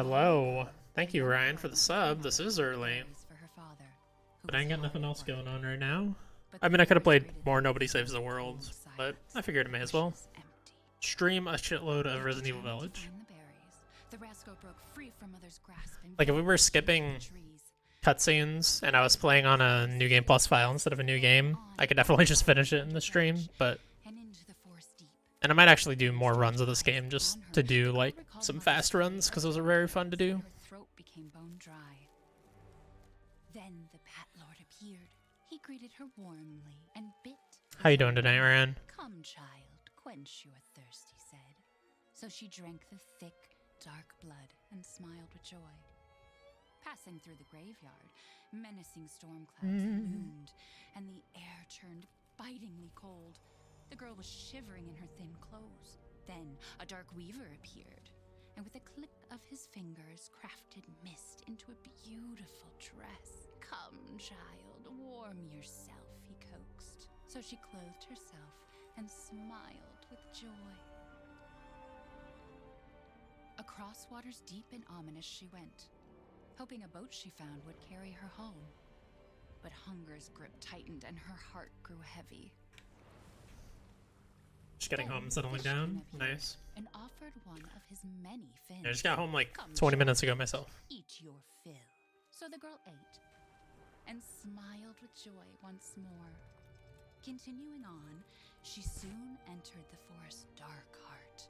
Hello. Thank you, Ryan, for the sub. This is early, but I ain't got nothing else going on right now. I mean, I could have played more Nobody Saves the World, but I figured I may as well stream a shitload of Resident Evil Village. Like, if we were skipping cutscenes and I was playing on a New Game Plus file instead of a new game, I could definitely just finish it in the stream, but... And I might actually do more runs of this game just to do, like, some fast runs, because those are very fun to do. Then the Bat Lord appeared. He greeted her warmly and bit. How you doing tonight, Ryan? Come, child, quench your thirst, he said. So she drank the thick, dark blood and smiled with joy. Passing through the graveyard, menacing storm clouds loomed, and the air turned bitingly cold. The girl was shivering in her thin clothes. Then a dark weaver appeared, and with a click of his fingers crafted mist into a beautiful dress. Come, child, warm yourself, he coaxed. So she clothed herself and smiled with joy. Across waters deep and ominous she went, hoping a boat she found would carry her home. But hunger's grip tightened and her heart grew heavy. Just getting home and settling down. Nice. And offered one of his many fins. I just got home like 20 minutes ago myself. Eat your fill. So the girl ate and smiled with joy once more. Continuing on, she soon entered the forest's dark heart.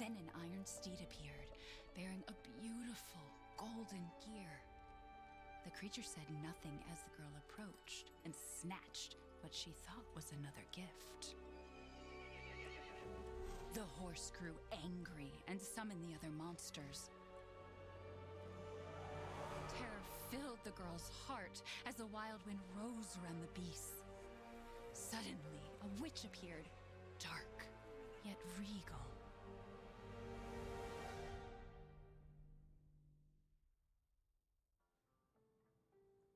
Then an iron steed appeared, bearing a beautiful golden gear. The creature said nothing as the girl approached and snatched what she thought was another gift. The horse grew angry and summoned the other monsters. Terror filled the girl's heart as the wild wind rose around the beasts. Suddenly, a witch appeared, dark yet regal.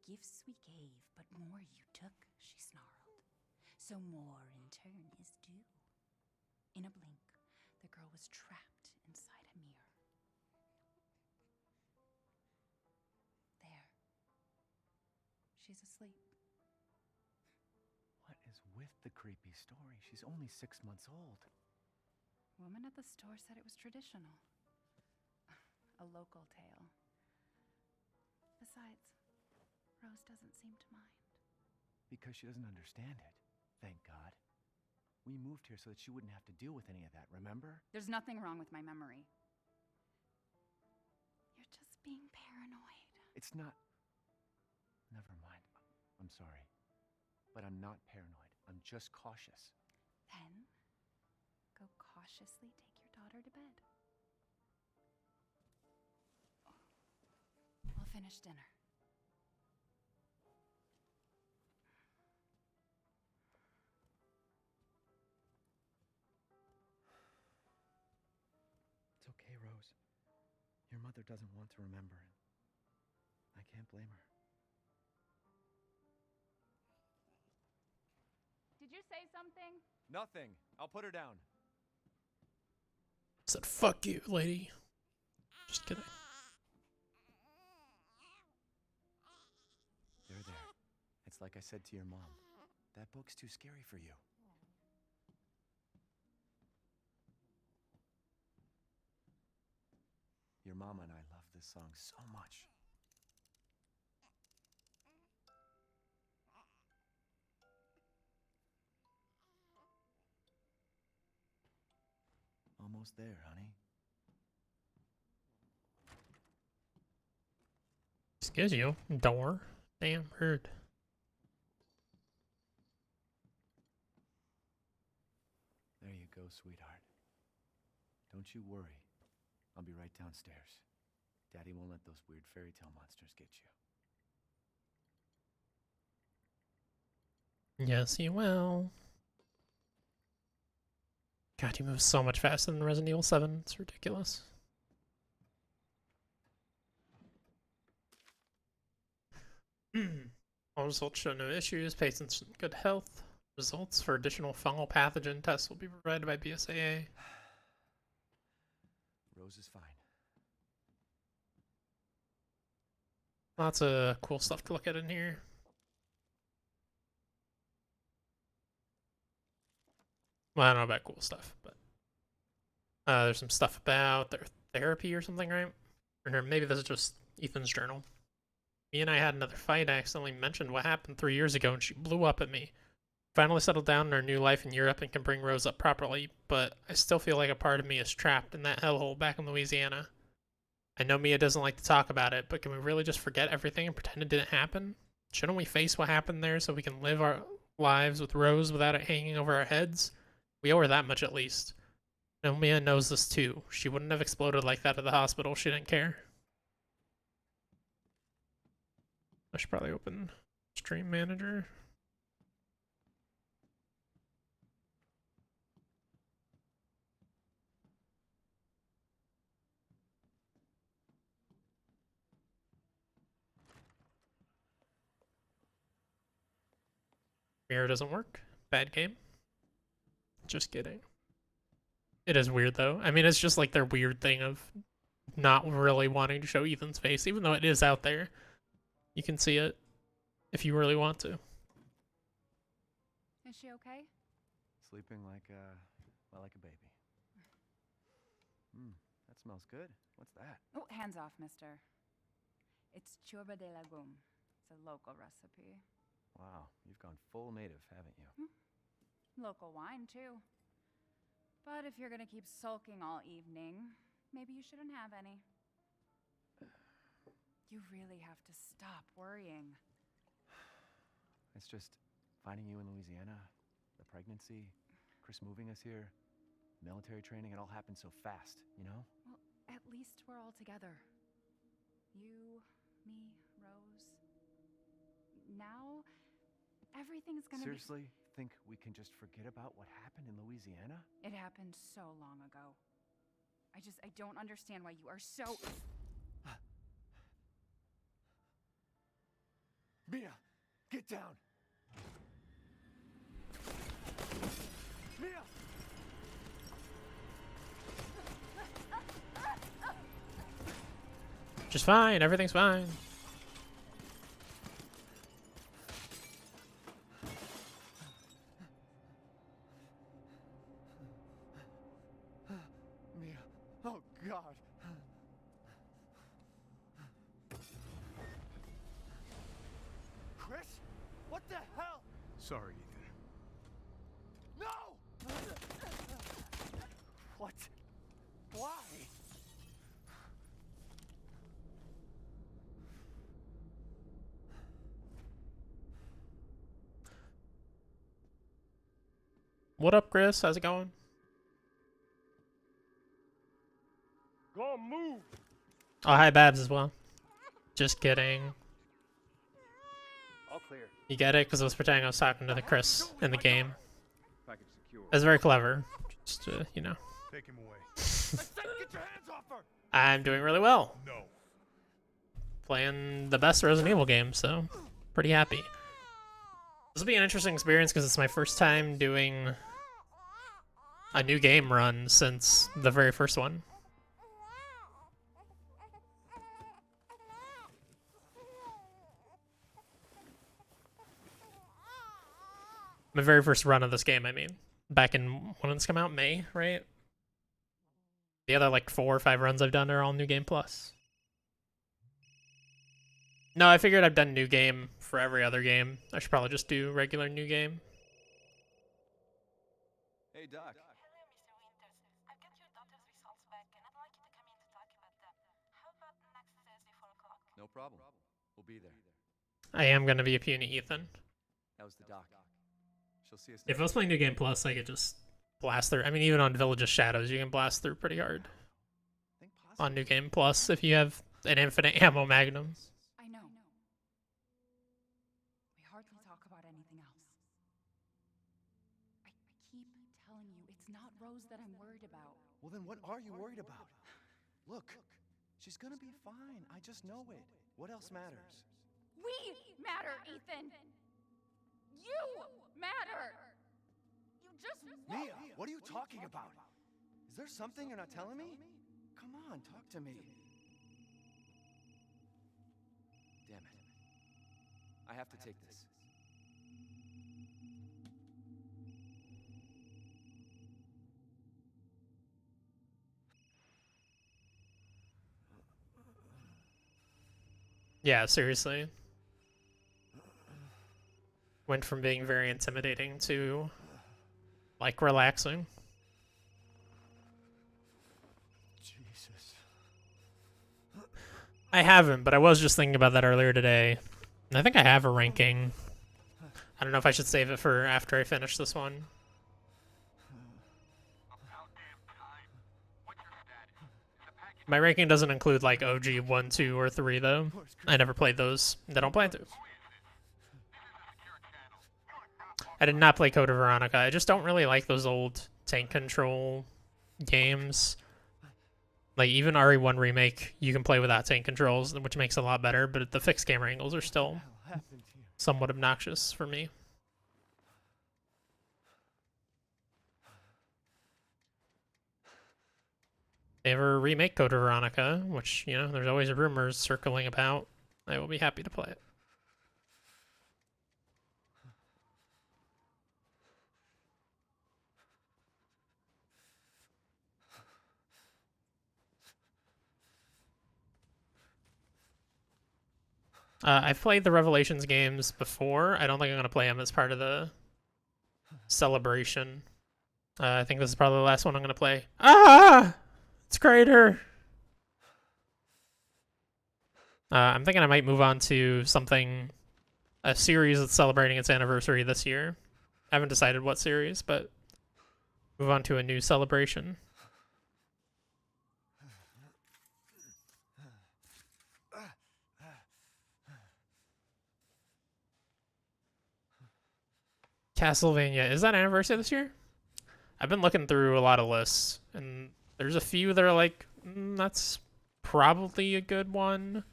Gifts we gave, but more you took, she snarled. So more in turn is due. In a blink, the girl was trapped inside a mirror. There. She's asleep. What is with the creepy story? She's only 6 months old. Woman at the store said it was traditional. A local tale. Besides, Rose doesn't seem to mind. Because she doesn't understand it. Thank God. We moved here so that she wouldn't have to deal with any of that, remember? There's nothing wrong with my memory. You're just being paranoid. It's not... Never mind. I'm sorry. But I'm not paranoid. I'm just cautious. Then, go cautiously take your daughter to bed. I'll finish dinner. It's okay, Rose. Your mother doesn't want to remember it. I can't blame her. Did you say something? Nothing. I'll put her down. I said, fuck you, lady. Just kidding. There. It's like I said to your mom. That book's too scary for you. Your mama and I love this song so much. Almost there, honey. Excuse you. Door. Damn, rude. There you go, sweetheart. Don't you worry. I'll be right downstairs. Daddy won't let those weird fairy tale monsters get you. Yes, he will. God, he moves so much faster than Resident Evil 7. It's ridiculous. All results show no issues. Patients in good health. Results for additional fungal pathogen tests will be provided by BSAA. Rose is fine. Lots of cool stuff to look at in here. Well, I don't know about cool stuff, but there's some stuff about their therapy or something, right? Or maybe this is just Ethan's journal. Me and I had another fight. I accidentally mentioned what happened 3 years ago, and she blew up at me. Finally settled down in our new life in Europe and can bring Rose up properly, but I still feel like a part of me is trapped in that hellhole back in Louisiana. I know Mia doesn't like to talk about it, but can we really just forget everything and pretend it didn't happen? Shouldn't we face what happened there so we can live our lives with Rose without it hanging over our heads? We owe her that much at least. And Mia knows this too. She wouldn't have exploded like that at the hospital. She didn't care. I should probably open Stream Manager. Mirror doesn't work. Bad game. Just kidding. It is weird though. I mean, it's just like their weird thing of not really wanting to show Ethan's face, even though it is out there. You can see it if you really want to. Is she okay? Sleeping like well, like a baby. That smells good. What's that? Oh, hands off, mister. It's churba de legume. It's a local recipe. Wow, you've gone full native, haven't you? Local wine, too. But if you're gonna keep sulking all evening, maybe you shouldn't have any. You really have to stop worrying. It's just finding you in Louisiana, the pregnancy, Chris moving us here, military training, it all happened so fast, you know? Well, at least we're all together. You, me, Rose. Now, everything's gonna Seriously, think we can just forget about what happened in Louisiana? It happened so long ago. I don't understand why you are so... Mia, get down! Mia! Just fine. Everything's fine. Mia, oh God! Chris? What the hell? Sorry, Ethan. No! What? Why? What up, Chris? How's it going? Go move! Oh, hi, Babs as well. Just kidding. All clear. You get it? Because I was pretending I was talking to the Chris in the game. Package secure. That's very clever. Just, you know. Take him away. I said get your hands off her! I'm doing really well. No. Playing the best Resident Evil game, so pretty happy. This will be an interesting experience because it's my first time doing a new game run since the very first one. My very first run of this game, I mean. Back in, when did this come out? May, right? The other, like, 4 or 5 runs I've done are all New Game Plus. No, I figured I've done New Game for every other game. I should probably just do regular New Game. Hey, Doc. Hello, Mr. Winters. I've got your daughter's results back, and I'd like you to come in to talk about them. How about next Thursday, 4 o'clock? No problem. We'll be there. I am going to be a puny Ethan. That was the doc. She'll see us If I was playing New Game Plus, I could just blast through. I mean, even on Village of Shadows, you can blast through pretty hard. Think On New Game Plus, if you have an infinite ammo magnum. I know. We hardly talk about anything else. I keep telling you, it's not Rose that I'm worried about. Well, then what are you worried about? Look, she's gonna be fine. I just know it. What else matters? We matter, Ethan! You matter! You just Mia, what are you talking about? Is there something you're not telling me? Come on, talk to me. I have to take this. Yeah, seriously. Went from being very intimidating to, like, relaxing. Jesus. I haven't, but I was just thinking about that earlier today. And I think I have a ranking. I don't know if I should save it for after I finish this one. My ranking doesn't include, like, OG 1, 2, or 3, though. I never played those. I don't plan to. I did not play Code of Veronica. I just don't really like those old tank control games. Like, even RE1 Remake, you can play without tank controls, which makes it a lot better, but the fixed camera angles are still What happened here? somewhat obnoxious for me. They ever remake Code of Veronica, which, you know, there's always rumors circling about, I will be happy to play it. I've played the Revelations games before. I don't think I'm going to play them as part of the celebration. I think this is probably the last one I'm going to play. Ah! It's Crater! I'm thinking I might move on to something, a series that's celebrating its anniversary this year. I haven't decided what series, but move on to a new celebration. Castlevania, is that anniversary this year? I've been looking through a lot of lists, and there's a few that are like, that's probably a good one.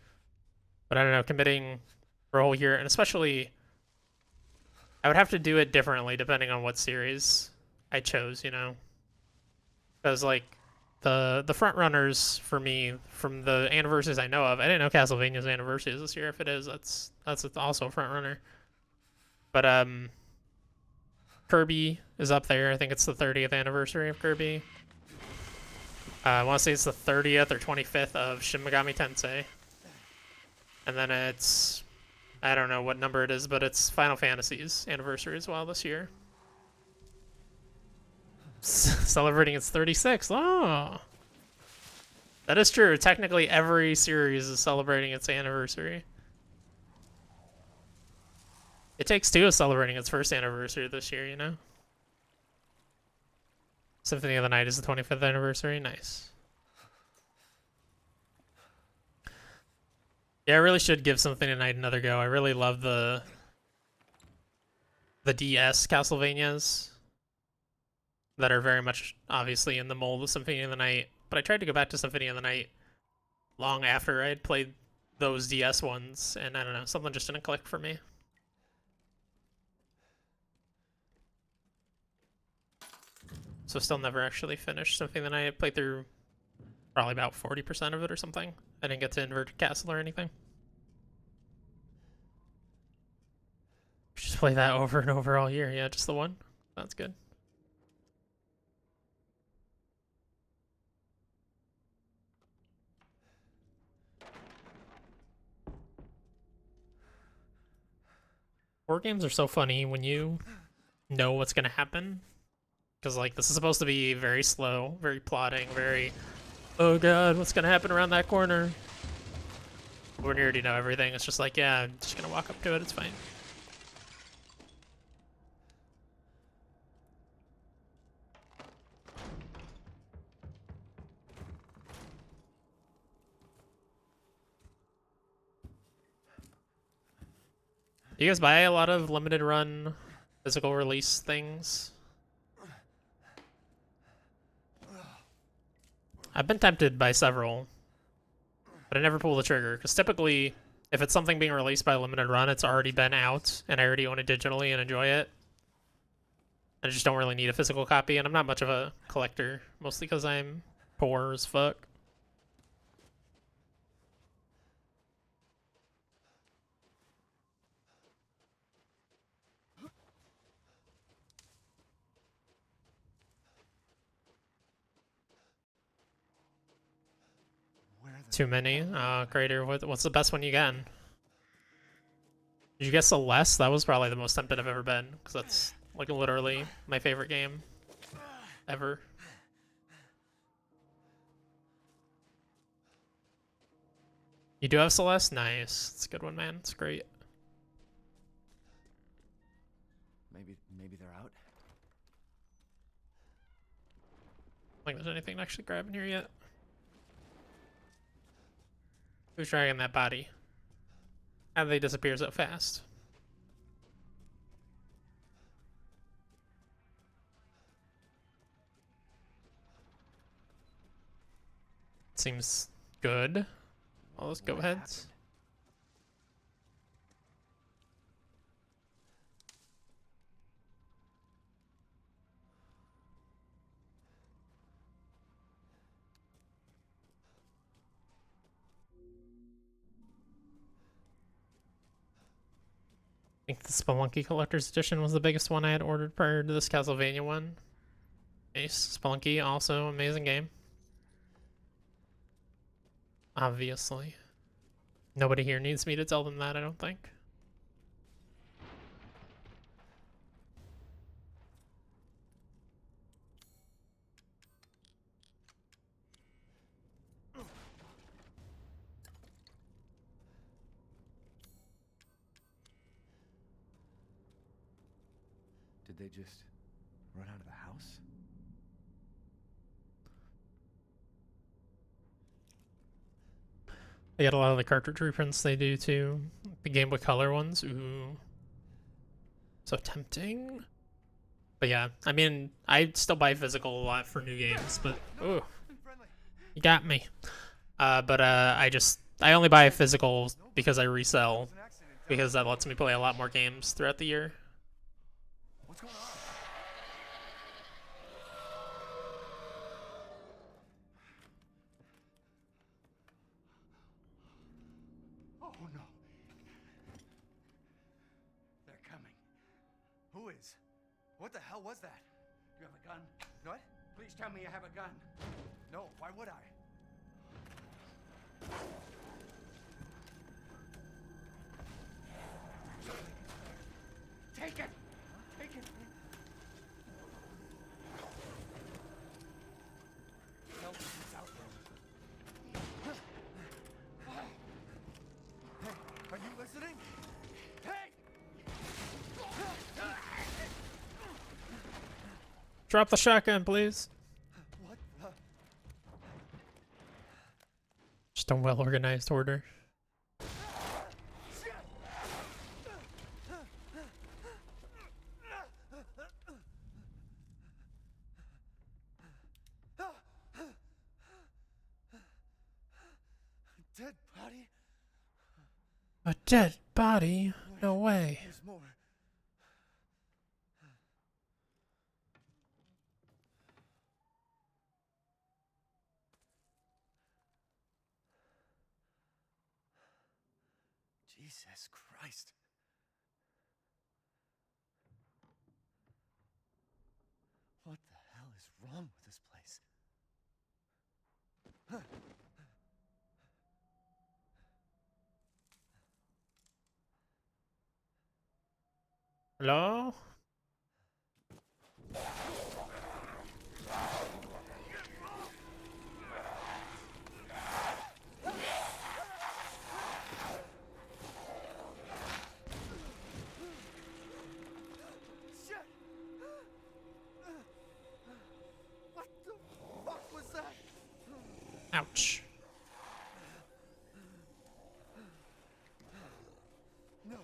But I don't know, committing for a whole year, and especially, I would have to do it differently depending on what series I chose, you know? Because, like, the front runners for me, from the anniversaries I know of, I didn't know Castlevania's anniversary is this year. If it is, that's also a front runner. But, Kirby is up there. I think it's the 30th anniversary of Kirby. I want to say it's the 30th or 25th of Shin Megami Tensei. And then it's, I don't know what number it is, but it's Final Fantasy's anniversary as well this year. Celebrating its 36th. Oh! That is true. Technically, every series is celebrating its anniversary. It Takes Two is celebrating its first anniversary this year, you know? Symphony of the Night is the 25th anniversary. Nice. Yeah, I really should give Symphony of the Night another go. I really love the DS Castlevanias that are very much, obviously, in the mold of Symphony of the Night. But I tried to go back to Symphony of the Night long after I had played those DS ones, and I don't know, something just didn't click for me. So still never actually finished Symphony of the Night. I played through probably about 40% of it or something. I didn't get to Inverted Castle or anything. Just play that over and over all year. Yeah, just the one. That's good. War games are so funny when you know what's going to happen. Because, like, this is supposed to be very slow, very plotting, very, oh god, what's going to happen around that corner? When you already know everything, it's just like, yeah, I'm just going to walk up to it, it's fine. Do you guys buy a lot of limited run physical release things? I've been tempted by several, but I never pull the trigger, because typically, if it's something being released by a limited run, it's already been out, and I already own it digitally and enjoy it. I just don't really need a physical copy, and I'm not much of a collector, mostly because I'm poor as fuck. Too many. Greater. What's the best one you get? Did you get Celeste? That was probably the most tempted I've ever been, because that's like literally my favorite game ever. You do have Celeste? Nice. It's a good one, man. It's great. Maybe they're out. I don't think there's anything to actually grab in here yet. Who's dragging that body? How do they disappear so fast? Seems good. All those go aheads. I think the Spelunky Collector's Edition was the biggest one I had ordered prior to this Castlevania one. Ace Spelunky, also amazing game. Obviously. Nobody here needs me to tell them that, I don't think. Did they just run out of the house? They got a lot of the cartridge reprints they do too. The Game Boy Color ones. Ooh. So tempting. But yeah, I mean, I still buy physical a lot for new games, but ooh. You got me. I only buy physical because I resell, because that lets me play a lot more games throughout the year. What's going on? Oh no. They're coming. Who is? What the hell was that? You have a gun? What? Please tell me you have a gun. No, why would I? Take it! Take it! Help is out there. Hey, are you listening? Hey! Drop the shotgun, please. What the? Just a well-organized order. Dead body? A dead body? No way. There's more. Jesus Christ. What the hell is wrong with this place? Hello? Shit! What the fuck was that? Ouch. No.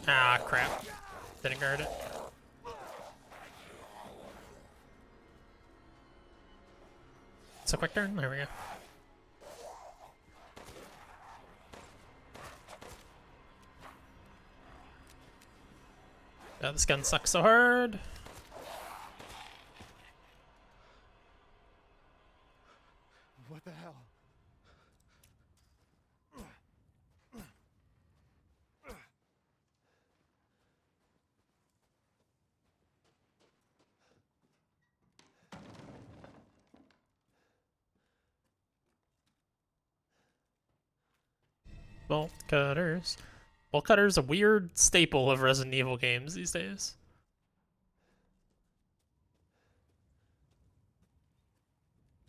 Ah, crap. Didn't guard it. It's a quick turn. There we go. God, this gun sucks so hard. What the hell? Bolt cutters. Bolt cutters a weird staple of Resident Evil games these days.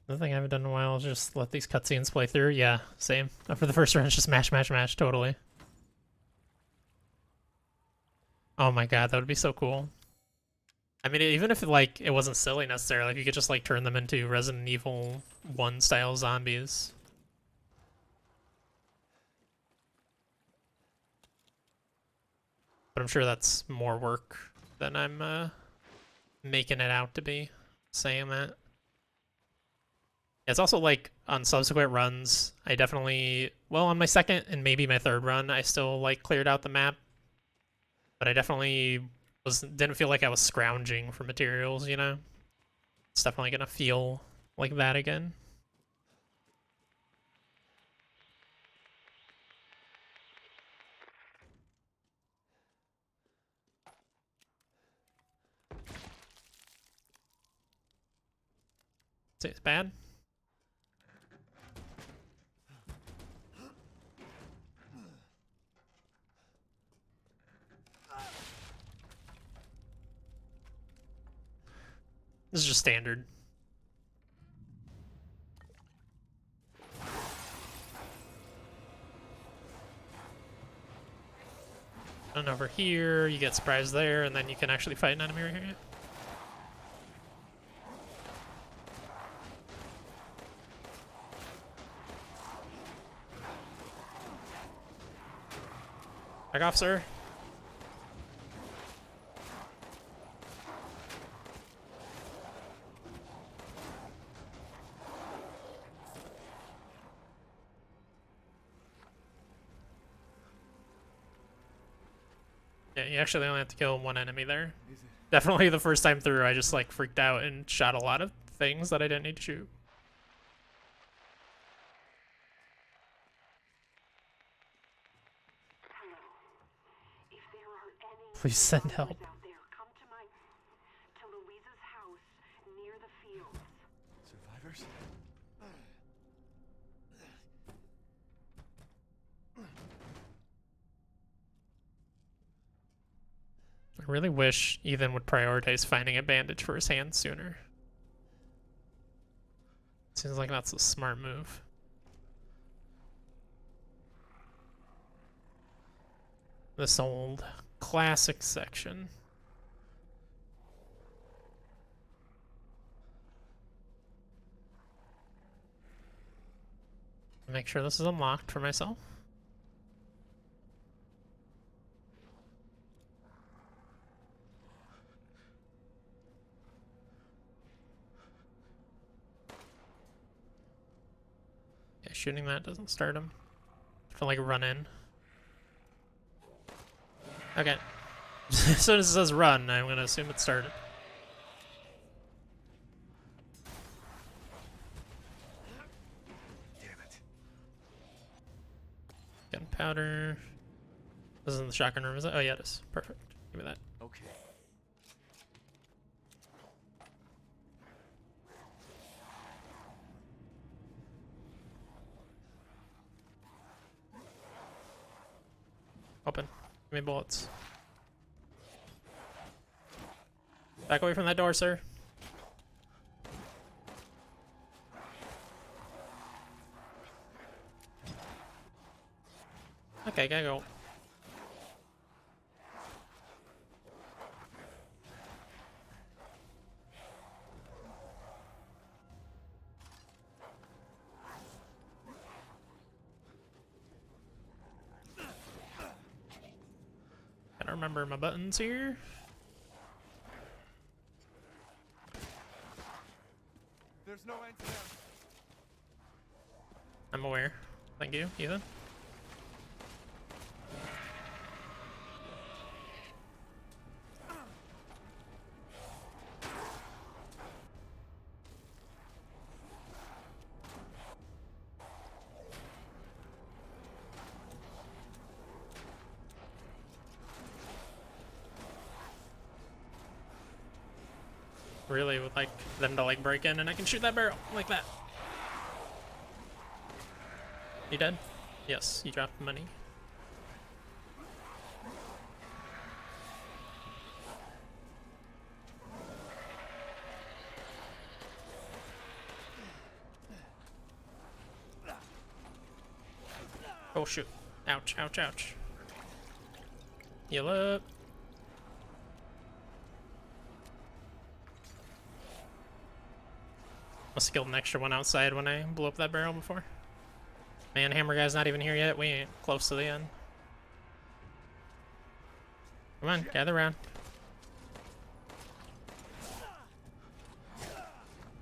The thing I haven't done in a while is just let these cutscenes play through. Yeah, same. For the first run, it's just mash, mash, mash, totally. Oh my god, that would be so cool. I mean, even if like it wasn't silly necessarily, if you could just like turn them into Resident Evil 1 style zombies. But I'm sure that's more work than I'm making it out to be, saying that. It's also like on subsequent runs, I definitely, well, on my second and maybe my third run, I still like cleared out the map. But I definitely didn't feel like I was scrounging for materials, you know? It's definitely gonna feel like that again. Say it's bad? This is just standard. And over here, you get surprised there, and then you can actually fight an enemy right here. Back off, sir. Yeah, you actually only have to kill one enemy there. Definitely the first time through, I just like freaked out and shot a lot of things that I didn't need to shoot. Please send help. Survivors? I really wish Ethan would prioritize finding a bandage for his hand sooner. Seems like that's a smart move. This old classic section. Make sure this is unlocked for myself. Yeah, shooting that doesn't start him. I feel like run in. Okay. As soon as it says run, I'm gonna assume it started. Damn it. Gunpowder. This isn't the shotgun room, is it? Oh yeah, it is. Perfect. Give me that. Okay. Open. Give me bullets. Back away from that door, sir. Okay, gotta go. Gotta remember my buttons here. There's no end to them. I'm aware. Thank you, Ethan. Really would like them to like break in and I can shoot that barrel like that. You dead? Yes, you dropped money. Oh shoot. Ouch, ouch, ouch. Heal up. Must have killed an extra one outside when I blew up that barrel before. Man, Hammer Guy's not even here yet. We ain't close to the end. Come on, gather around.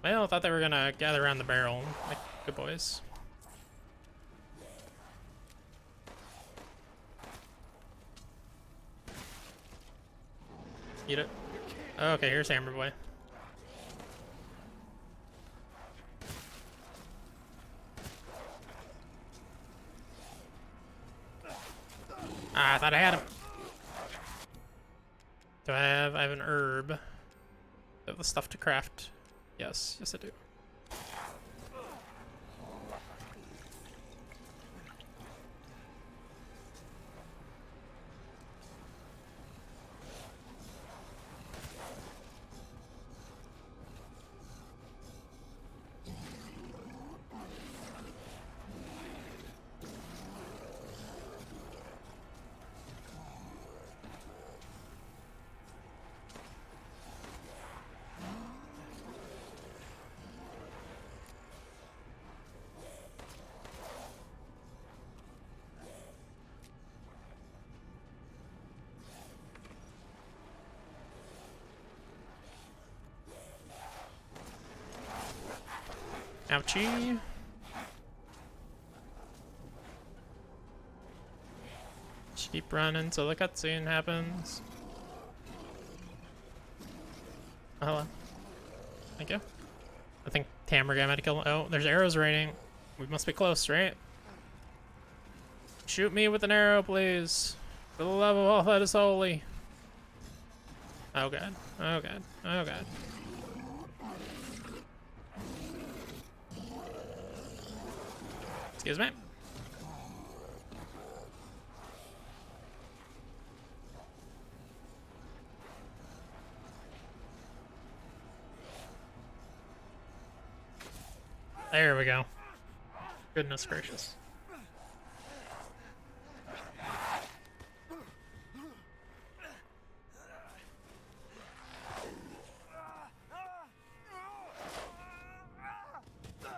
Well, I thought they were gonna gather around the barrel. Like, good boys. Eat it. Okay, here's Hammer Boy. Ah, I thought I had him. Do I have an herb? I have the stuff to craft. Yes, yes I do. Ouchie. Just keep running till the cutscene happens. Oh, hello. Thank you. I think Hammer Guy might have killed him. Oh, there's arrows raining. We must be close, right? Shoot me with an arrow, please. For the love of all that is holy. Oh god. Oh god. Oh god. Excuse me. There we go. Goodness gracious.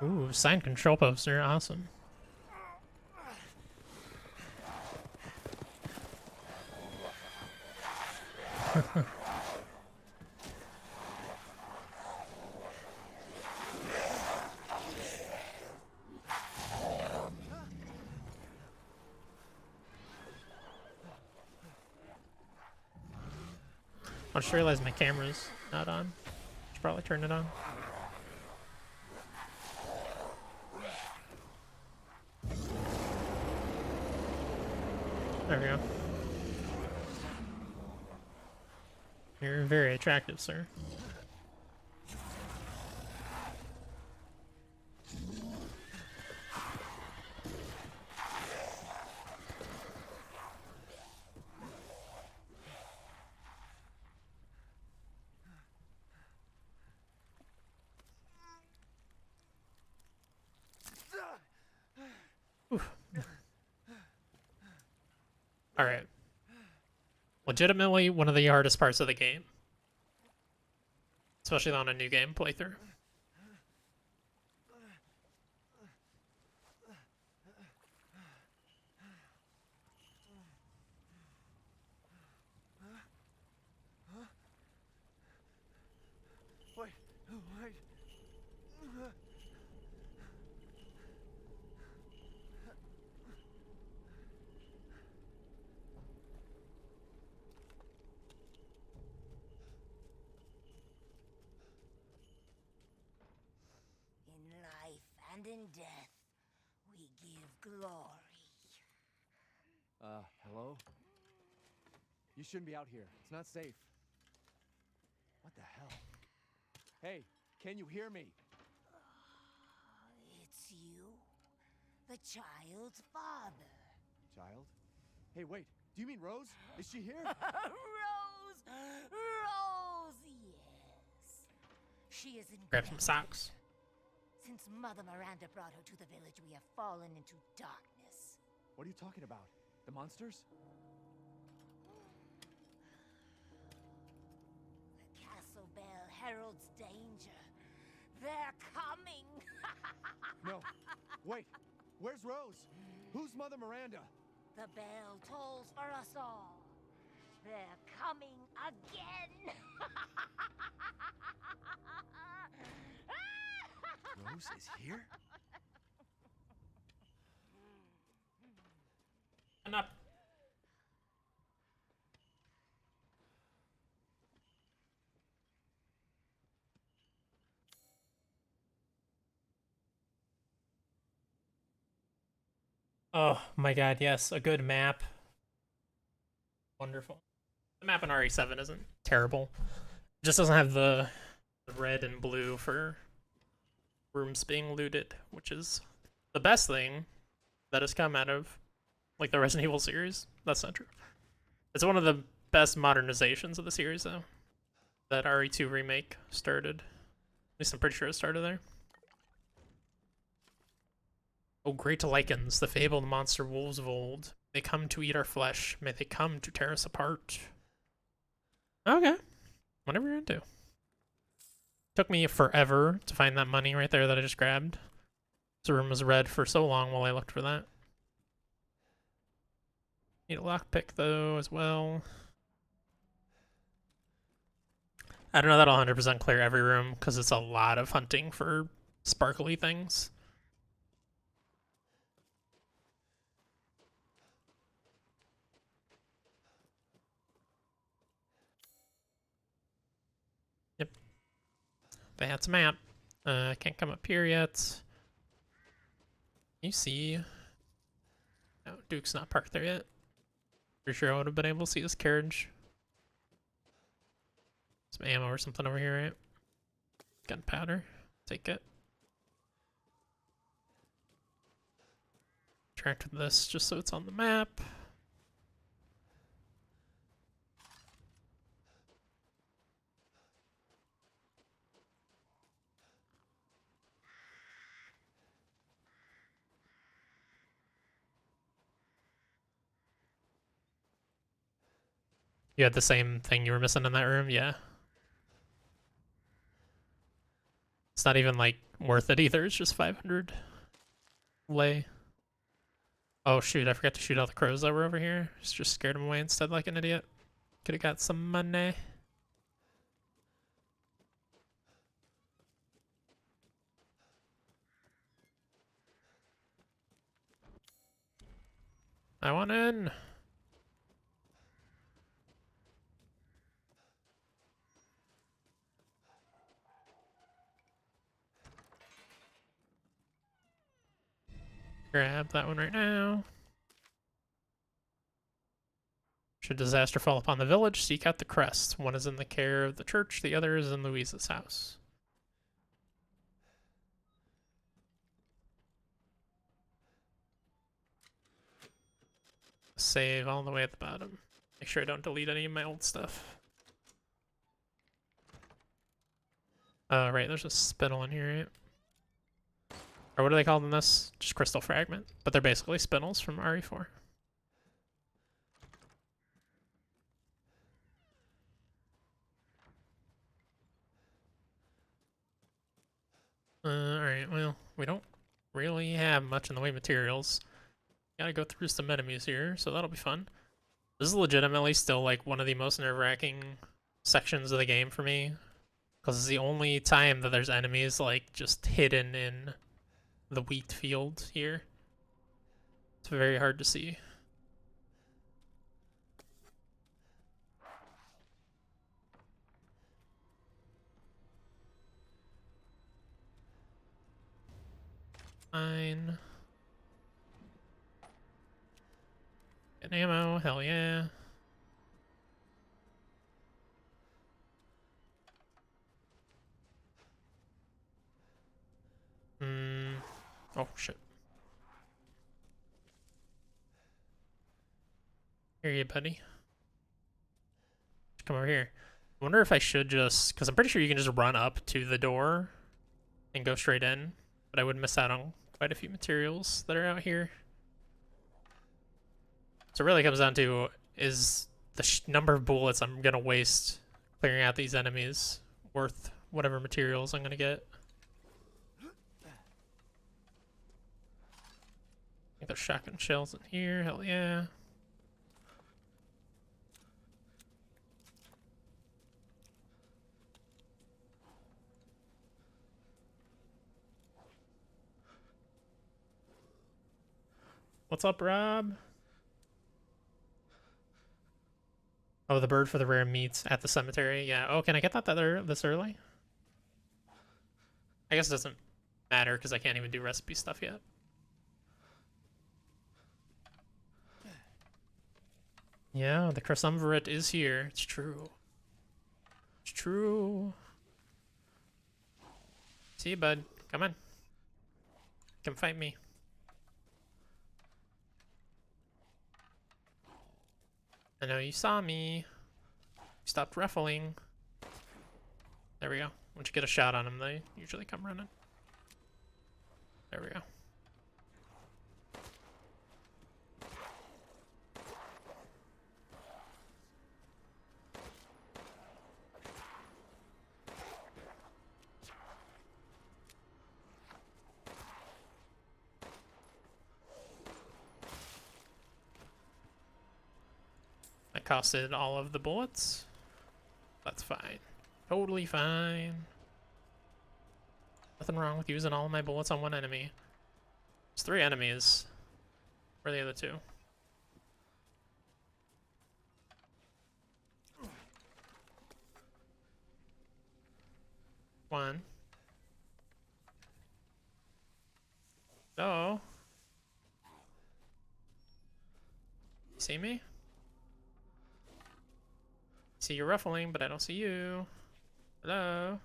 Ooh, signed control poster. Awesome. I just realized my camera's not on. Should probably turn it on. There we go. You're very attractive, sir. Alright. Legitimately one of the hardest parts of the game. Especially on a new game playthrough. Wait, wait. In life and in death, we give glory. Hello? You shouldn't be out here. It's not safe. What the hell? Hey, can you hear me? It's you, the child's father. Child? Hey, wait. Do you mean Rose? Is she here? Rose! Rose, yes. She is in Grab some pain. socks. Since Mother Miranda brought her to the village, we have fallen into darkness. What are you talking about? The monsters? The castle bell heralds danger. They're coming. No. Wait. Where's Rose? Who's Mother Miranda? The bell tolls for us all. They're coming again. Rose is here? And up. Oh my god, yes, a good map. Wonderful. The map in RE7 isn't terrible. It just doesn't have the red and blue for rooms being looted, which is the best thing that has come out of like the Resident Evil series. That's not true. It's one of the best modernizations of the series though. That RE2 remake started. At least I'm pretty sure it started there. Oh, great lichens, the fabled monster wolves of old. They come to eat our flesh. May they come to tear us apart. Okay. Whatever you're into. Took me forever to find that money right there that I just grabbed. This room was red for so long while I looked for that. Need a lockpick though as well. I don't know that I'll 100% clear every room because it's a lot of hunting for sparkly things. Yep. That's a map. I can't come up here yet. You see? No, Duke's not parked there yet. Pretty sure I would have been able to see this carriage. Some ammo or something over here, right? Gunpowder. Take it. Interact with this just so it's on the map. You had the same thing you were missing in that room? Yeah. It's not even, like, worth it either. It's just 500 lay. Oh, shoot. I forgot to shoot all the crows that were over here. Just scared them away instead like an idiot. Could have got some money. I want in. Grab that one right now. Should disaster fall upon the village, seek out the crest. One is in the care of the church, the other is in Louisa's house. Save all the way at the bottom. Make sure I don't delete any of my old stuff. Right, there's a spittle in here, right? Or what do they call them this? Just crystal fragment. But they're basically spittles from RE4. Alright, well, we don't really have much in the way of materials. Gotta go through some enemies here, so that'll be fun. This is legitimately still like one of the most nerve-wracking sections of the game for me. Because it's the only time that there's enemies like just hidden in the wheat field here. It's very hard to see. Fine. Get ammo, hell yeah. Oh shit. Here you, buddy. Come over here. I wonder if I should just, because I'm pretty sure you can just run up to the door and go straight in, but I would miss out on quite a few materials that are out here. So it really comes down to, is the number of bullets I'm gonna waste clearing out these enemies worth whatever materials I'm gonna get? I think there's shotgun shells in here, hell yeah. What's up, Rob? Oh, the bird for the rare meats at the cemetery. Yeah. Oh, can I get that this early? I guess it doesn't matter because I can't even do recipe stuff yet. Yeah, the Cresumvirate is here. It's true. It's true. See you, bud. Come on. Come fight me. I know you saw me. You stopped ruffling. There we go. Once you get a shot on them, they usually come running. There we go. That costed all of the bullets. That's fine. Totally fine. Nothing wrong with using all of my bullets on one enemy. There's 3 enemies. Where are the other 2? One. Oh. You see me? See you ruffling, but I don't see you. Hello?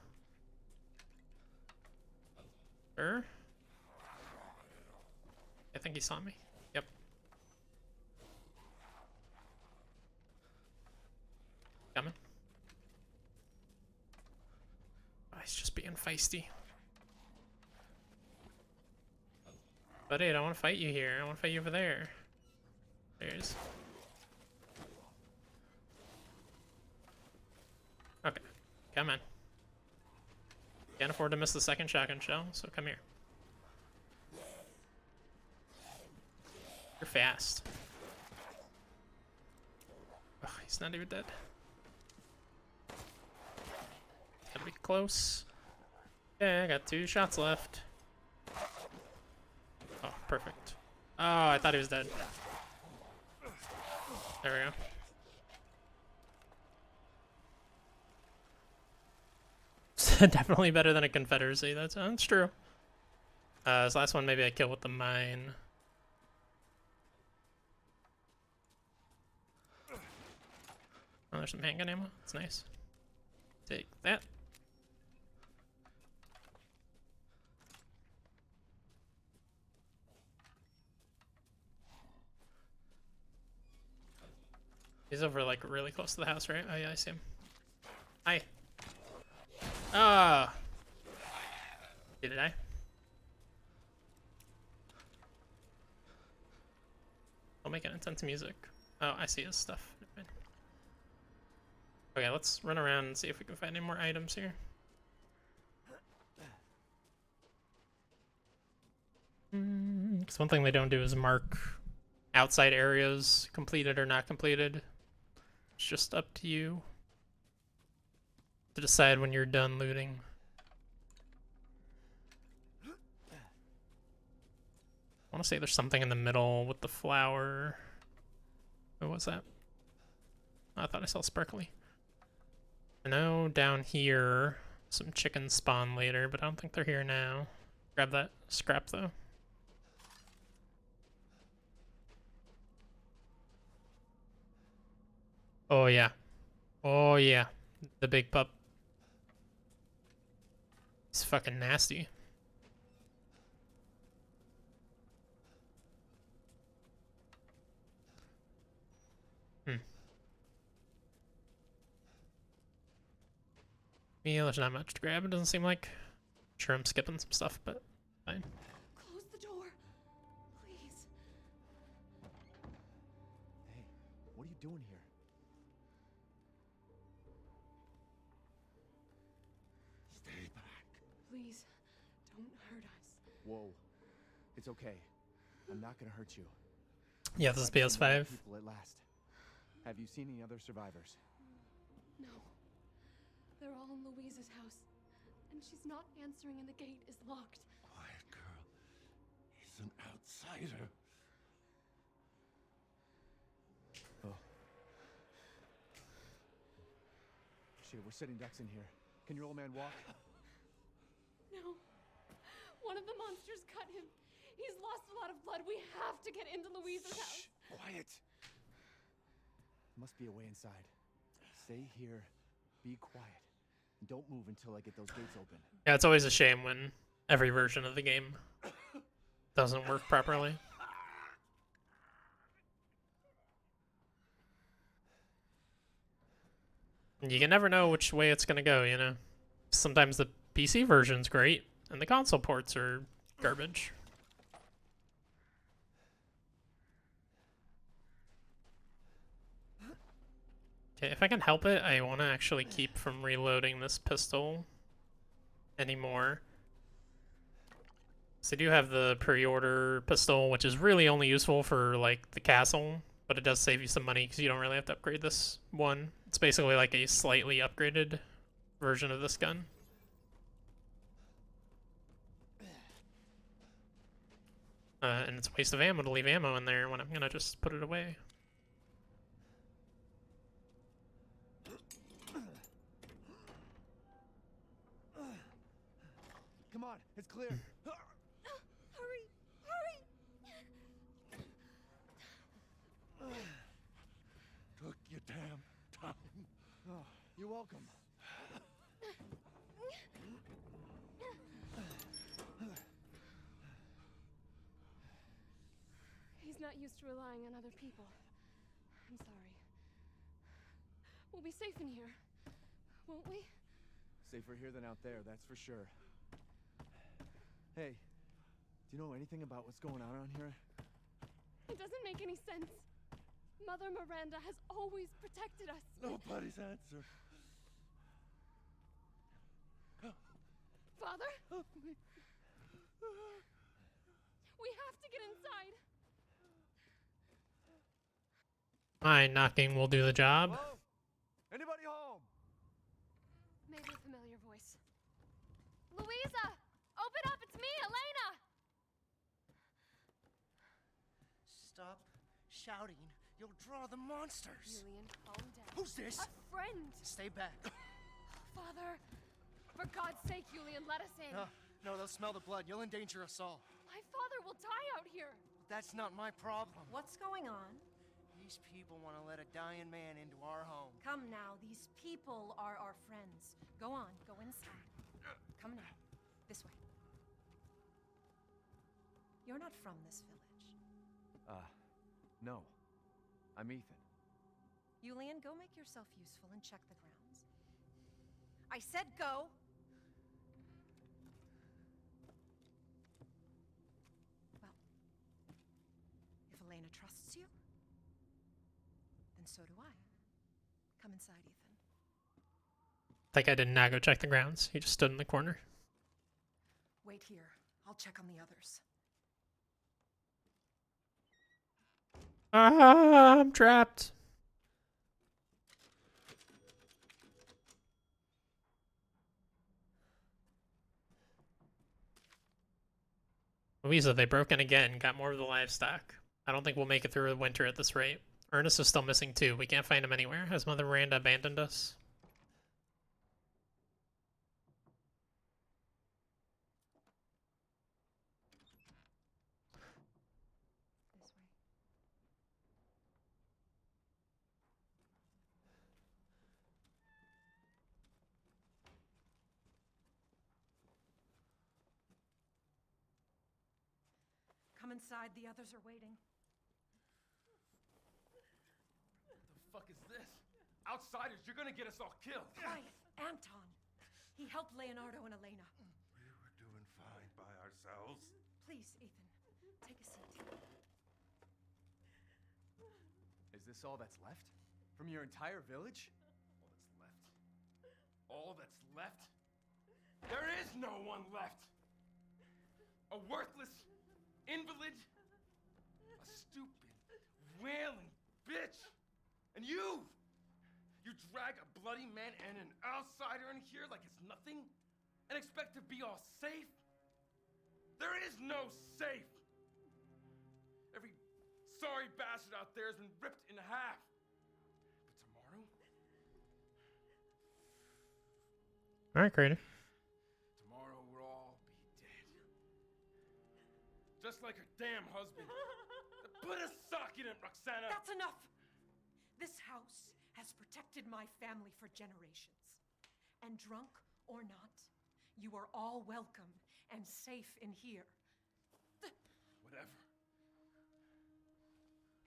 Sir? I think he saw me. Yep. Coming. Oh, he's just being feisty. Buddy, I don't want to fight you here. I want to fight you over there. There he is. Okay, come on. Can't afford to miss the second shotgun shell, so come here. You're fast. Ugh, he's not even dead. Gotta be close. Yeah, I got 2 shots left. Oh, perfect. Oh, I thought he was dead. There we go. Definitely better than a Confederacy. That's true. This last one maybe I kill with the mine. Oh, there's some handgun ammo. That's nice. Take that. He's over like really close to the house, right? Oh yeah, I see him. Hi. Ah. Did it die? I'll make it intense music. Oh, I see his stuff. Okay, let's run around and see if we can find any more items here. Because one thing they don't do is mark outside areas, completed or not completed. It's just up to you to decide when you're done looting. I want to say there's something in the middle with the flower. What was that? Oh, I thought I saw sparkly. I know down here some chickens spawn later, but I don't think they're here now. Grab that scrap though. Oh yeah. Oh yeah. The big pup. It's fucking nasty. Yeah, there's not much to grab, it doesn't seem like. Sure, I'm skipping some stuff, but fine. Close the door, please. Hey, what are you doing here? Stay back. Please, don't hurt us. Whoa. It's okay. I'm not gonna hurt you. Yeah, this is I've seen more PS5. people at last. Have you seen any other survivors? No. They're all in Louise's house. And she's not answering and the gate is locked. Quiet girl. He's an outsider. Oh. Shit, we're sitting ducks in here. Can your old man walk? No. One of the monsters cut him. He's lost a lot of blood. We have to get into Louise's house. Shh, quiet. Must be a way inside. Stay here. Be quiet. And don't move until I get those gates open. Yeah, it's always a shame when every version of the game doesn't work properly. And you can never know which way it's gonna go, you know? Sometimes the PC version's great, and the console ports are garbage. Okay, if I can help it, I want to actually keep from reloading this pistol anymore. So I do have the pre-order pistol, which is really only useful for like the castle, but it does save you some money because you don't really have to upgrade this one. It's basically like a slightly upgraded version of this gun. And it's a waste of ammo to leave ammo in there when I'm gonna just put it away. Come on, it's clear. Hurry! Hurry! Took your damn time. Oh, you're welcome. He's not used to relying on other people. I'm sorry. We'll be safe in here, won't we? Safer here than out there, that's for sure. Hey, do you know anything about what's going on around here? It doesn't make any sense. Mother Miranda has always protected us. Nobody's answer. Father? Help me. We have to get inside. Fine, knocking will do the job. Hello? Anybody home? Maybe a familiar voice. Louisa! Open up! It's me, Elena! Stop shouting. You'll draw the monsters. Julian, calm down. Who's this? A friend! Stay back. Father! For God's sake, Julian, let us in. No, they'll smell the blood. You'll endanger us all. My father will die out here. That's not my problem. What's going on? These people want to let a dying man into our home. Come now, these people are our friends. Go on, go inside. Come now, this way. You're not from this village. No. I'm Ethan. Julian, go make yourself useful and check the grounds. I said go! Well, if Elena trusts you, then so do I. Come inside, Ethan. That guy did not go check the grounds. He just stood in the corner. Wait here. I'll check on the others. Ah, I'm trapped. Louisa, they broke in again, got more of the livestock. I don't think we'll make it through the winter at this rate. Ernest is still missing too. We can't find him anywhere. Has Mother Miranda abandoned us? This way. Come inside, the others are waiting. What the Outsiders, you're gonna get us all killed. Quiet, Anton. He helped Leonardo and Elena. We were doing fine by ourselves. Please, Ethan, take a seat. Is this all that's left? From your entire village? All that's left? There is no one left! A worthless invalid, a stupid, wailing bitch! And you drag a bloody man and an outsider in here like it's nothing? And expect to be all safe? There is no safe! Every sorry bastard out there has been ripped in half. But tomorrow? Alright, Crater. Tomorrow we'll all be dead. Just like her damn husband. Put a sock in it, Roxana! That's enough! This house has protected my family for generations. And drunk or not, you are all welcome and safe in here. Whatever.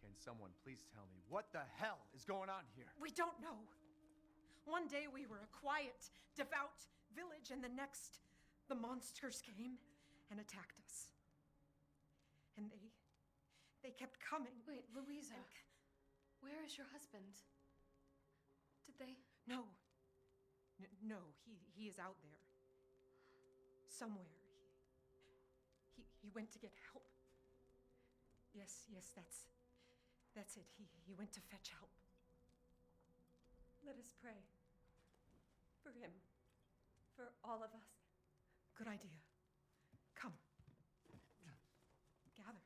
Can someone please tell me what the hell is going on here? We don't know. One day we were a quiet, devout village, and the next, the monsters came and attacked us. And they kept coming. Wait, Louisa. Where is your husband? Did they? No. No, he is out there. Somewhere. He went to get help. Yes, that's it. He went to fetch help. Let us pray. For him. For all of us. Good idea. Come. Gather.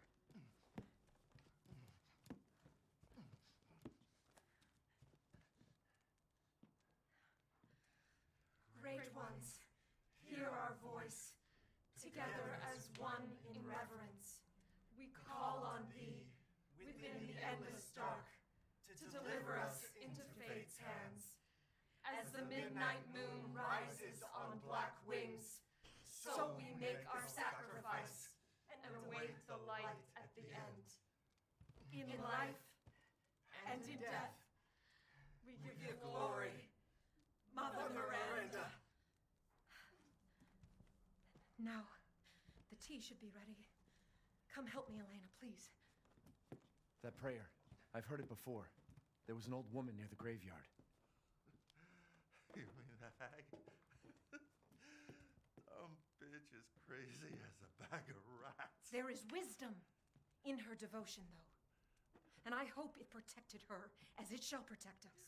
Great ones, hear our voice. Together as one in reverence, we call on thee within the endless dark to deliver us into fate's hands. As the midnight moon rises on black wings, so we make our sacrifice and await the light at the end. In life and in death, we give you glory, Mother Miranda. Now, the tea should be ready. Come help me, Elena, please. That prayer. I've heard it before. There was an old woman near the graveyard. You mean the hag? Dumb bitch is crazy as a bag of rats. There is wisdom in her devotion, though. And I hope it protected her as it shall protect us.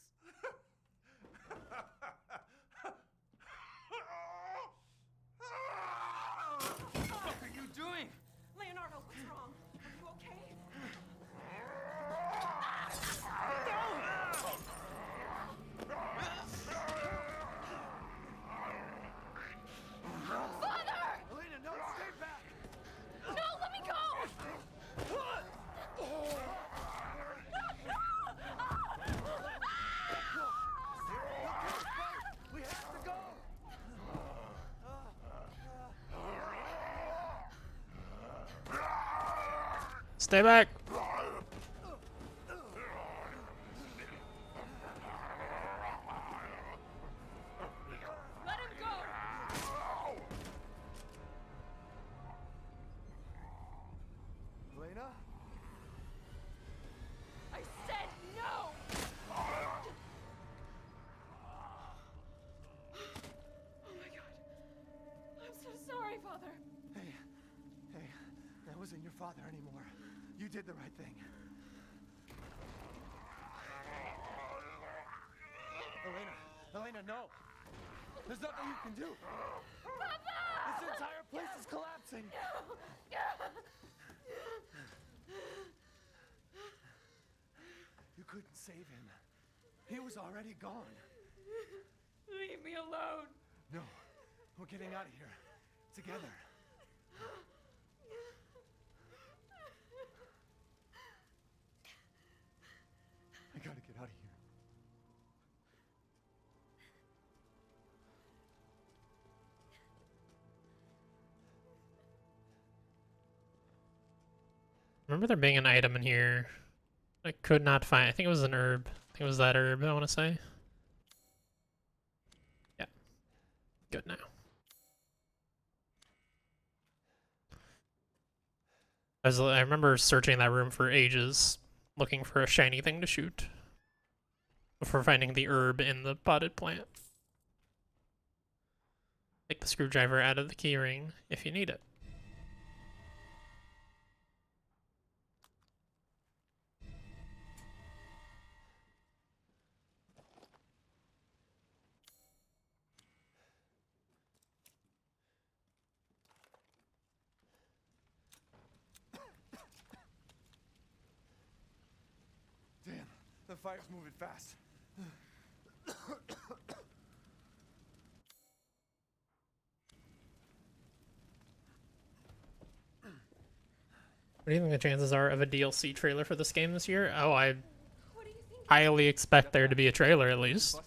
What are you doing? Leonardo, what's wrong? Are you okay? Father! Elena, no, stay back! No, let me go! We have to go! Stay back! Let him go! Elena? I said no! Oh my god. I'm so sorry, Father. Hey, that wasn't your father anymore. You did the right thing. Elena, no! There's nothing you can do! Papa! This entire place is collapsing! You couldn't save him. He was already gone. Leave me alone. No, we're getting out of here. Together. I gotta get out of here. Remember there being an item in here I could not find. I think it was an herb. I think it was that herb, I want to say. Good now. I remember searching that room for ages, looking for a shiny thing to shoot, before finding the herb in the potted plant. Take the screwdriver out of the keyring if you need it. Damn, the fire's moving fast. What do you think the chances are of a DLC trailer for this game this year? Oh, I highly expect there to be a trailer at least. It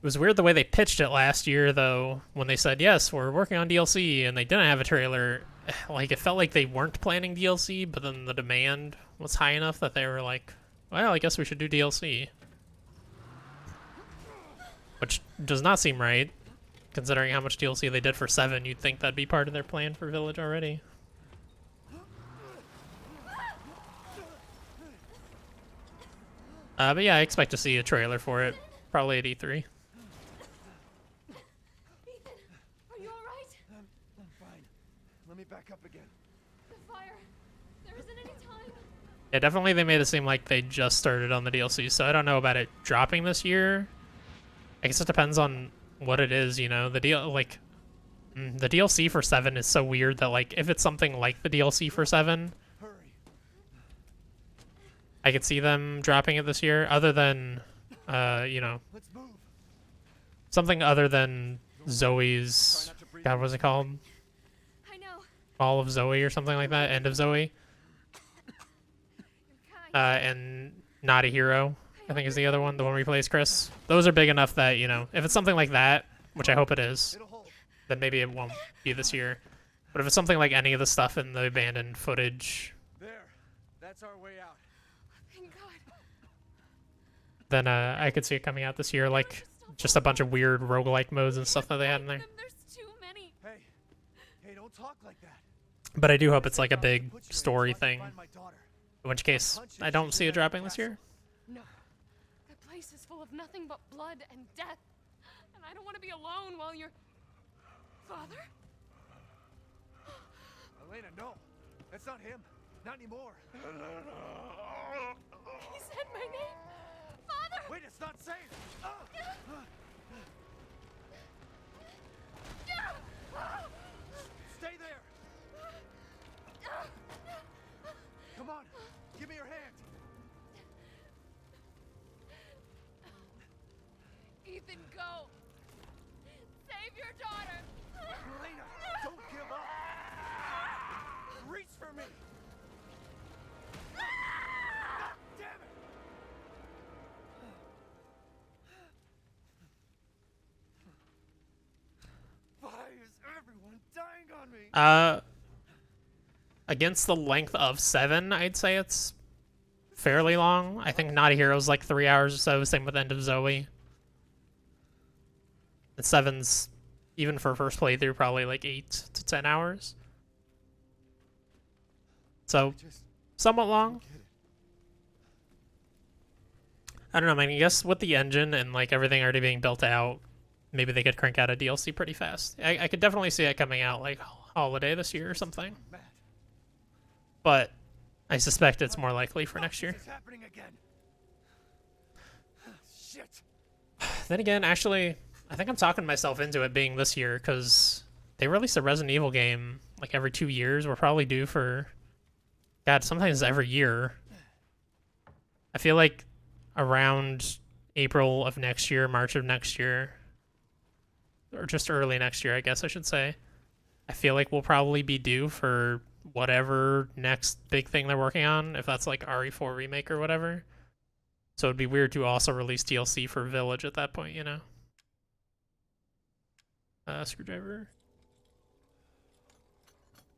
was weird the way they pitched it last year, though, when they said, yes, we're working on DLC, and they didn't have a trailer. Like, it felt like they weren't planning DLC, but then the demand was high enough that they were like, well, I guess we should do DLC. Which does not seem right, considering how much DLC they did for 7. You'd think that'd be part of their plan for Village already. But yeah, I expect to see a trailer for it, probably at E3. Ethan, are you alright? I'm fine. Let me back up again. The fire. There isn't any time. Yeah, definitely they made it seem like they just started on the DLC, so I don't know about it dropping this year. I guess it depends on what it is, you know? The DLC for 7 is so weird that, like, if it's something like the DLC for 7, I could see them dropping it this year, other than, you know, something other than Zoe's, God, what was it called? I know. Fall of Zoe or something like that, End of Zoe. And Not a Hero, I think is the other one, the one where he plays Chris. Those are big enough that, you know, if it's something like that, which I hope it is, then maybe it won't be this year. But if it's something like any of the stuff in the abandoned footage, There. That's our way out. Thank God. then I could see it coming out this year, like just a bunch of weird roguelike modes and stuff that they had in there. There's too many. Hey, don't talk like that. But I do hope it's like a big story thing, in which case I don't see it dropping this year. No. That place is full of nothing but blood and death. And I don't want to be alone while you're... Father? Elena, no. That's not him. Not anymore. He said my name. Father! Wait, it's not safe. Stay there. Come on. Give me your hand. Ethan, go. Save your daughter. Elena, don't give up. Reach for me. Damn it. Why is everyone dying on me? Against the length of 7, I'd say it's fairly long. I think Not a Hero's like 3 hours or so, same with End of Zoe. And 7's, even for first playthrough, probably like 8 to 10 hours. So, somewhat long. I don't know, man. I guess with the engine and like everything already being built out, maybe they could crank out a DLC pretty fast. I could definitely see it coming out like holiday this year or something. But I suspect it's more likely for next year. This is happening again. Shit. Then again, actually, I think I'm talking myself into it being this year because they release a Resident Evil game like every 2 years. We're probably due for, God, sometimes every year. I feel like around April of next year, March of next year, or just early next year, I guess I should say, I feel like we'll probably be due for whatever next big thing they're working on, if that's like RE4 remake or whatever. So it'd be weird to also release DLC for Village at that point, you know? Screwdriver.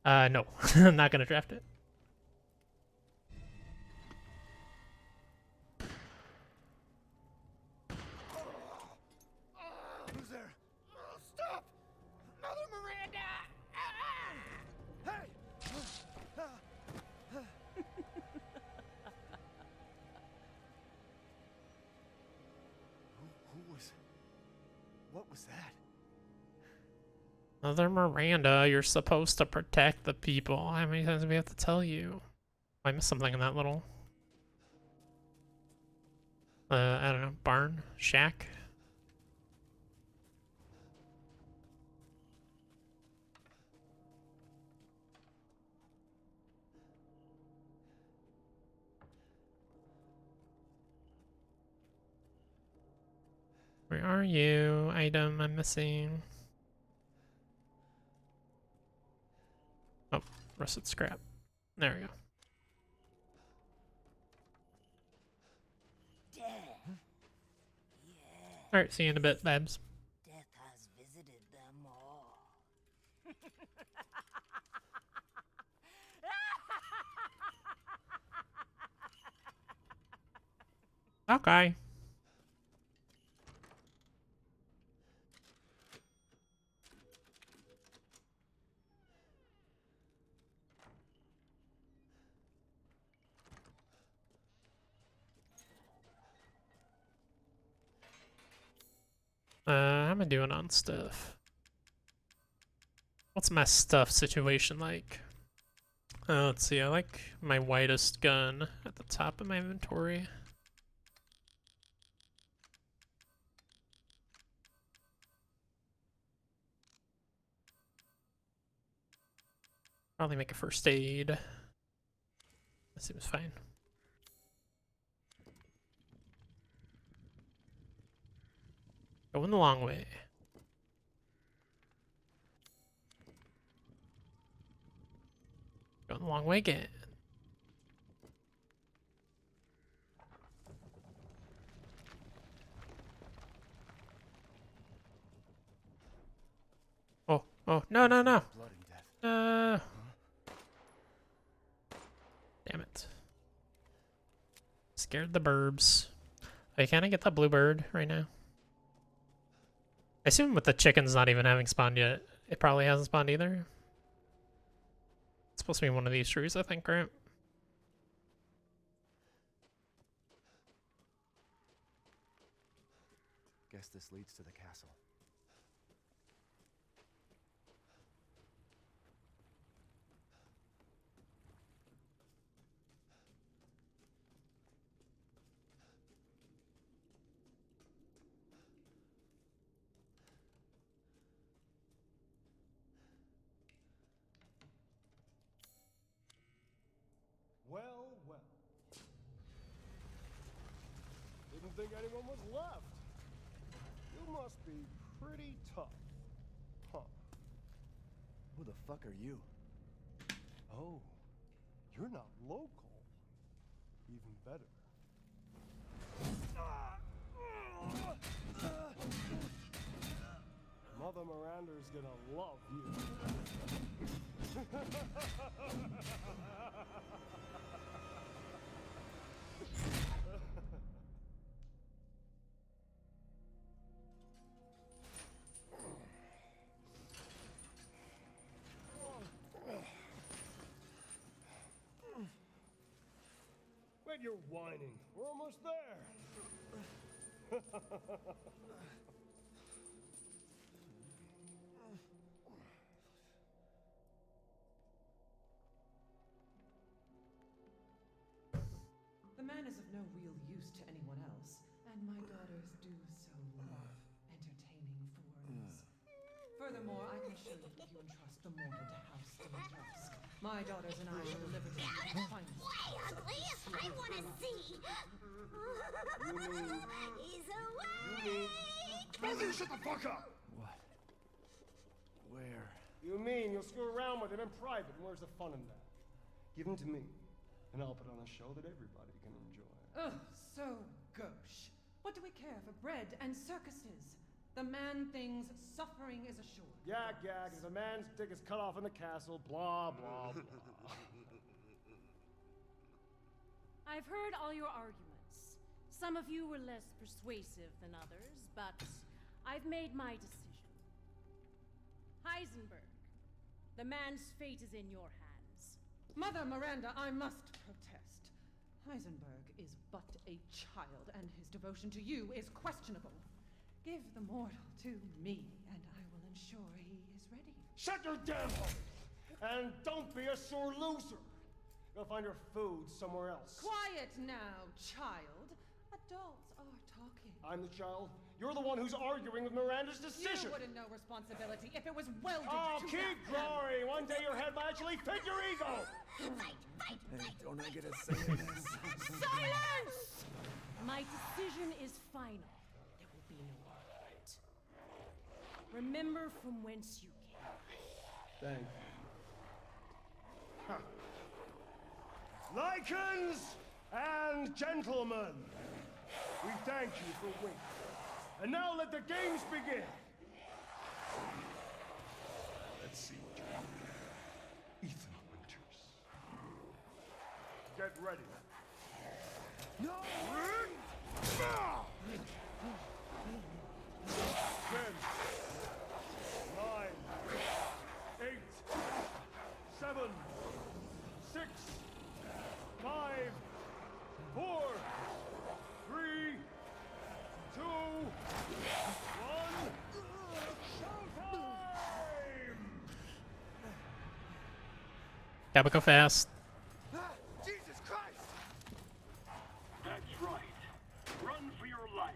No. I'm not gonna draft it. Who's there? was that? Mother Miranda, you're supposed to protect the people. How many times do we have to tell you? I missed something in that little... I don't know, barn? Shack? Where are you? Item I'm missing. Oh, rusted scrap. There we go. Alright, see you in a bit, Babs. Death has visited them all. Okay. How am I doing on stuff? What's my stuff situation like? Let's see, I like my widest gun at the top of my inventory. Probably make a first aid. That seems fine. Going the long way. Going the long way again. Oh, oh, no, no, no. Blood and death. Damn it. Scared the burbs. Hey, can I get that blue bird right now? I assume with the chickens not even having spawned yet, it probably hasn't spawned either. It's supposed to be one of these trees, I think, right? Guess this leads to the castle. Well, well. Didn't think anyone was left. You must be pretty tough. Huh. Who the fuck are you? Oh, you're not local. Even better. Mother Miranda's gonna love you. Wait, you're whining. We're almost there. The man is of no real use to anyone else, and my daughters do so love entertaining foreigners. Furthermore, I can assure you if you entrust the mortal to House Dimitrescu, my daughters and I shall deliver to you the finest. Way ugly! I wanna see! He's awake! Mother, shut the fuck up! What? Where? You mean you'll screw around with him in private, and where's the fun in that? Give him to me, and I'll put on a show that everybody can enjoy. Ugh, so gauche. What do we care for bread and circuses? The man thinks suffering is assured. Yak, yak, as a man's dick is cut off in the castle, blah, blah, blah. I've heard all your arguments. Some of you were less persuasive than others, but I've made my decision. Heisenberg, the man's fate is in your hands. Mother Miranda, I must protest. Heisenberg is but a child, and his devotion to you is questionable. Give the mortal to me, and I will ensure he is ready. Shut your damn hole! And don't be a sore loser! Go find your food somewhere else. Quiet now, child. Adults are talking. I'm the child. You're the one who's arguing with Miranda's decision. You wouldn't know responsibility if it was welded Oh, to keep that growing! One day your head might actually fit your ego! Hey, don't I get a say in this? Silence! My decision is final. There will be no argument. Remember from whence you came. Thank you. Lycans and gentlemen, we thank you for waiting. And now let the games begin! Let's see what you do. Ethan Winters. Get ready. No! 10, 9, 8, 7, 6, 5, 4, 3, 2, 1. Showtime! Gotta go fast. Jesus Christ! That's right. Run for your life.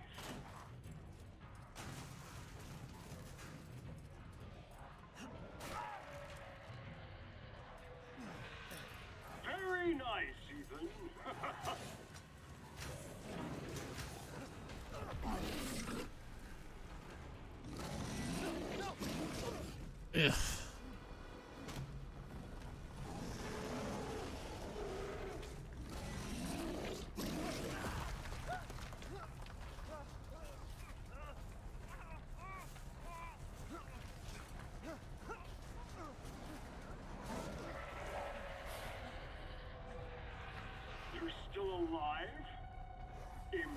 Very nice, Ethan. Ugh. You're still alive? Impressive.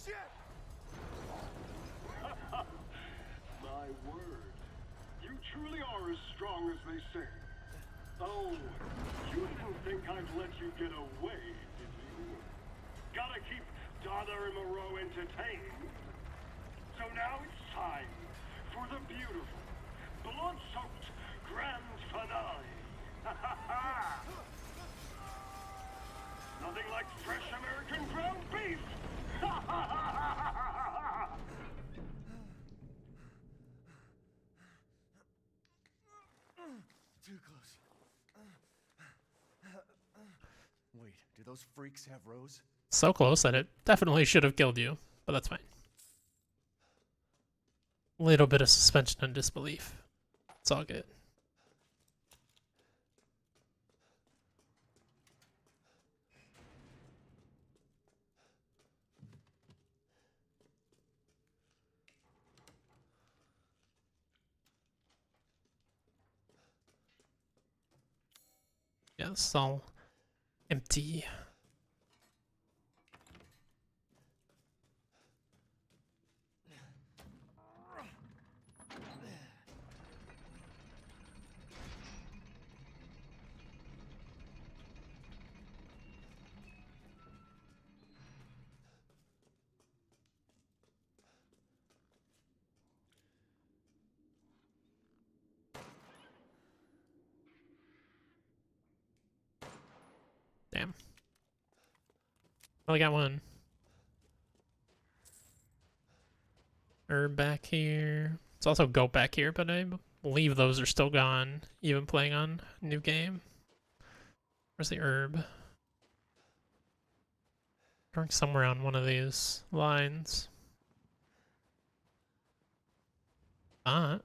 Shit! My word. You truly are as strong as they say. Oh, you didn't think I'd let you get away, did you? Gotta keep Donna and Moreau entertained. So now it's time for the beautiful, blood-soaked grand finale. Nothing like fresh American ground beef! Too close. Wait, do those freaks have Rose? So close that it definitely should have killed you, but that's fine. Little bit of suspension of disbelief. It's all good. Yeah, it's all empty. Damn. Only got one. Herb back here. It's also goat back here, but I believe those are still gone, even playing on new game. Where's the herb? Going somewhere on one of these lines. Oh,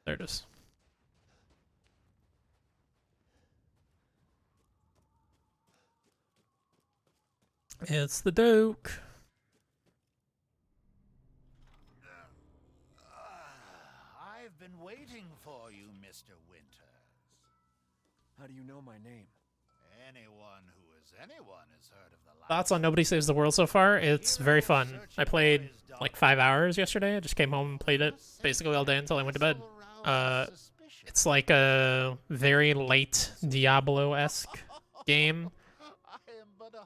there it is. It's the Duke. I've been waiting for you, Mr. Winters. How do you know my name? Anyone who has anyone has heard of the Thoughts on Nobody Saves the World so far? It's very fun. I played like 5 hours yesterday. I just came home and played it basically all day until I went to bed. It's like a very late Diablo-esque game,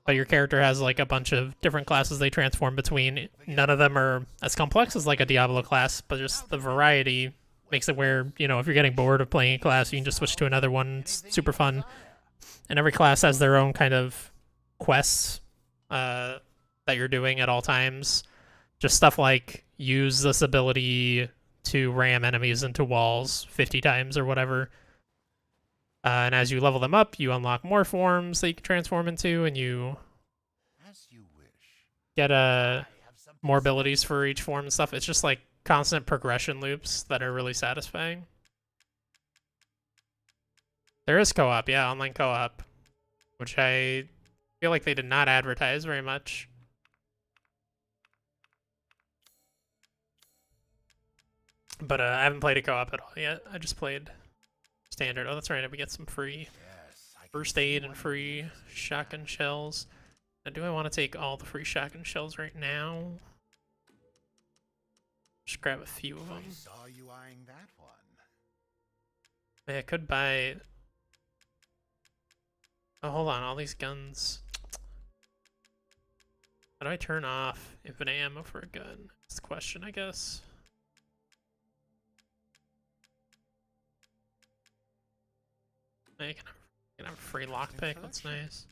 but your character has like a bunch of different classes they transform between. None of them are as complex as like a Diablo class, but just the variety makes it where, you know, if you're getting bored of playing a class, you can just switch to another one. It's super fun. And every class has their own kind of quests that you're doing at all times. Just stuff like use this ability to ram enemies into walls 50 times or whatever. And as you level them up, you unlock more forms that you can transform into, and you get more abilities for each form and stuff. It's just like constant progression loops that are really satisfying. There is co-op, yeah, online co-op, which I feel like they did not advertise very much. But I haven't played a co-op at all yet. I just played standard. Oh, that's right. We get some free first aid and free shotgun shells. Now, do I want to take all the free shotgun shells right now? Just grab a few of them. I saw you eyeing that one. Yeah, I could buy... Oh, hold on. All these guns. How do I turn off infinite ammo for a gun? That's the question, I guess. I can have a free lockpick. That's nice.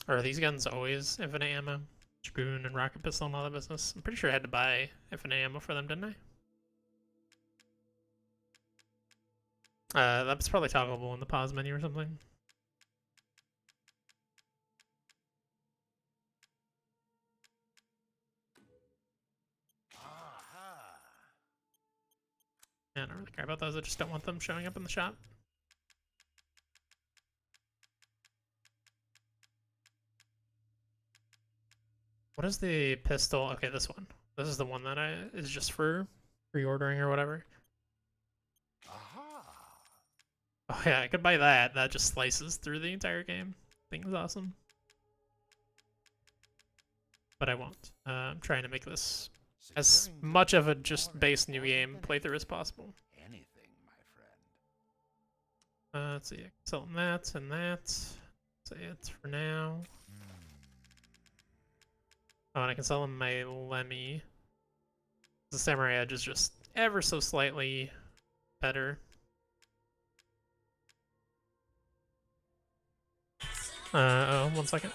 Are these guns always infinite ammo? Spoon and rocket pistol and all that business? I'm pretty sure I had to buy infinite ammo for them, didn't I? That's probably toggleable in the pause menu or something. Yeah, I don't really care about those. I just don't want them showing up in the shop. What is the pistol? Okay, this one. This is the one that is just for pre-ordering or whatever. Oh yeah, I could buy that. That just slices through the entire game. I think it's awesome. But I won't. I'm trying to make this as much of a just base new game playthrough as possible. Anything, my friend. Let's see. I can sell that and that. Say it for now. Oh, and I can sell him my Lemmy. The Samurai Edge is just ever so slightly better. Oh, 1 second.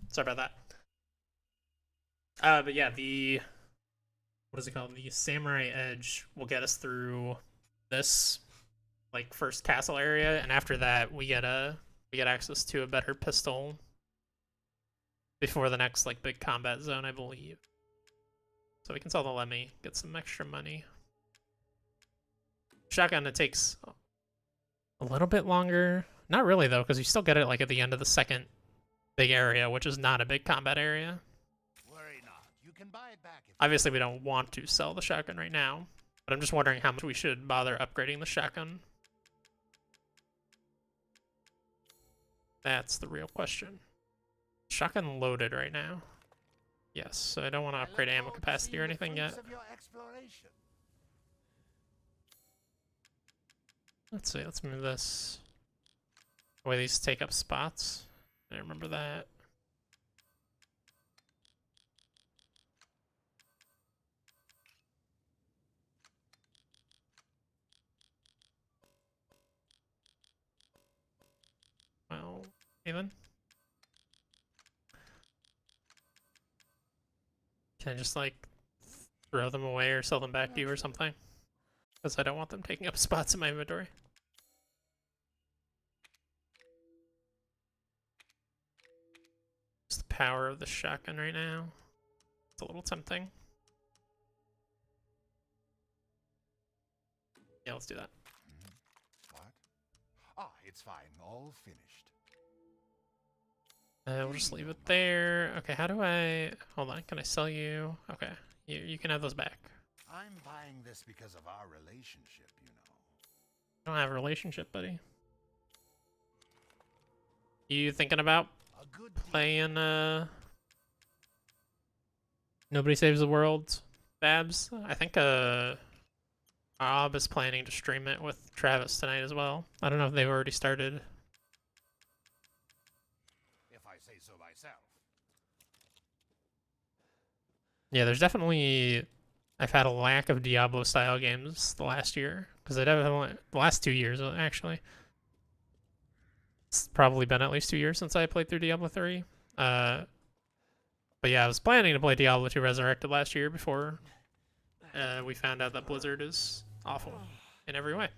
Sorry about that. But yeah, what is it called? The Samurai Edge will get us through this like first castle area, and after that we get access to a better pistol before the next like big combat zone, I believe. So we can sell the Lemmy, get some extra money. Shotgun, it takes a little bit longer. Not really though, because you still get it like at the end of the second big area, which is not a big combat area. Worry not. You can buy it back if Obviously, we don't want to sell the shotgun right now, but I'm just wondering how much we should bother upgrading the shotgun. That's the real question. Shotgun loaded right now. Yes, so I don't want to upgrade ammo capacity or anything yet. Let's see, let's move this. The way these take up spots. I remember that. then. Can I just like throw them away or sell them back to you or something? Because I don't want them taking up spots in my inventory. Just the power of the shotgun right now. It's a little tempting. Yeah, let's do that. What? Ah, it's fine. All finished. We'll just leave it there. Okay, how do I... Hold on, can I sell you? Okay, you can have those back. I'm buying this because of our relationship, you know. I don't have a relationship, buddy. You thinking about playing, Nobody Saves the World, Babs? I think, Bob is planning to stream it with Travis tonight as well. I don't know if they've already started. If I say so myself. Yeah, there's definitely... I've had a lack of Diablo-style games the last year. Because I definitely... The last 2 years, actually. It's probably been at least 2 years since I played through Diablo 3. But yeah, I was planning to play Diablo 2 Resurrected last year before we found out that Blizzard is awful in every way.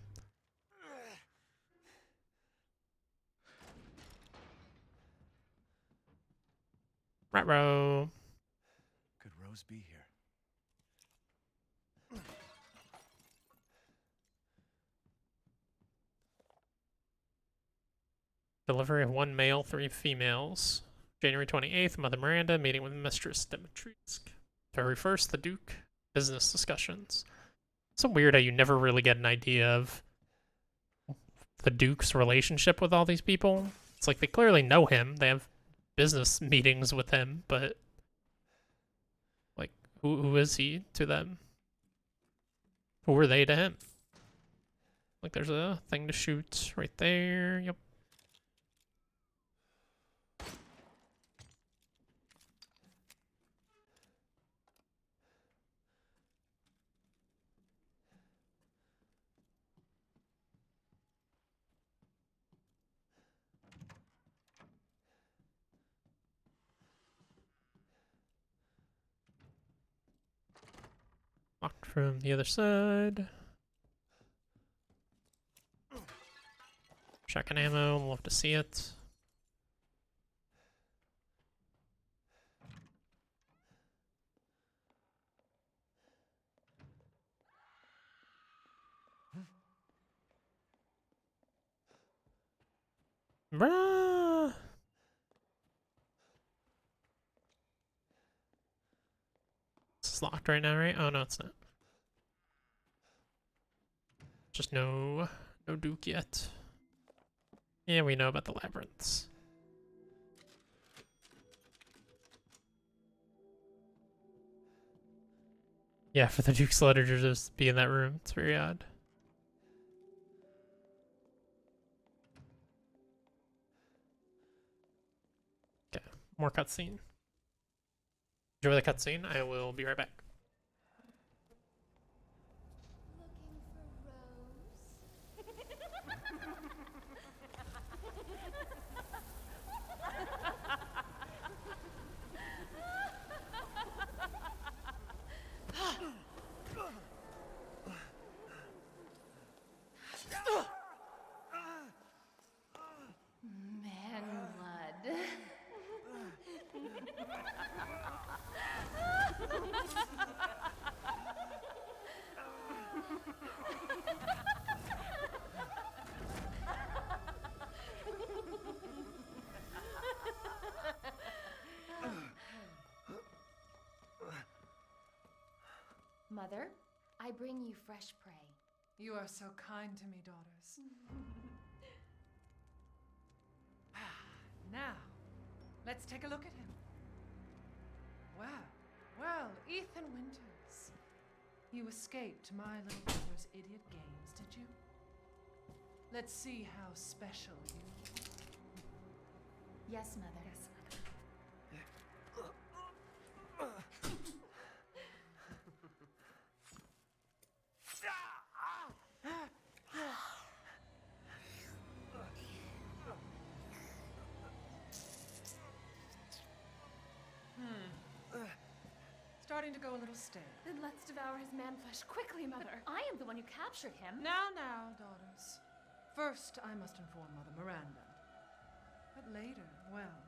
Right-ro. Could Rose be here? Delivery of 1 male, 3 females. January 28th, Mother Miranda meeting with Mistress Demetrius. February 1st, the Duke. Business discussions. It's so weird how you never really get an idea of the Duke's relationship with all these people. It's like they clearly know him. They have business meetings with him, but like, who is he to them? Who are they to him? Like, there's a thing to shoot right there. Yep. Locked from the other side. Shotgun ammo, love to see it. Bruh. It's locked right now, right? Oh no, it's not. Just no Duke yet. Yeah, we know about the labyrinths. Yeah, for the Duke's letter to just be in that room, it's very odd. Okay, more cutscene. Enjoy the cutscene. I will be right back. Man blood. Mother, I bring you fresh prey. You are so kind to me, daughters. Now, let's take a look at him. Well, Ethan Winters. You escaped my little brother's idiot games, did you? Let's see how special you are. Yes, Mother. starting to go a little stale. Then let's devour his man flesh quickly, Mother. I am the one who captured him. Now, daughters. First, I must inform Mother Miranda. But later, well,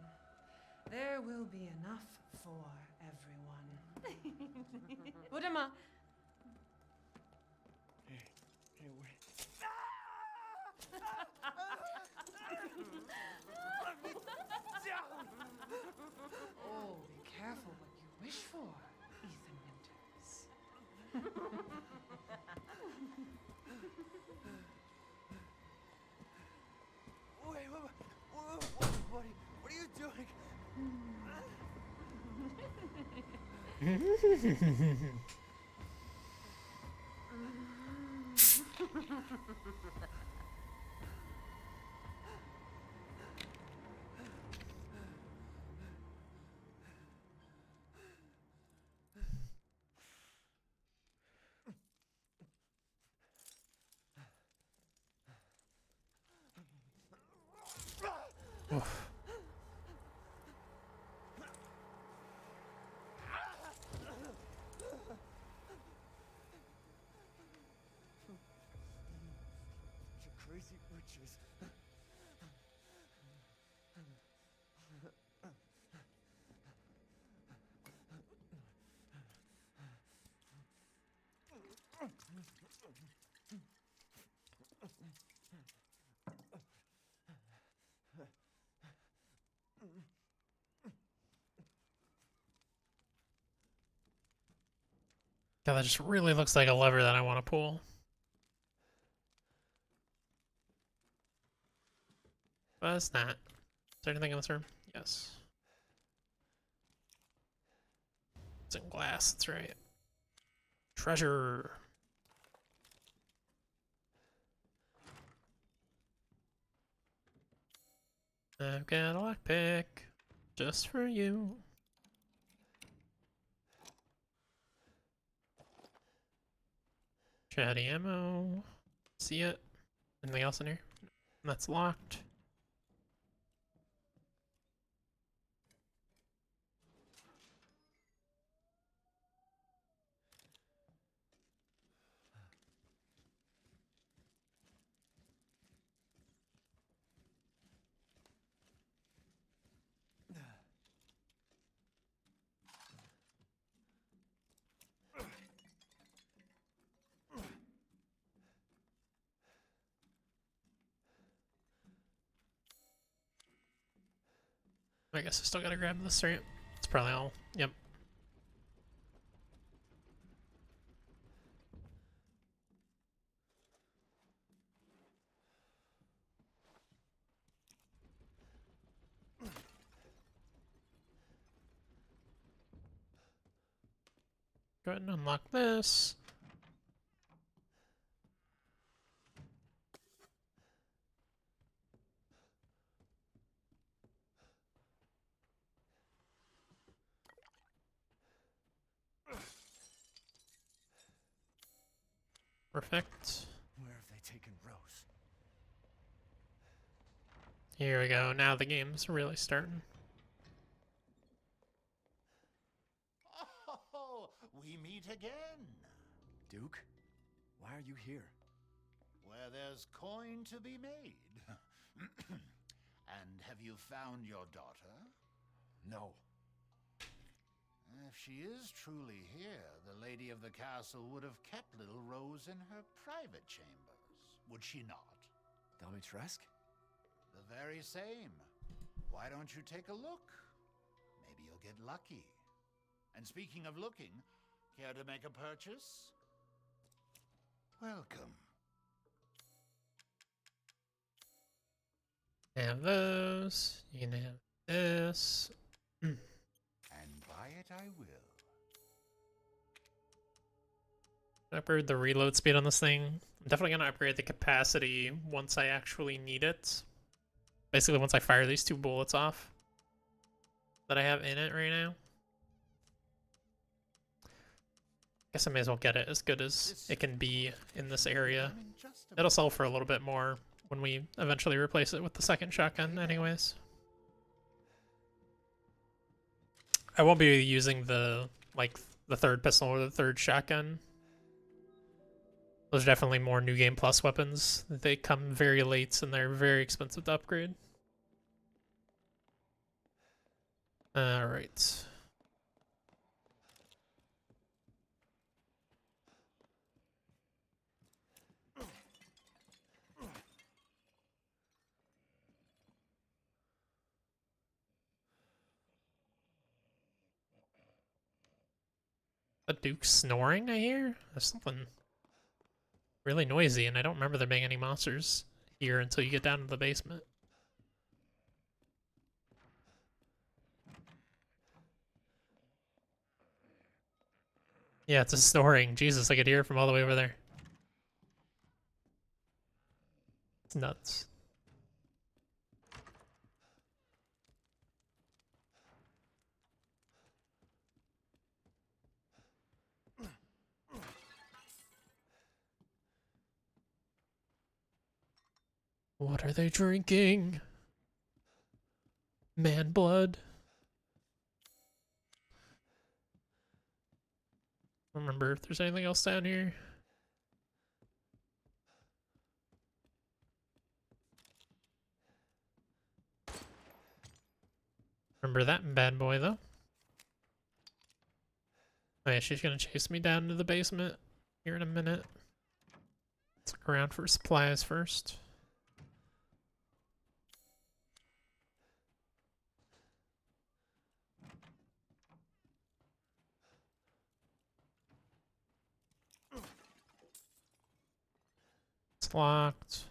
there will be enough for everyone. Udama. Hey, wait. Oh, be careful what you wish for, Ethan Winters. Wait, what are you doing? Crazy witches. God, that just really looks like a lever that I want to pull. But it's not. Is there anything in this room? Yes. It's in glass, that's right. Treasure. I've got a lockpick just for you. Chatty ammo. See it? Anything else in here? That's locked. I guess I still gotta grab this, right? It's probably all. Yep. Go ahead and unlock this. Perfect. Where have they taken Rose? Here we go. Now the game's really starting. Oh, we meet again. Duke, why are you here? Where there's coin to be made. And have you found your daughter? No. If she is truly here, the lady of the castle would have kept little Rose in her private chambers, would she not? Dimitrescu? The very same. Why don't you take a look? Maybe you'll get lucky. And speaking of looking, care to make a purchase? Welcome. Have those. You can have this. And buy it I will. Upgrade the reload speed on this thing. I'm definitely gonna upgrade the capacity once I actually need it. Basically, once I fire these 2 bullets off that I have in it right now. Guess I may as well get it as good as it can be in this area. It'll sell for a little bit more when we eventually replace it with the second shotgun anyways. I won't be using the, like, the third pistol or the third shotgun. Those are definitely more New Game Plus weapons. They come very late and they're very expensive to upgrade. Alright. The Duke snoring, I hear? There's something really noisy, and I don't remember there being any monsters here until you get down to the basement. Yeah, it's a snoring. Jesus, I could hear it from all the way over there. It's nuts. What are they drinking? Man blood? I don't remember if there's anything else down here. Remember that bad boy, though. Oh yeah, she's gonna chase me down to the basement here in a minute. Let's look around for supplies first. It's locked.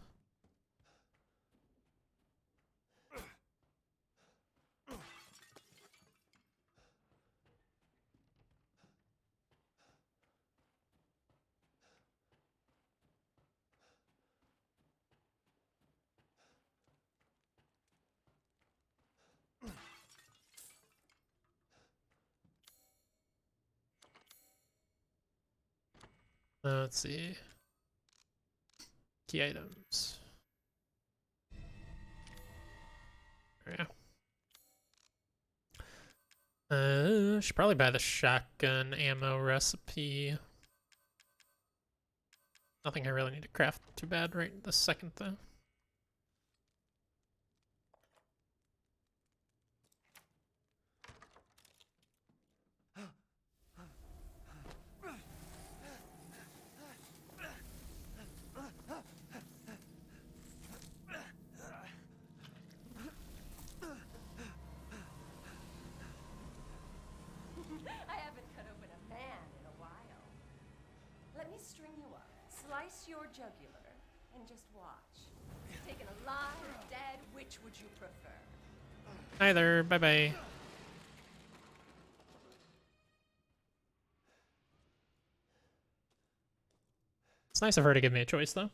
Let's see. Key items. Yeah. Should probably buy the shotgun ammo recipe. Nothing I really need to craft too bad right this second, though. I haven't cut open a man in a while. Let me string you up, slice your jugular, and just watch. Taken alive or dead, which would you prefer? Either. Bye-bye. It's nice of her to give me a choice, though.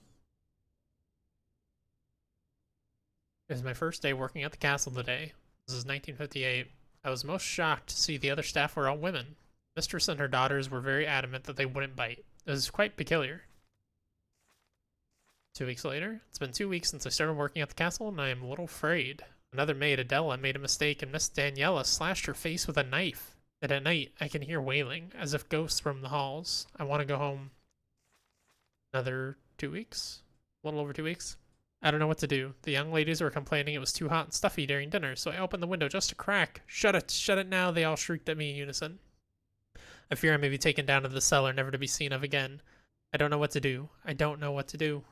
It was my first day working at the castle today. This is 1958. I was most shocked to see the other staff were all women. Mistress and her daughters were very adamant that they wouldn't bite. It was quite peculiar. 2 weeks later, it's been 2 weeks since I started working at the castle, and I am a little afraid. Another maid, Adela, made a mistake, and Miss Daniela slashed her face with a knife. And at night, I can hear wailing, as if ghosts roam the halls. I want to go home. Another 2 weeks? A little over 2 weeks? I don't know what to do. The young ladies were complaining it was too hot and stuffy during dinner, so I opened the window just a crack. Shut it now, they all shrieked at me in unison. I fear I may be taken down to the cellar, never to be seen of again. I don't know what to do. I don't know what to do.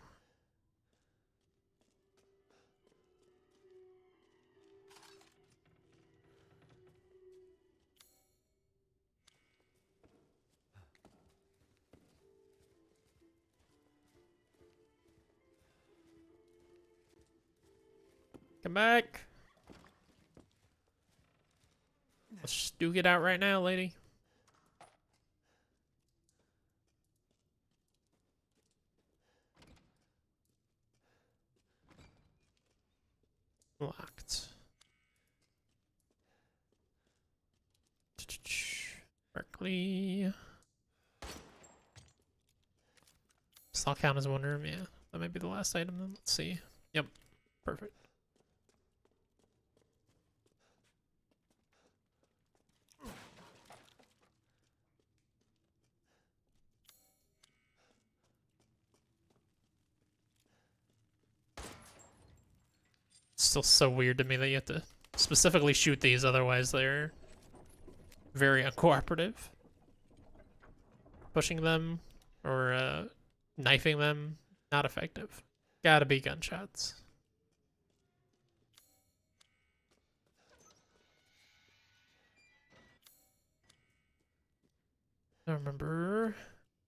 Come back. Let's duke it out right now, lady. Locked. Berkeley. Does all count as one room? Yeah. That might be the last item then. Let's see. Yep. Perfect. It's still so weird to me that you have to specifically shoot these, otherwise they're very uncooperative. Pushing them or knifing them, not effective. Gotta be gunshots. I don't remember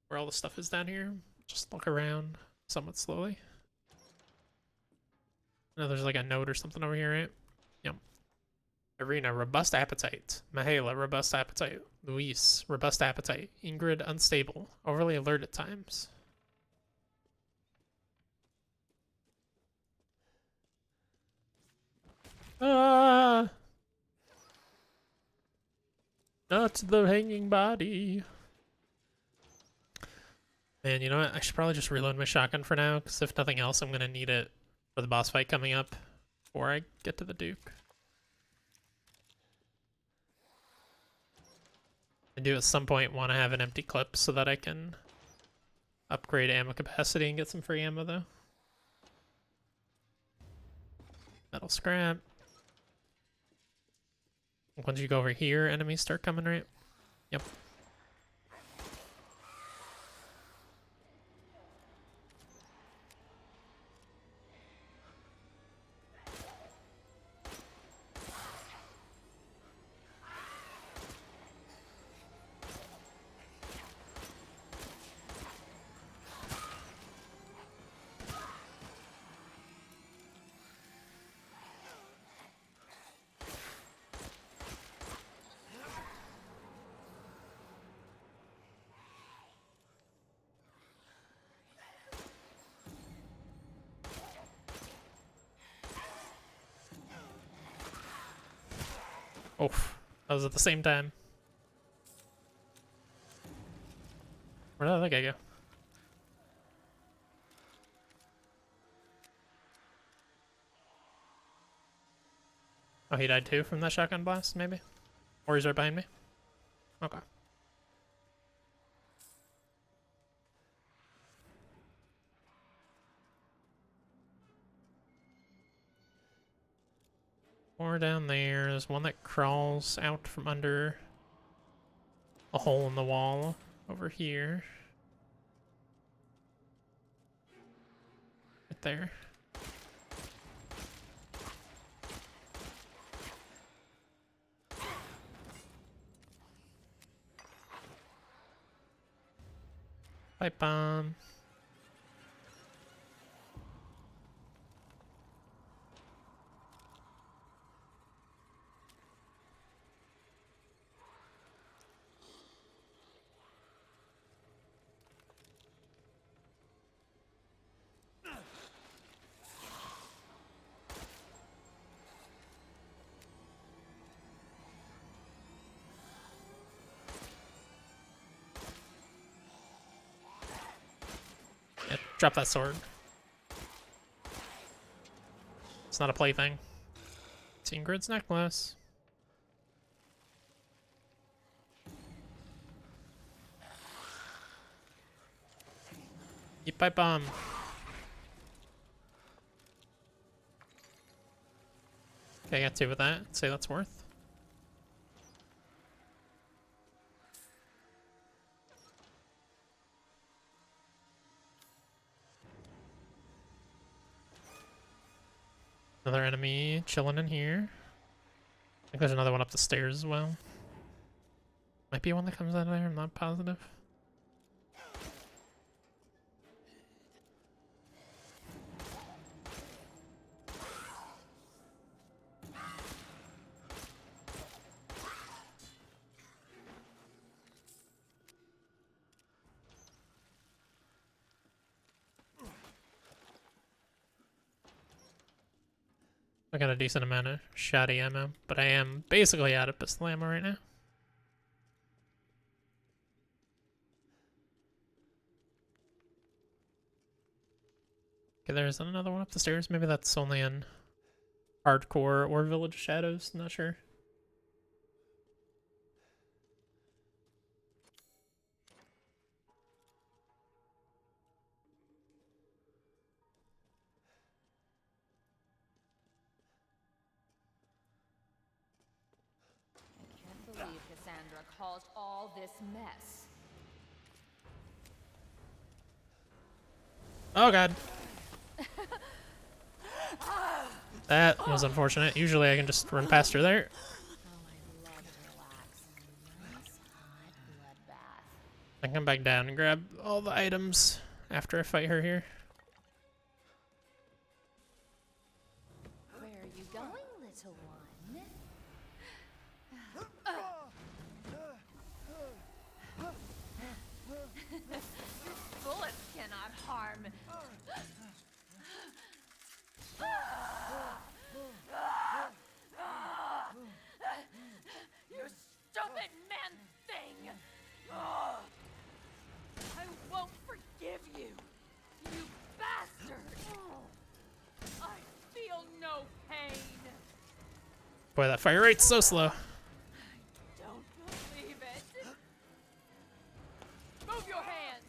where all the stuff is down here. Just look around somewhat slowly. No, there's like a note or something over here, right? Yep. Irina, robust appetite. Mihaela, robust appetite. Luis, robust appetite. Ingrid, unstable. Overly alert at times. Ah! Not the hanging body. Man, you know what? I should probably just reload my shotgun for now, because if nothing else, I'm going to need it for the boss fight coming up before I get to the Duke. I do at some point want to have an empty clip so that I can upgrade ammo capacity and get some free ammo, though. Metal scrap. Once you go over here, enemies start coming, right? Yep. Oof, that was at the same time. Where did that guy go? Oh, he died too from that shotgun blast, maybe? Or he's right behind me? Okay. Or down there, there's one that crawls out from under a hole in the wall over here. Right there. Pipe bomb. Yeah, drop that sword. It's not a plaything. It's Ingrid's necklace. Eat pipe bomb. Okay, I got 2 with that. I'd say that's worth. Another enemy chilling in here. I think there's another one up the stairs as well. Might be one that comes out of there, I'm not positive. I got a decent amount of shoddy ammo, but I am basically out of pistol ammo right now. Okay, there's another one up the stairs. Maybe that's only in Hardcore or Village of Shadows, not sure. caused all this mess. Oh god. That was unfortunate. Usually I can just run past her there. I can come back down and grab all the items after I fight her here. Where are you going, little one? Bullets cannot harm. You stupid man thing! I won't forgive you, you bastard! I feel no pain. Boy, that fire rate's so slow. Don't believe it. Move your hands.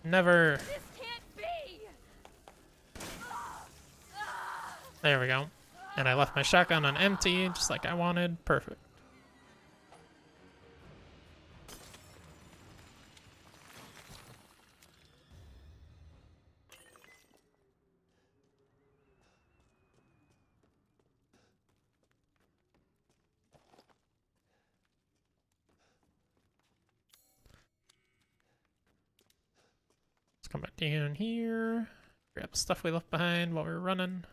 Never. This can't be. There we go. And I left my shotgun on empty, just like I wanted. Perfect. Let's come back down here. Grab the stuff we left behind while we were running.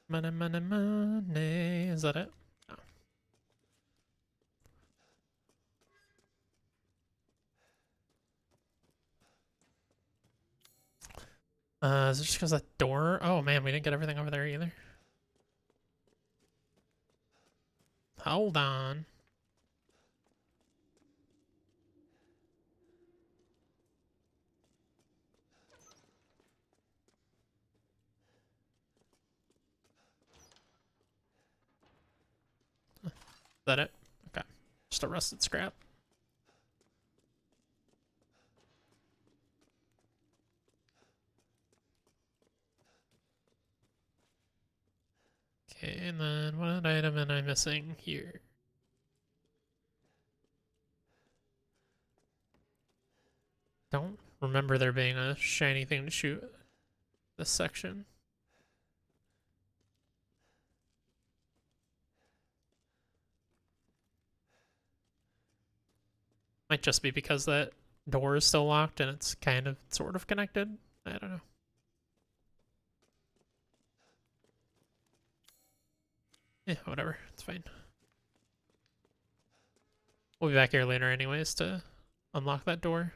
Money, money, money. Is that it? No. Is it just because that door? Oh man, we didn't get everything over there either. Hold on. Is that it? Okay. Just a rusted scrap. Okay, and then what item am I missing here? Don't remember there being a shiny thing to shoot this section. Might just be because that door is still locked and it's kind of sort of connected. I don't know. Yeah, whatever. It's fine. We'll be back here later anyways to unlock that door.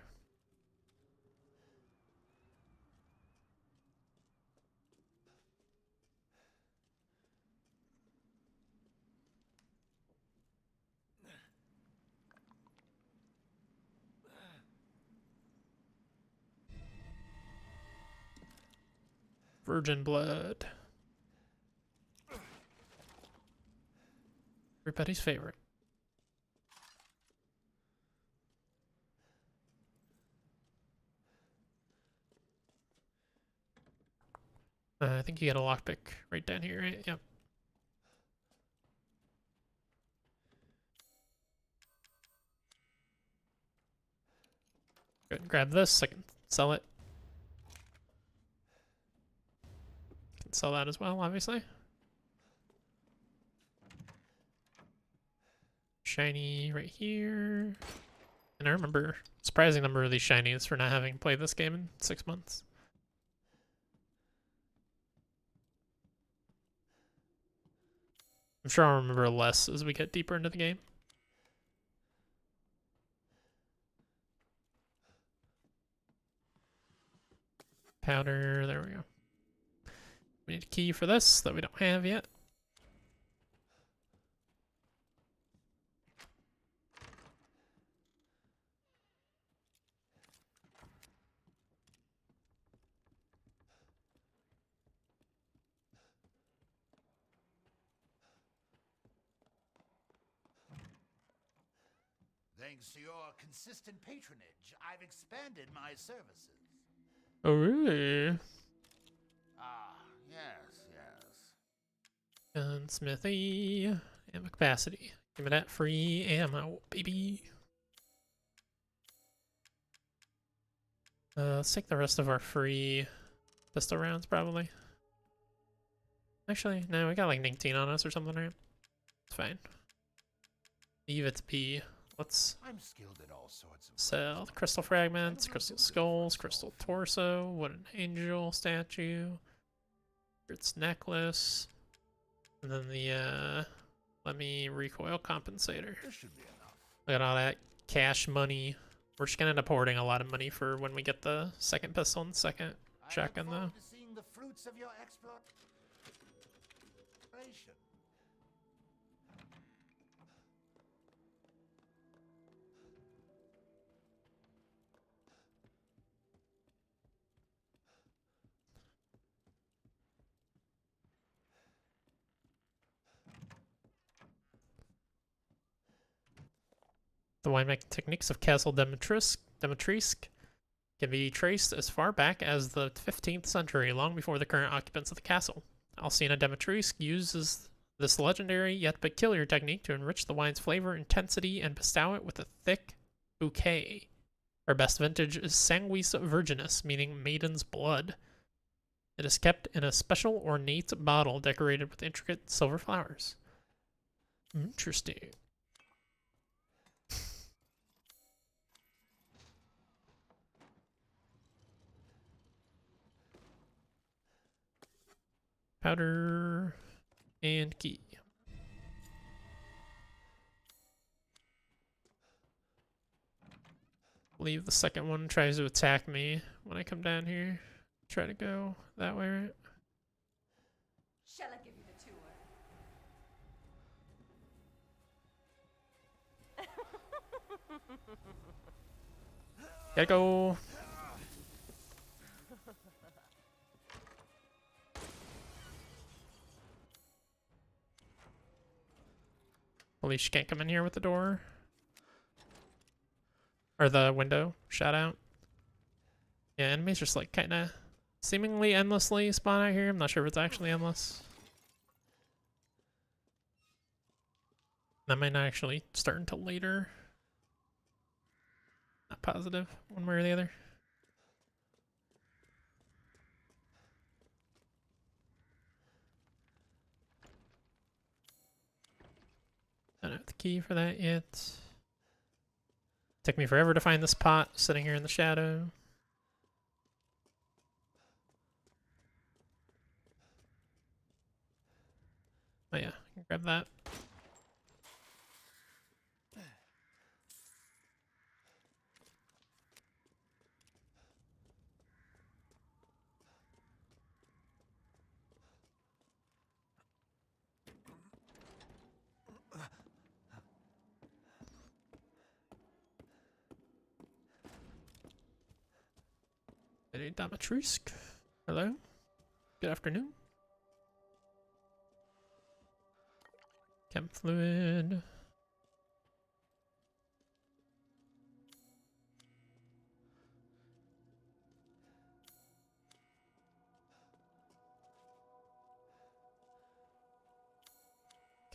Virgin blood. Everybody's favorite. I think you get a lockpick right down here, right? Yep. Good. Grab this. I can sell it. Can sell that as well, obviously. Shiny right here. And I remember a surprising number of these shinies for not having played this game in 6 months. I'm sure I'll remember less as we get deeper into the game. Powder, there we go. We need a key for this that we don't have yet. Thanks to your consistent patronage, I've expanded my services. Oh, really? Ah, yes, yes. Gunsmithy. Ammo capacity. Give me that free ammo, baby. Let's take the rest of our free pistol rounds, probably. Actually, no, we got like 19 on us or something, right? It's fine. Leave it be. Let's I'm skilled at all sorts of sell the crystal fragments, crystal skulls, crystal torso, wooden angel statue, its necklace, and then the let me recoil compensator. This should be enough. Look at all that cash money. We're just gonna end up hoarding a lot of money for when we get the second pistol and second shotgun, though. To seeing the fruits of your exploration. The winemaking techniques of Castle Demetrisk can be traced as far back as the 15th century, long before the current occupants of the castle. Alcina Demetrisk uses this legendary yet peculiar technique to enrich the wine's flavor intensity and bestow it with a thick bouquet. Our best vintage is Sanguis Virginis, meaning maiden's blood. It is kept in a special ornate bottle decorated with intricate silver flowers. Interesting. Powder and key. I believe the second one tries to attack me when I come down here. Try to go that way, right? Shall I give you the tour? Gotta go. Police, you can't come in here with the door. Or the window shot out. Yeah, enemies just like kinda seemingly endlessly spawn out here. I'm not sure if it's actually endless. That might not actually start until later. Not positive, one way or the other. Don't have the key for that yet. Took me forever to find this pot sitting here in the shadow. Oh yeah, I can grab that. Lady Demetrisk. Hello. Good afternoon. Chem fluid.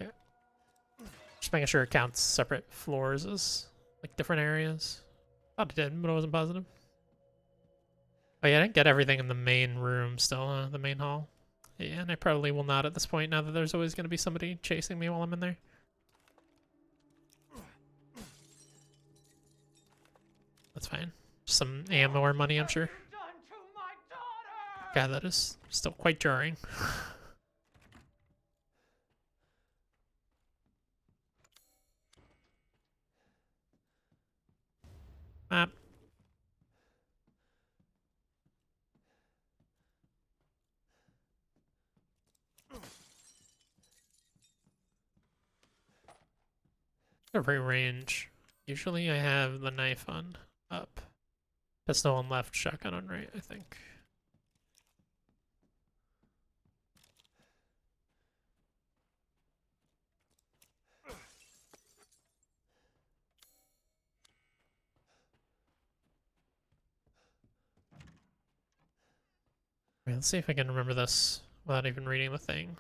Okay. Just making sure it counts separate floors as like different areas. Thought it did, but I wasn't positive. Oh yeah, I didn't get everything in the main room still, the main hall. Yeah, and I probably will not at this point, now that there's always going to be somebody chasing me while I'm in there. That's fine. Some ammo or money, I'm sure. God, that is still quite jarring. Map. Every range. Usually I have the knife on up. Pistol on left, shotgun on right, I think. Alright, let's see if I can remember this without even reading the thing.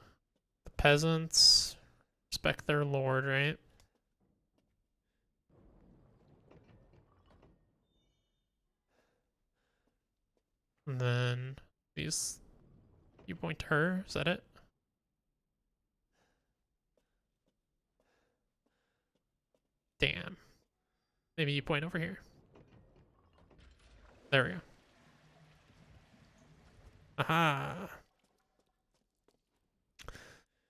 The peasants respect their lord, right? And then these, you point to her, is that it? Damn. Maybe you point over here. There we go. Aha.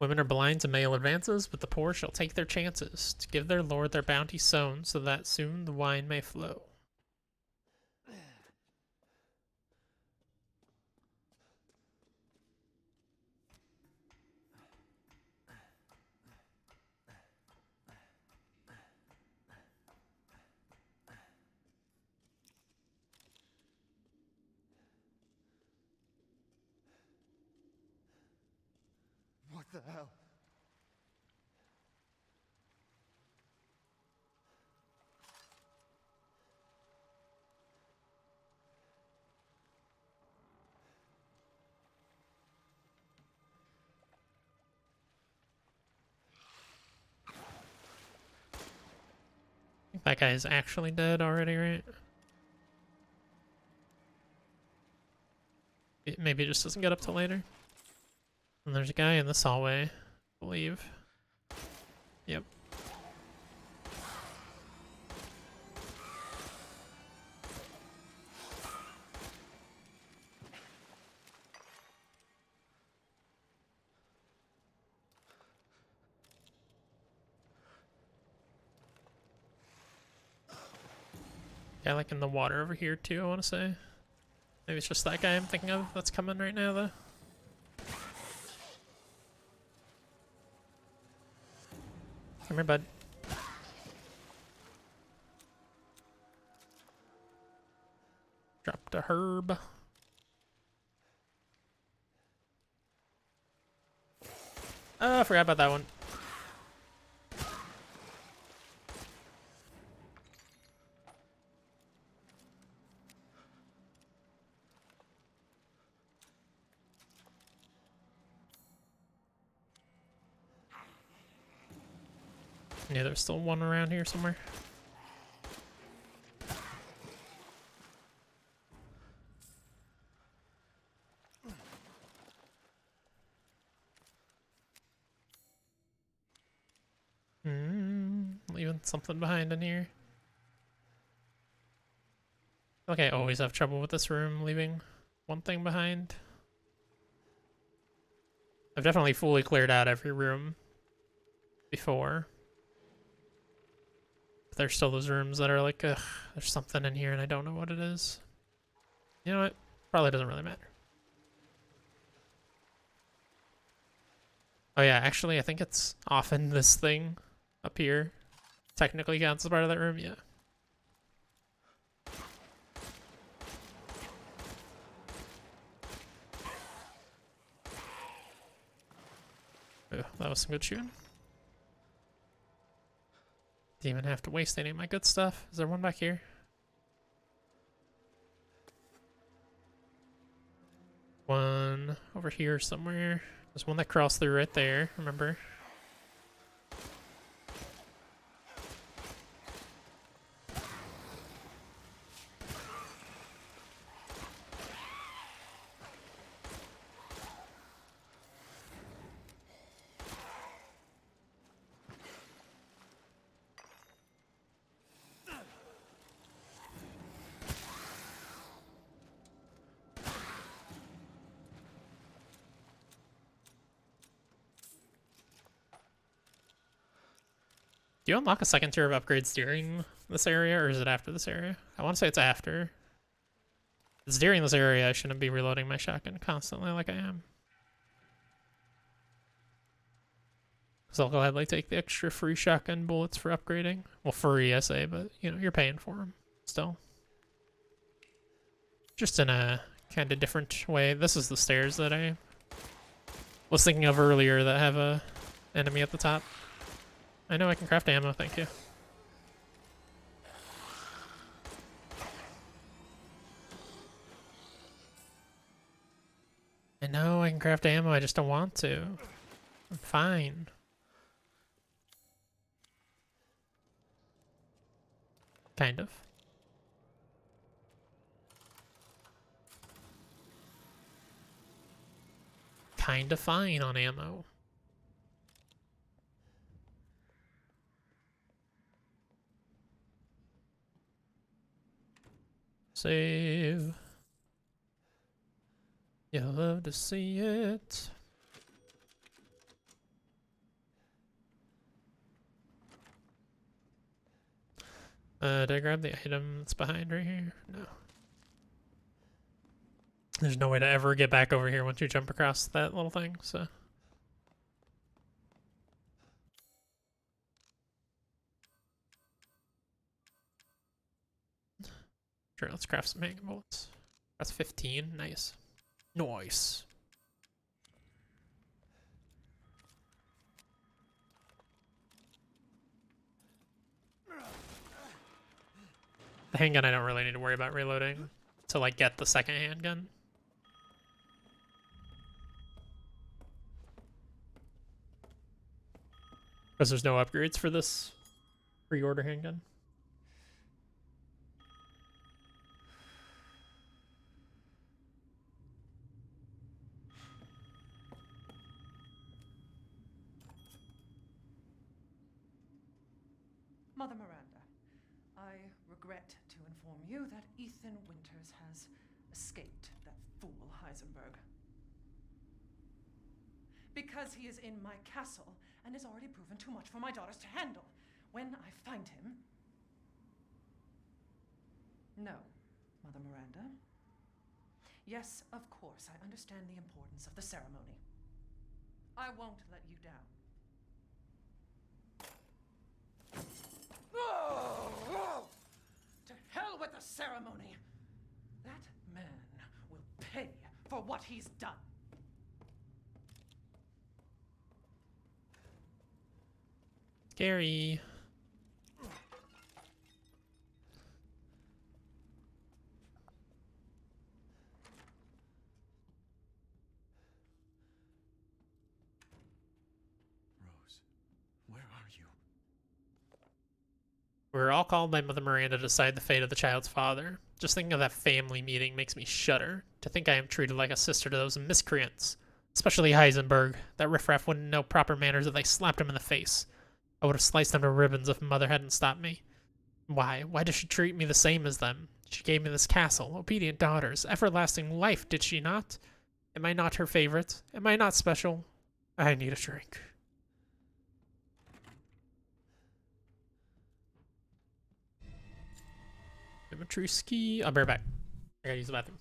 Women are blind to male advances, but the poor shall take their chances to give their lord their bounty sown, so that soon the wine may flow. What the hell? I think that guy is actually dead already, right? Maybe it just doesn't get up till later. And there's a guy in this hallway, I believe. Yep. Yeah, like in the water over here too, I want to say. Maybe it's just that guy I'm thinking of that's coming right now, though. Come here, bud. Dropped a herb. Oh, I forgot about that one. Yeah, there's still one around here somewhere. Leaving something behind in here. Okay, I always have trouble with this room, leaving one thing behind. I've definitely fully cleared out every room before. But there's still those rooms that are like, ugh, there's something in here and I don't know what it is. You know what? Probably doesn't really matter. Oh yeah, actually I think it's often this thing up here technically counts as part of that room, yeah. Ooh, that was some good shooting. Didn't even have to waste any of my good stuff. Is there one back here? One over here somewhere. There's one that crossed through right there, remember? Do you unlock a second tier of upgrades during this area, or is it after this area? I want to say it's after. If it's during this area, I shouldn't be reloading my shotgun constantly like I am. Because I'll gladly take the extra free shotgun bullets for upgrading. Well, free, I say, but, you know, you're paying for them still. Just in a kind of different way. This is the stairs that I was thinking of earlier that have a enemy at the top. I know I can craft ammo, thank you. I know I can craft ammo, I just don't want to. I'm fine. Kind of. Kinda fine on ammo. Save. You'll love to see it. Did I grab the item that's behind right here? No. There's no way to ever get back over here once you jump across that little thing, so. Sure, let's craft some hanging bullets. That's 15, nice. Nice. The handgun I don't really need to worry about reloading to like get the second handgun. Because there's no upgrades for this pre-order handgun. Mother Miranda, I regret to inform you that Ethan Winters has escaped that fool Heisenberg. Because he is in my castle and has already proven too much for my daughters to handle. When I find him... No, Mother Miranda. Yes, of course, I understand the importance of the ceremony. I won't let you down. To hell with the ceremony! That man will pay for what he's done. Scary. Rose, where are you? We're all called by Mother Miranda to decide the fate of the child's father. Just thinking of that family meeting makes me shudder. To think I am treated like a sister to those miscreants. Especially Heisenberg. That riffraff wouldn't know proper manners if they slapped him in the face. I would have sliced them to ribbons if Mother hadn't stopped me. Why? Why does she treat me the same as them? She gave me this castle, obedient daughters, everlasting life, did she not? Am I not her favorite? Am I not special? I need a drink. Dimitrescu. I'll be right back. I gotta use the bathroom.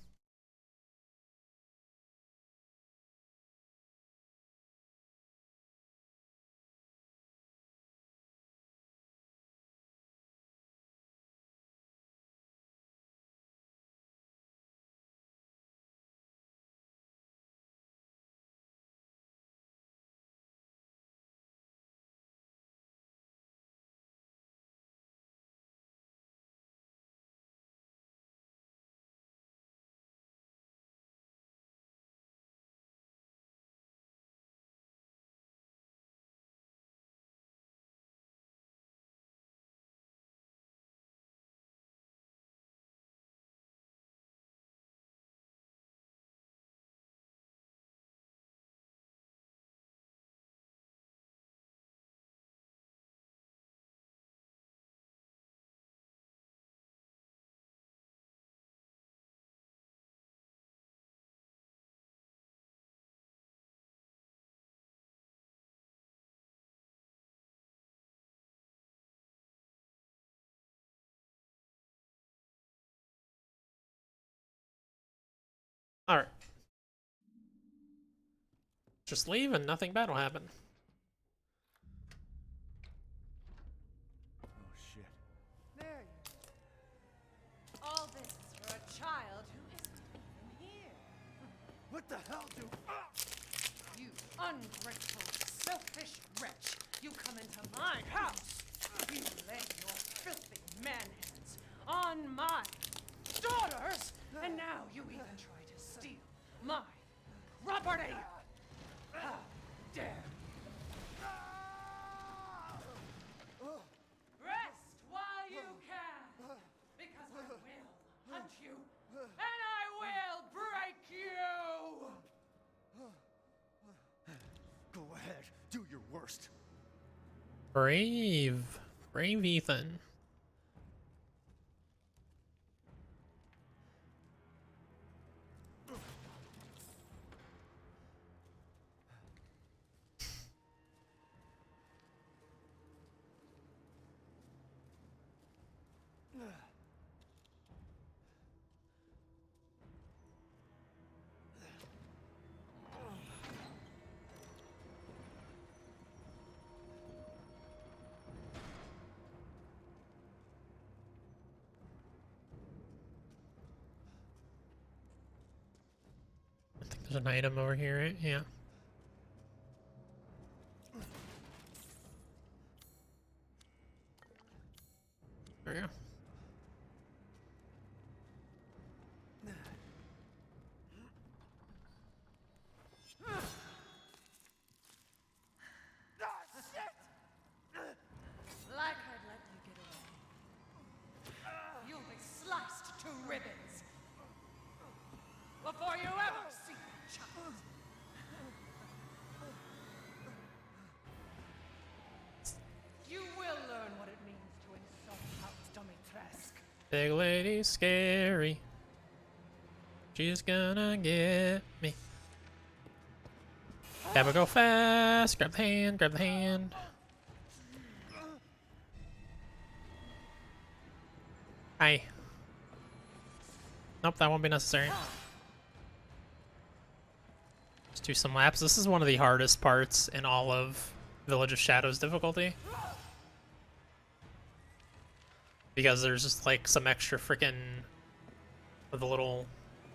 Alright. Just leave and nothing bad will happen. Oh, shit. There you go. All this is for a child who isn't even here. What the hell do... You ungrateful, selfish wretch. You come into my house. You lay your filthy man hands on my daughters. And now you even try to steal my property. How dare Do your worst. Brave. Brave Ethan. I think there's an item over here, right? Yeah. There we go. Like I'd let you get away. You'll be sliced to ribbons before you ever see the child. You will learn what it means to insult House Domitresque. Big lady scary. She's gonna get me. Gotta go fast. Grab the hand, grab the hand. Hi. Nope, that won't be necessary. Let's do some laps. This is one of the hardest parts in all of Village of Shadows difficulty. Because there's just like some extra freaking the little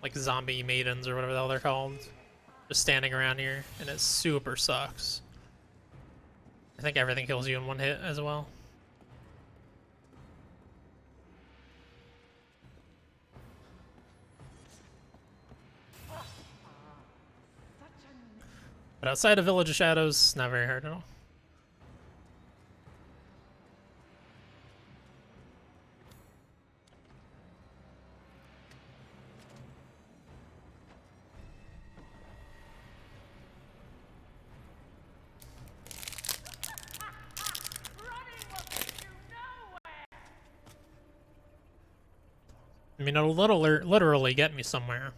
like zombie maidens or whatever the hell they're called. Just standing around here, and it super sucks. I think everything kills you in one hit as well. But outside of Village of Shadows, not very hard at all. I mean, it'll literally get me somewhere.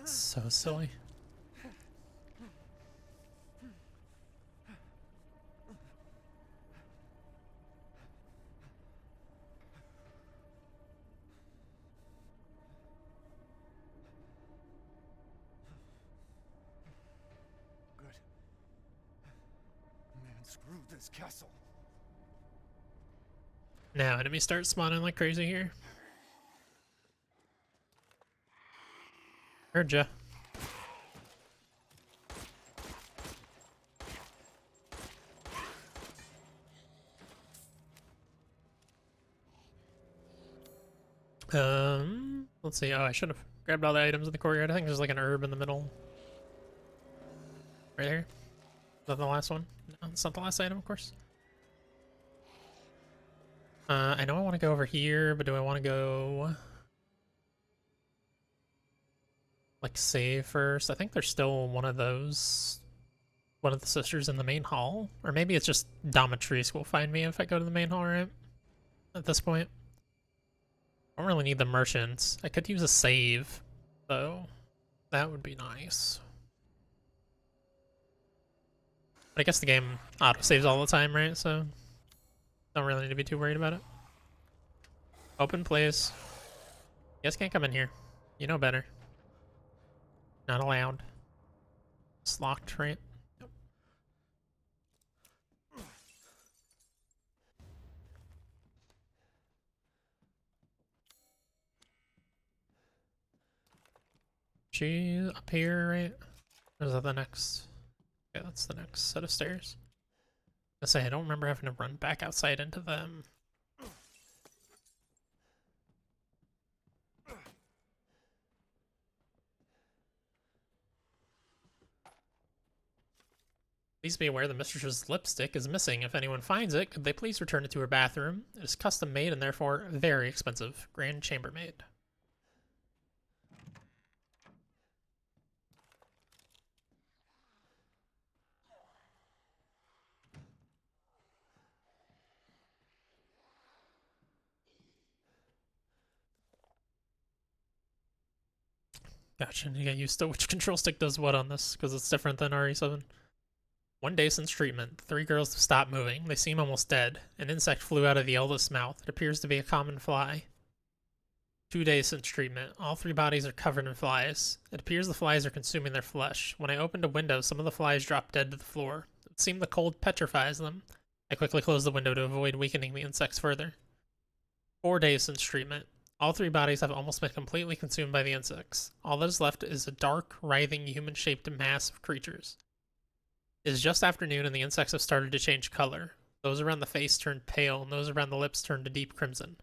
So silly. Good. Man, screw this castle. Now enemies start spawning like crazy here. Heard ya. Let's see. Oh, I should have grabbed all the items in the courtyard. I think there's like an herb in the middle. Right here. Is that the last one? No, it's not the last item, of course. I know I want to go over here, but do I want to go like save first? I think there's still one of those, one of the sisters in the main hall, or maybe it's just Domitresque will find me if I go to the main hall, right? At this point, I don't really need the merchants. I could use a save, though. That would be nice. But I guess the game auto saves all the time, right? So don't really need to be too worried about it. Open, please. You guys can't come in here. You know better. Not allowed. It's locked, right? Yep. She up here, right? Or is that the next? Yeah, that's the next set of stairs. I say I don't remember having to run back outside into them. Please be aware the mistress's lipstick is missing. If anyone finds it, could they please return it to her bathroom? It is custom made and therefore very expensive. Grand chambermaid. Gotcha, you get used to which control stick does what on this, because it's different than RE7. 1 day since treatment, 3 girls have stopped moving. They seem almost dead. An insect flew out of the eldest's mouth. It appears to be a common fly. 2 days since treatment. All 3 bodies are covered in flies. It appears the flies are consuming their flesh. When I opened a window, some of the flies dropped dead to the floor. It seemed the cold petrifies them. I quickly closed the window to avoid weakening the insects further. 4 days since treatment. All 3 bodies have almost been completely consumed by the insects. All that is left is a dark, writhing, human-shaped mass of creatures. It is just afternoon and the insects have started to change color. Those around the face turned pale and those around the lips turned to deep crimson.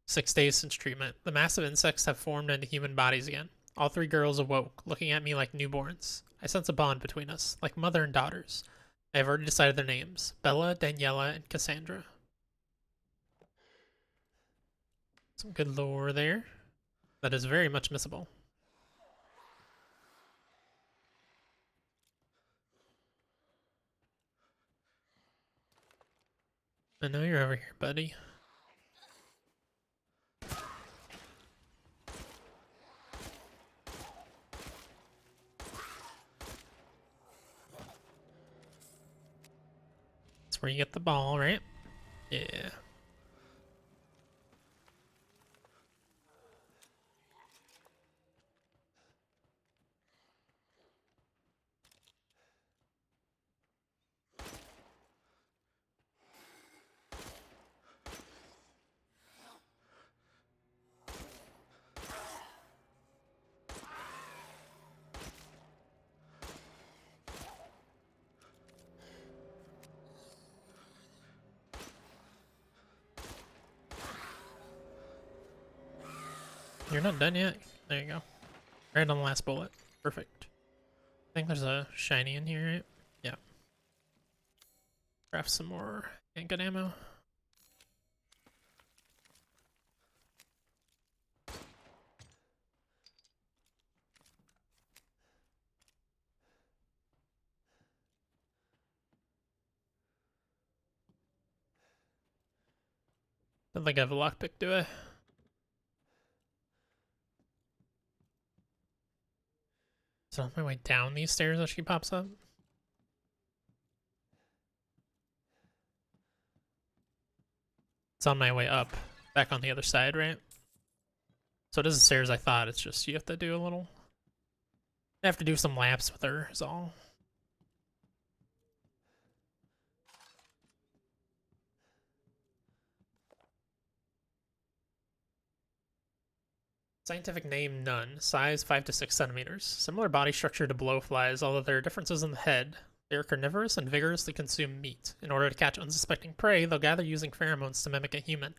6 days since treatment. The massive insects have formed into human bodies again. All 3 girls awoke, looking at me like newborns. I sense a bond between us, like mother and daughters. I have already decided their names. Bella, Daniela, and Cassandra. Some good lore there. That is very much missable. I know you're over here, buddy. That's where you get the ball, right? Yeah. You're not done yet? There you go. Right on the last bullet. Perfect. I think there's a shiny in here, right? Yeah. Craft some more handgun ammo. Don't think I have a lockpick, do I? Is it on my way down these stairs that she pops up? It's on my way up. Back on the other side, right? So it is the stairs I thought, it's just you have to do a little... I have to do some laps with her, is all. Scientific name, none. Size 5 to 6 centimeters. Similar body structure to blowflies, although there are differences in the head. They are carnivorous and vigorously consume meat. In order to catch unsuspecting prey, they'll gather using pheromones to mimic a human.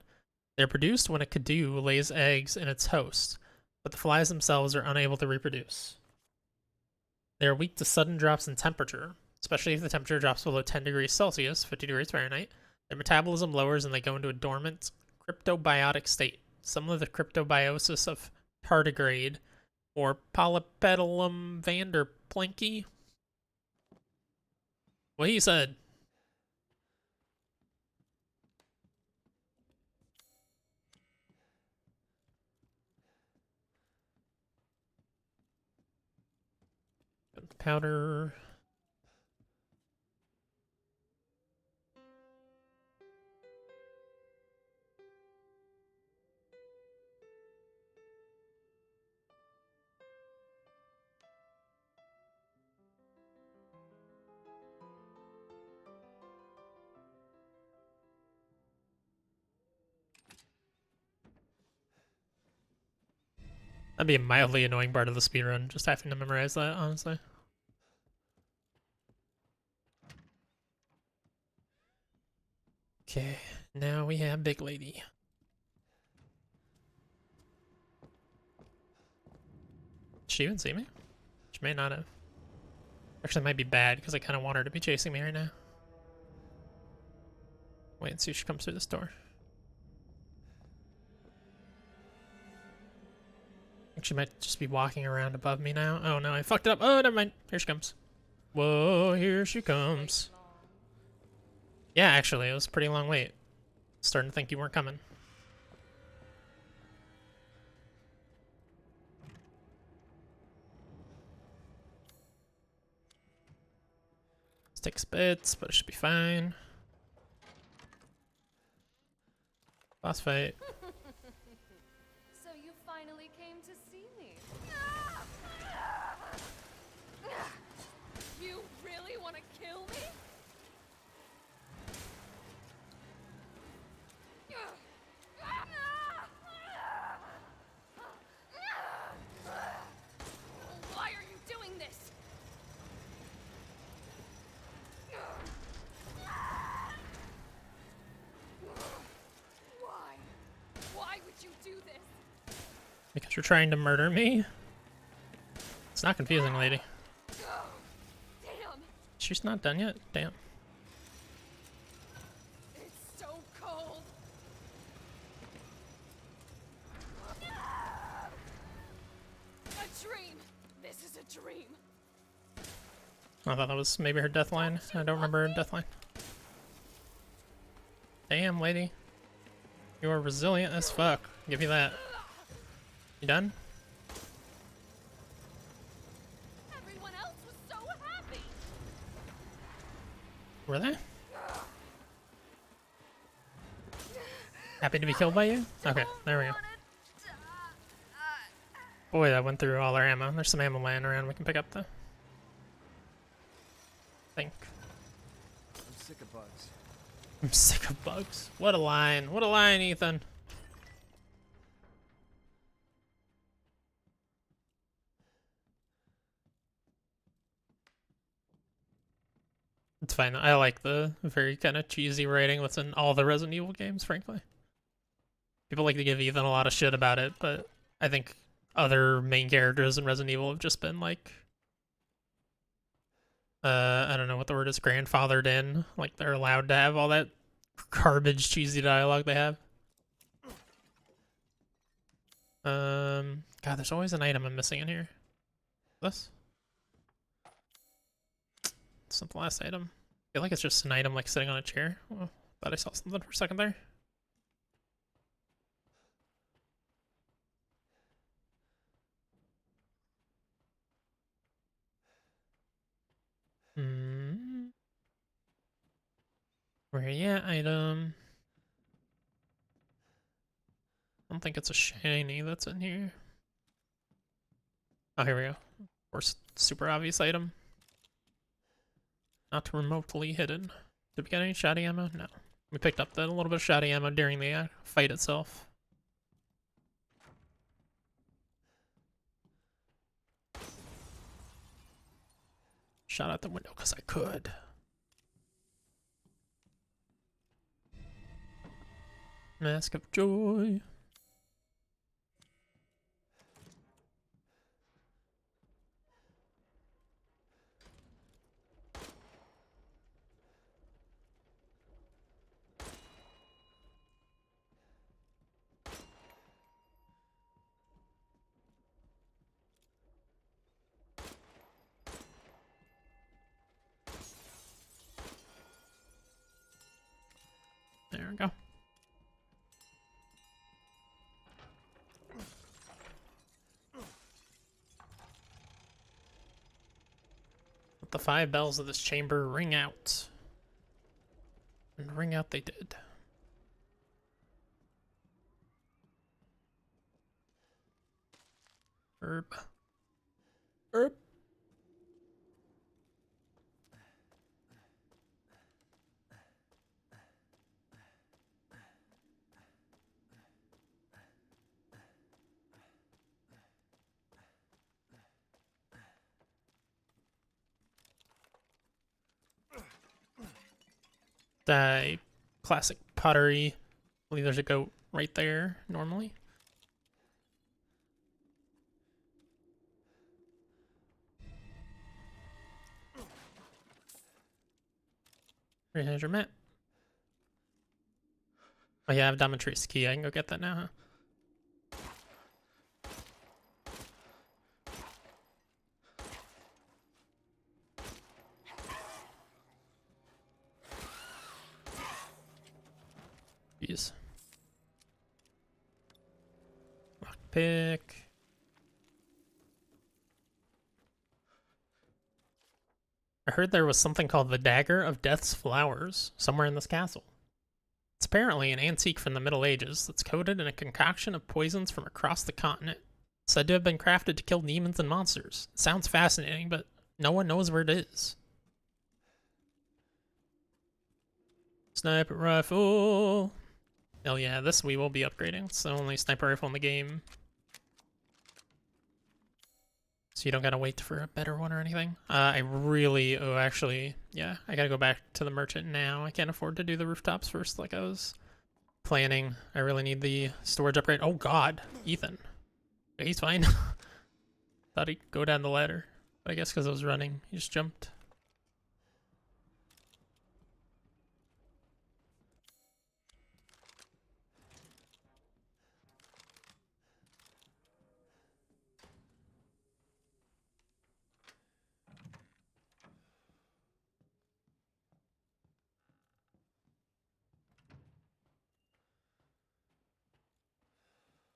They are produced when a Kadu lays eggs in its host, but the flies themselves are unable to reproduce. They are weak to sudden drops in temperature, especially if the temperature drops below 10 degrees Celsius, 50 degrees Fahrenheit. Their metabolism lowers and they go into a dormant, cryptobiotic state, similar to the cryptobiosis of tardigrade or Polypedilum vanderplanki. What he said. Powder. That'd be a mildly annoying part of the speedrun, just having to memorize that, honestly. Okay, now we have Big Lady. Did she even see me? She may not have. Actually, it might be bad, because I kind of want her to be chasing me right now. Wait and see if she comes through this door. She might just be walking around above me now. Oh no, I fucked it up. Oh, never mind. Here she comes. Whoa, here she comes. Yeah, actually, it was a pretty long wait. Starting to think you weren't coming. Takes bits, but it should be fine. Boss fight. So you finally came to see me. You really want to kill me? Why are you doing this? Why? Why would you do this? Because you're trying to murder me? It's not confusing, lady. Damn, She's not done yet? Damn. it's so cold. A dream. This is a dream. I thought that was maybe her death line. I don't remember her death line. Damn, lady. You are resilient as fuck. Give you that. You done? Everyone else was so happy. Were they? Happy to be killed by you? Okay, there we go. Boy, that went through all our ammo. There's some ammo laying around we can pick up though. Think. I'm sick of bugs. I'm sick of bugs. What a line. What a line, Ethan. It's fine. I like the very kind of cheesy writing within all the Resident Evil games, frankly. People like to give Ethan a lot of shit about it, but I think other main characters in Resident Evil have just been like, I don't know what the word is, grandfathered in. Like they're allowed to have all that garbage, cheesy dialogue they have. God, there's always an item I'm missing in here. This? It's not the last item. I feel like it's just an item like sitting on a chair. Oh, thought I saw something for a second there. Where you at, item? I don't think it's a shiny that's in here. Oh, here we go. First super obvious item. Not remotely hidden. Did we get any shoddy ammo? No. We picked up that a little bit of shoddy ammo during the fight itself. Shot out the window because I could. Mask of Joy. There we go. Let the 5 bells of this chamber ring out. And ring out they did. Herb. Herb. The classic pottery. I believe there's a goat right there normally. Here's your map. Oh yeah, I have Dominatrix key. I can go get that now, huh? Jeez. Lockpick. I heard there was something called the Dagger of Death's Flowers somewhere in this castle. It's apparently an antique from the Middle Ages that's coated in a concoction of poisons from across the continent. Said to have been crafted to kill demons and monsters. It sounds fascinating, but no one knows where it is. Sniper rifle. Hell yeah, this we will be upgrading. It's the only sniper rifle in the game. So you don't gotta wait for a better one or anything. I really, oh actually, yeah, I gotta go back to the merchant now. I can't afford to do the rooftops first like I was planning. I really need the storage upgrade. Oh god, Ethan. He's fine. Thought he'd go down the ladder. But I guess because I was running, he just jumped.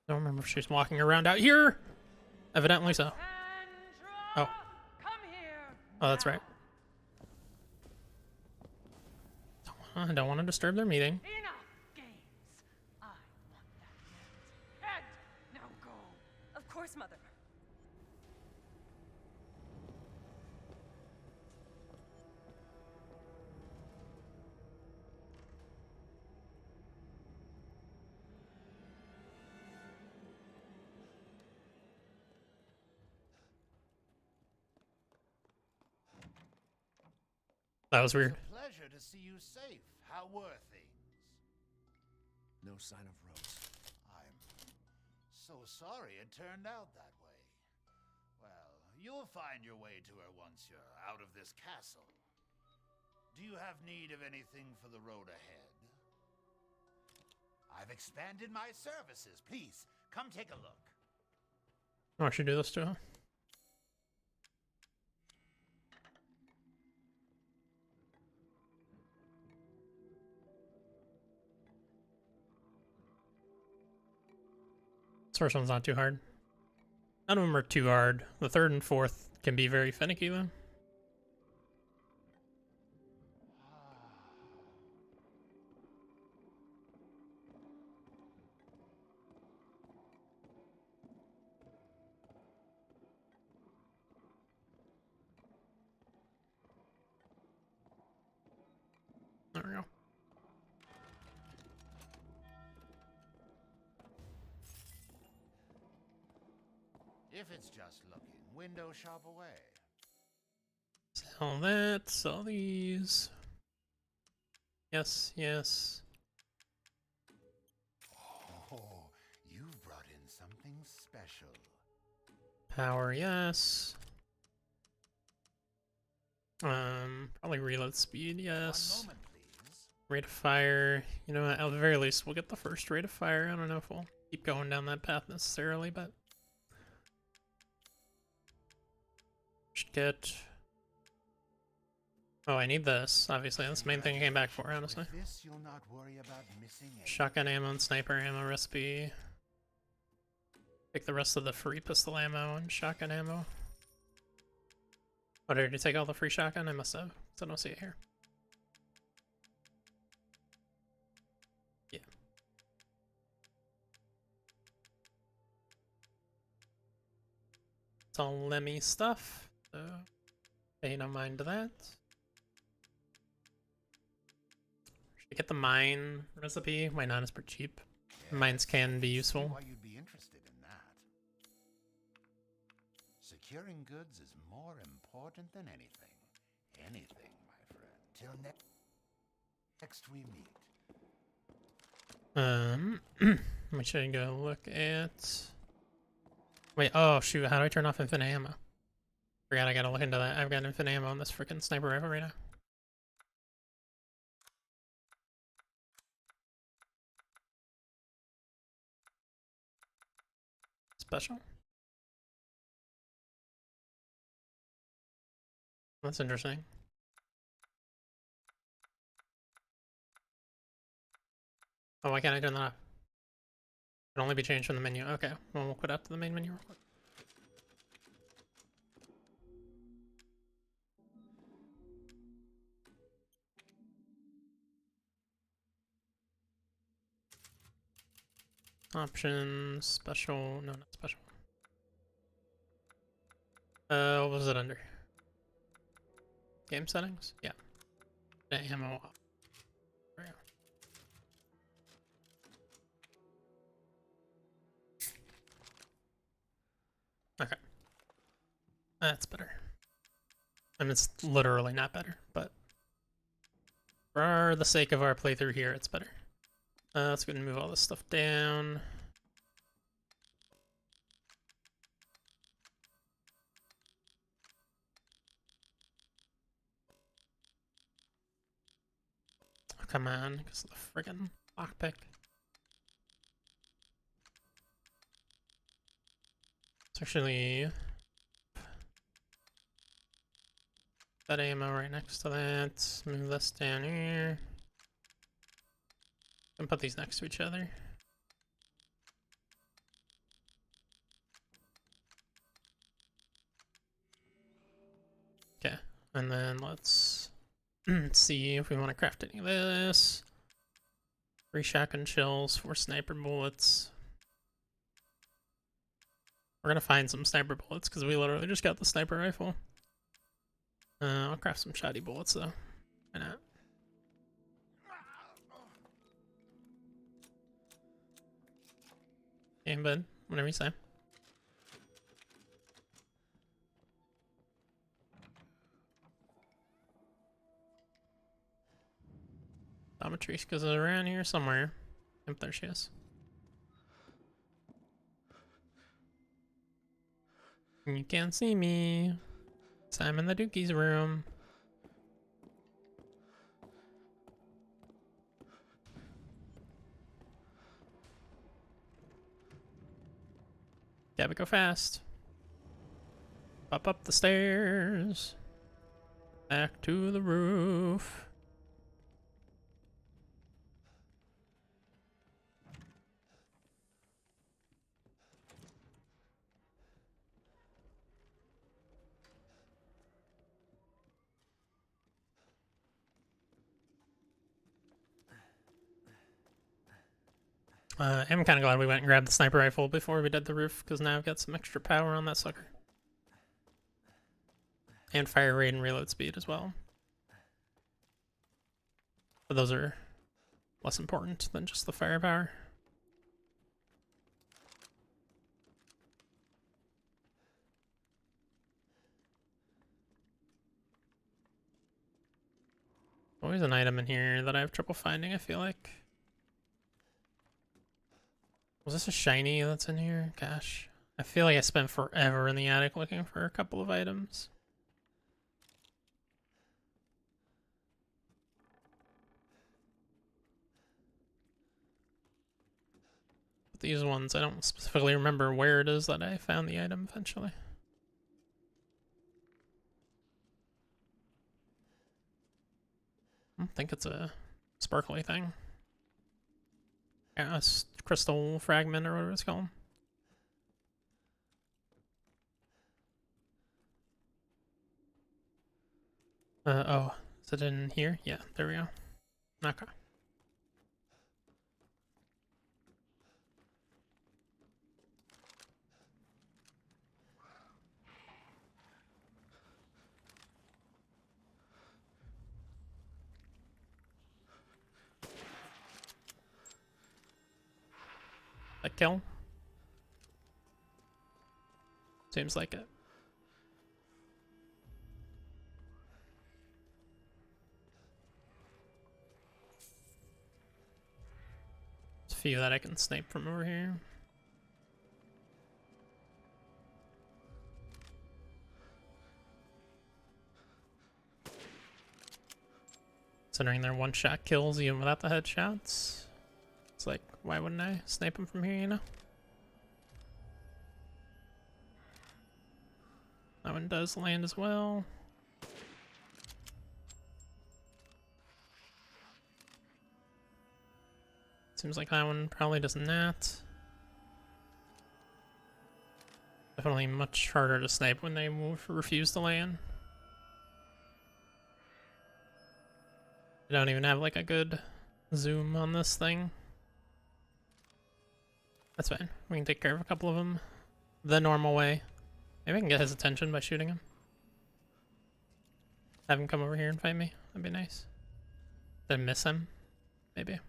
I don't remember if she's walking around out here. Evidently so. Oh. Oh, that's right. I don't want to disturb their meeting. Of course, Mother. That was weird. It's a pleasure to see you safe. How were things? No sign of Rose. I'm so sorry it turned out that way. Well, you'll find your way to her once you're out of this castle. Do you have need of anything for the road ahead? I've expanded my services. Please, come take a look. Oh, I should do this to her. This first one's not too hard. None of them are too hard. The third and fourth can be very finicky though. There we go. If it's just looking, window shop away. Sell that, sell these. Yes, yes. Oh, you've brought in something special. Power, yes. Probably reload speed, yes. 1 moment, please. Rate of fire. You know what, at the very least, we'll get the first rate of fire. I don't know if we'll keep going down that path necessarily, but should get. Oh, I need this. Obviously, that's the main thing I came back for, honestly. With this, you'll not worry about missing anything. Shotgun ammo and sniper ammo recipe. Take the rest of the free pistol ammo and shotgun ammo. Oh, did you take all the free shotgun? I must have. So I don't see it here. Yeah. It's all Lemmy stuff, so pay no mind to that. Should I get the mine recipe? Why not? It's pretty cheap. Mines can be useful. Why you'd be interested in that? Securing goods is more important than anything. Anything, my friend. Till next we meet. We should go look at. Wait, oh shoot, how do I turn off infinite ammo? Forgot I gotta look into that. I've got infinite ammo on this freaking sniper rifle right now. Special? That's interesting. Oh, why can't I turn that off? It can only be changed from the menu. Okay, well, we'll put up to the main menu real quick. Options, special, no, not special. What was it under? Game settings? Yeah. Ammo off. There we go. Okay. That's better. I mean, it's literally not better, but for the sake of our playthrough here, it's better. Let's go ahead and move all this stuff down. Oh, come on, because of the friggin' lockpick. It's actually that ammo right next to that. Move this down here. And put these next to each other. Okay, and then let's see if we want to craft any of this. 3 shotgun shells, 4 sniper bullets. We're gonna find some sniper bullets because we literally just got the sniper rifle. I'll craft some shoddy bullets though. Why not? Okay, bud. Whenever you say. Dominatrix is around here somewhere. Yep, there she is. You can't see me. So I'm in the Dookie's room. Gotta go fast. Up the stairs. Back to the roof. I'm kind of glad we went and grabbed the sniper rifle before we did the roof, because now I've got some extra power on that sucker. And fire rate and reload speed as well. But those are less important than just the firepower. Always an item in here that I have trouble finding, I feel like. Was this a shiny that's in here? Gosh. I feel like I spent forever in the attic looking for a couple of items. But these ones, I don't specifically remember where it is that I found the item eventually. I don't think it's a sparkly thing. Yeah, a crystal fragment or whatever it's called. Oh, is it in here? Yeah, there we go. Okay. A kill? Seems like it. There's a few that I can snipe from over here. Considering they're one-shot kills even without the headshots. It's like, why wouldn't I snipe them from here, you know? That one does land as well. Seems like that one probably does not. Definitely much harder to snipe when they refuse to land. I don't even have like a good zoom on this thing. That's fine. We can take care of a couple of them the normal way. Maybe I can get his attention by shooting him. Have him come over here and fight me. That'd be nice. Then miss him. Maybe.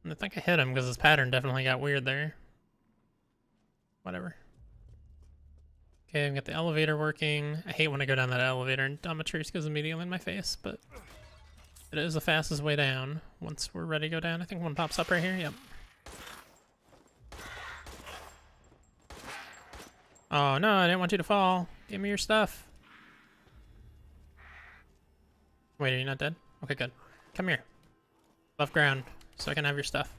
I think I hit him because his pattern definitely got weird there. Whatever. Okay, I've got the elevator working. I hate when I go down that elevator and Dominatrix goes immediately in my face, but it is the fastest way down. Once we're ready to go down, I think one pops up right here. Yep. Oh no, I didn't want you to fall. Give me your stuff. Wait, are you not dead? Okay, good. Come here. Above ground, so I can have your stuff.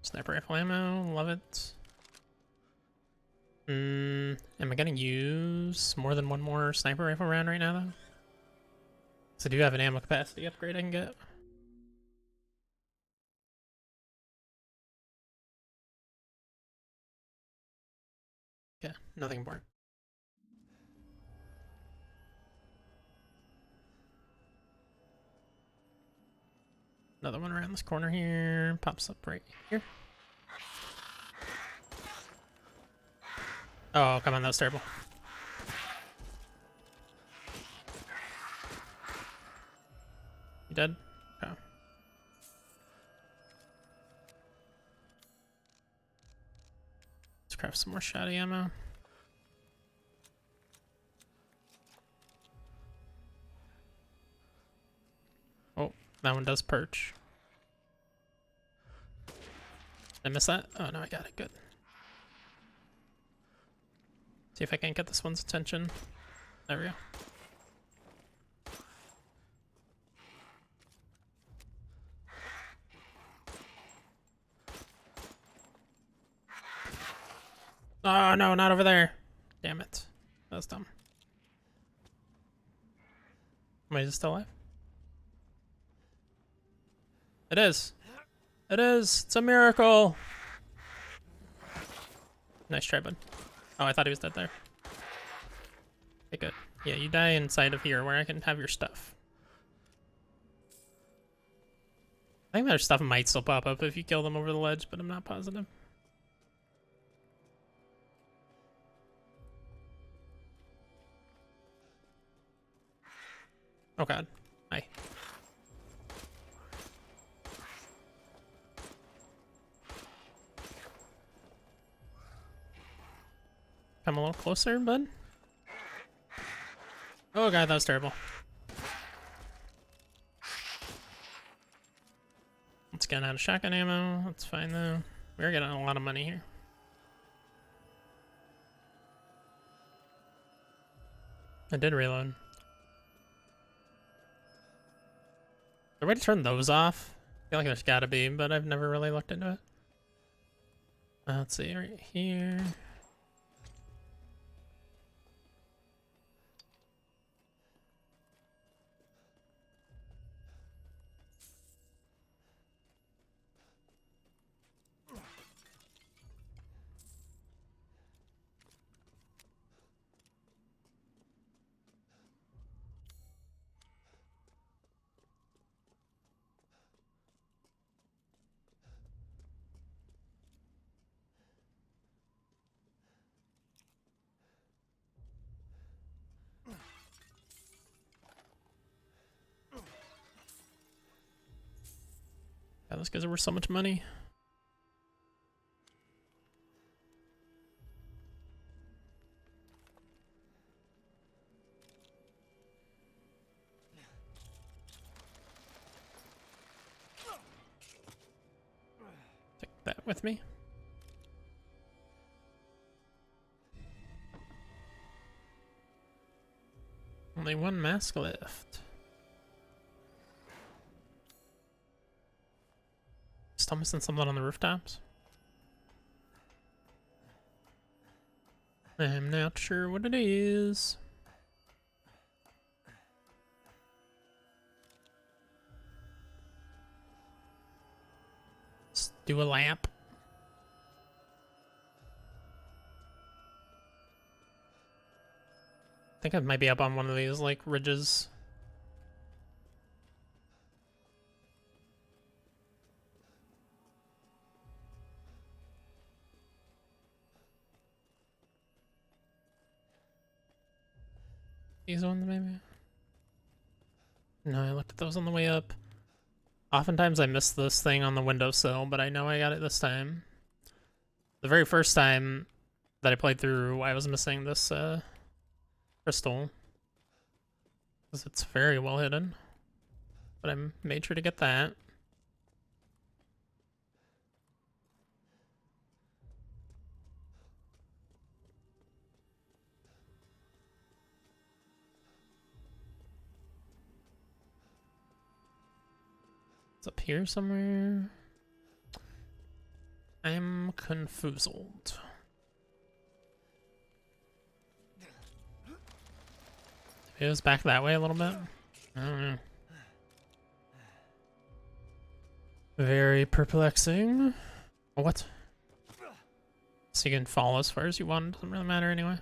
Sniper rifle ammo, love it. Am I gonna use more than one more sniper rifle round right now, though? So I do have an ammo capacity upgrade I can get. Okay, nothing important. Another one around this corner here. Pops up right here. Oh, come on, that was terrible. You dead? Oh. Let's craft some more shotty ammo. Oh, that one does perch. Did I miss that? Oh no, I got it. Good. See if I can't get this one's attention. There we go. Oh no, not over there. Damn it. That was dumb. Wait, is it still alive? It is. It is. It's a miracle. Nice try, bud. Oh, I thought he was dead there. Okay, good. Yeah, you die inside of here where I can have your stuff. I think their stuff might still pop up if you kill them over the ledge, but I'm not positive. Oh god. Hi. Come a little closer, bud. Oh god, that was terrible. Let's get out of shotgun ammo. That's fine though. We're getting a lot of money here. I did reload. Is there a way to turn those off? I feel like there's gotta be, but I've never really looked into it. Let's see, right here. Yeah, those guys are worth so much money. Take that with me. Only one mask left. Still missing something on the rooftops. I'm not sure what it is. Do a lap. I think I might be up on one of these, like, ridges. These ones, maybe? No, I looked at those on the way up. Oftentimes I miss this thing on the windowsill, but I know I got it this time. The very first time that I played through, I was missing this crystal. Because it's very well hidden. But I made sure to get that. It's up here somewhere. I'm confused. It was back that way a little bit. I don't know. Very perplexing. What? So you can fall as far as you want. Doesn't really matter anyway.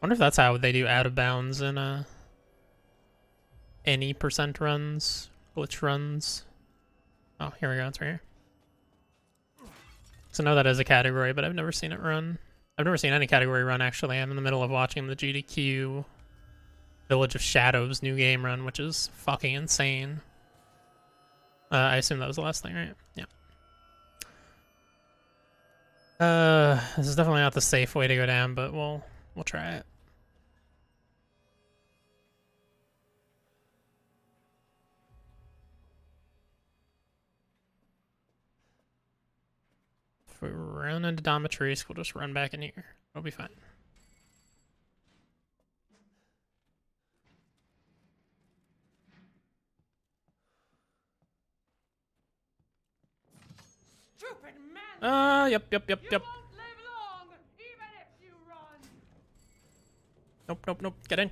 Wonder if that's how they do out of bounds in any percent runs, glitch runs. Oh, here we go. It's right here. So I know that is a category, but I've never seen it run. I've never seen any category run, actually. I'm in the middle of watching the GDQ Village of Shadows new game run, which is fucking insane. I assume that was the last thing, right? Yeah. This is definitely not the safe way to go down, but we'll try it. If we run into Domitrice, we'll just run back in here. It'll be fine. Stupid man! Yep. You won't live long, even if you run. Nope. Get in.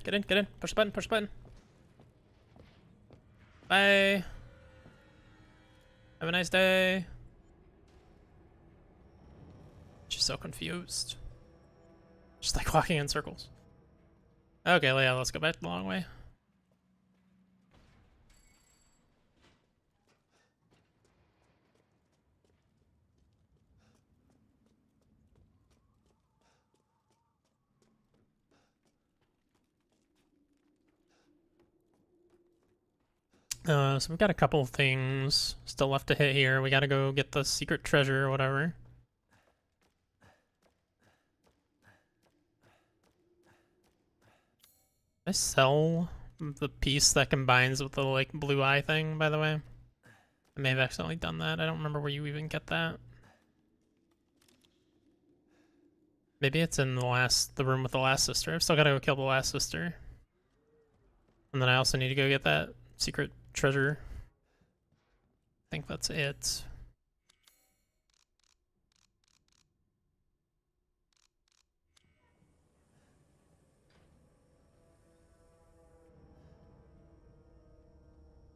Push the button. Bye. Have a nice day. She's so confused. Just like walking in circles. Okay, yeah, let's go back the long way. So we've got a couple things still left to hit here. We gotta go get the secret treasure or whatever. I sell the piece that combines with the like blue eye thing, by the way. I may have accidentally done that. I don't remember where you even get that. Maybe it's in the room with the last sister. I've still gotta go kill the last sister. And then I also need to go get that secret treasure. I think that's it.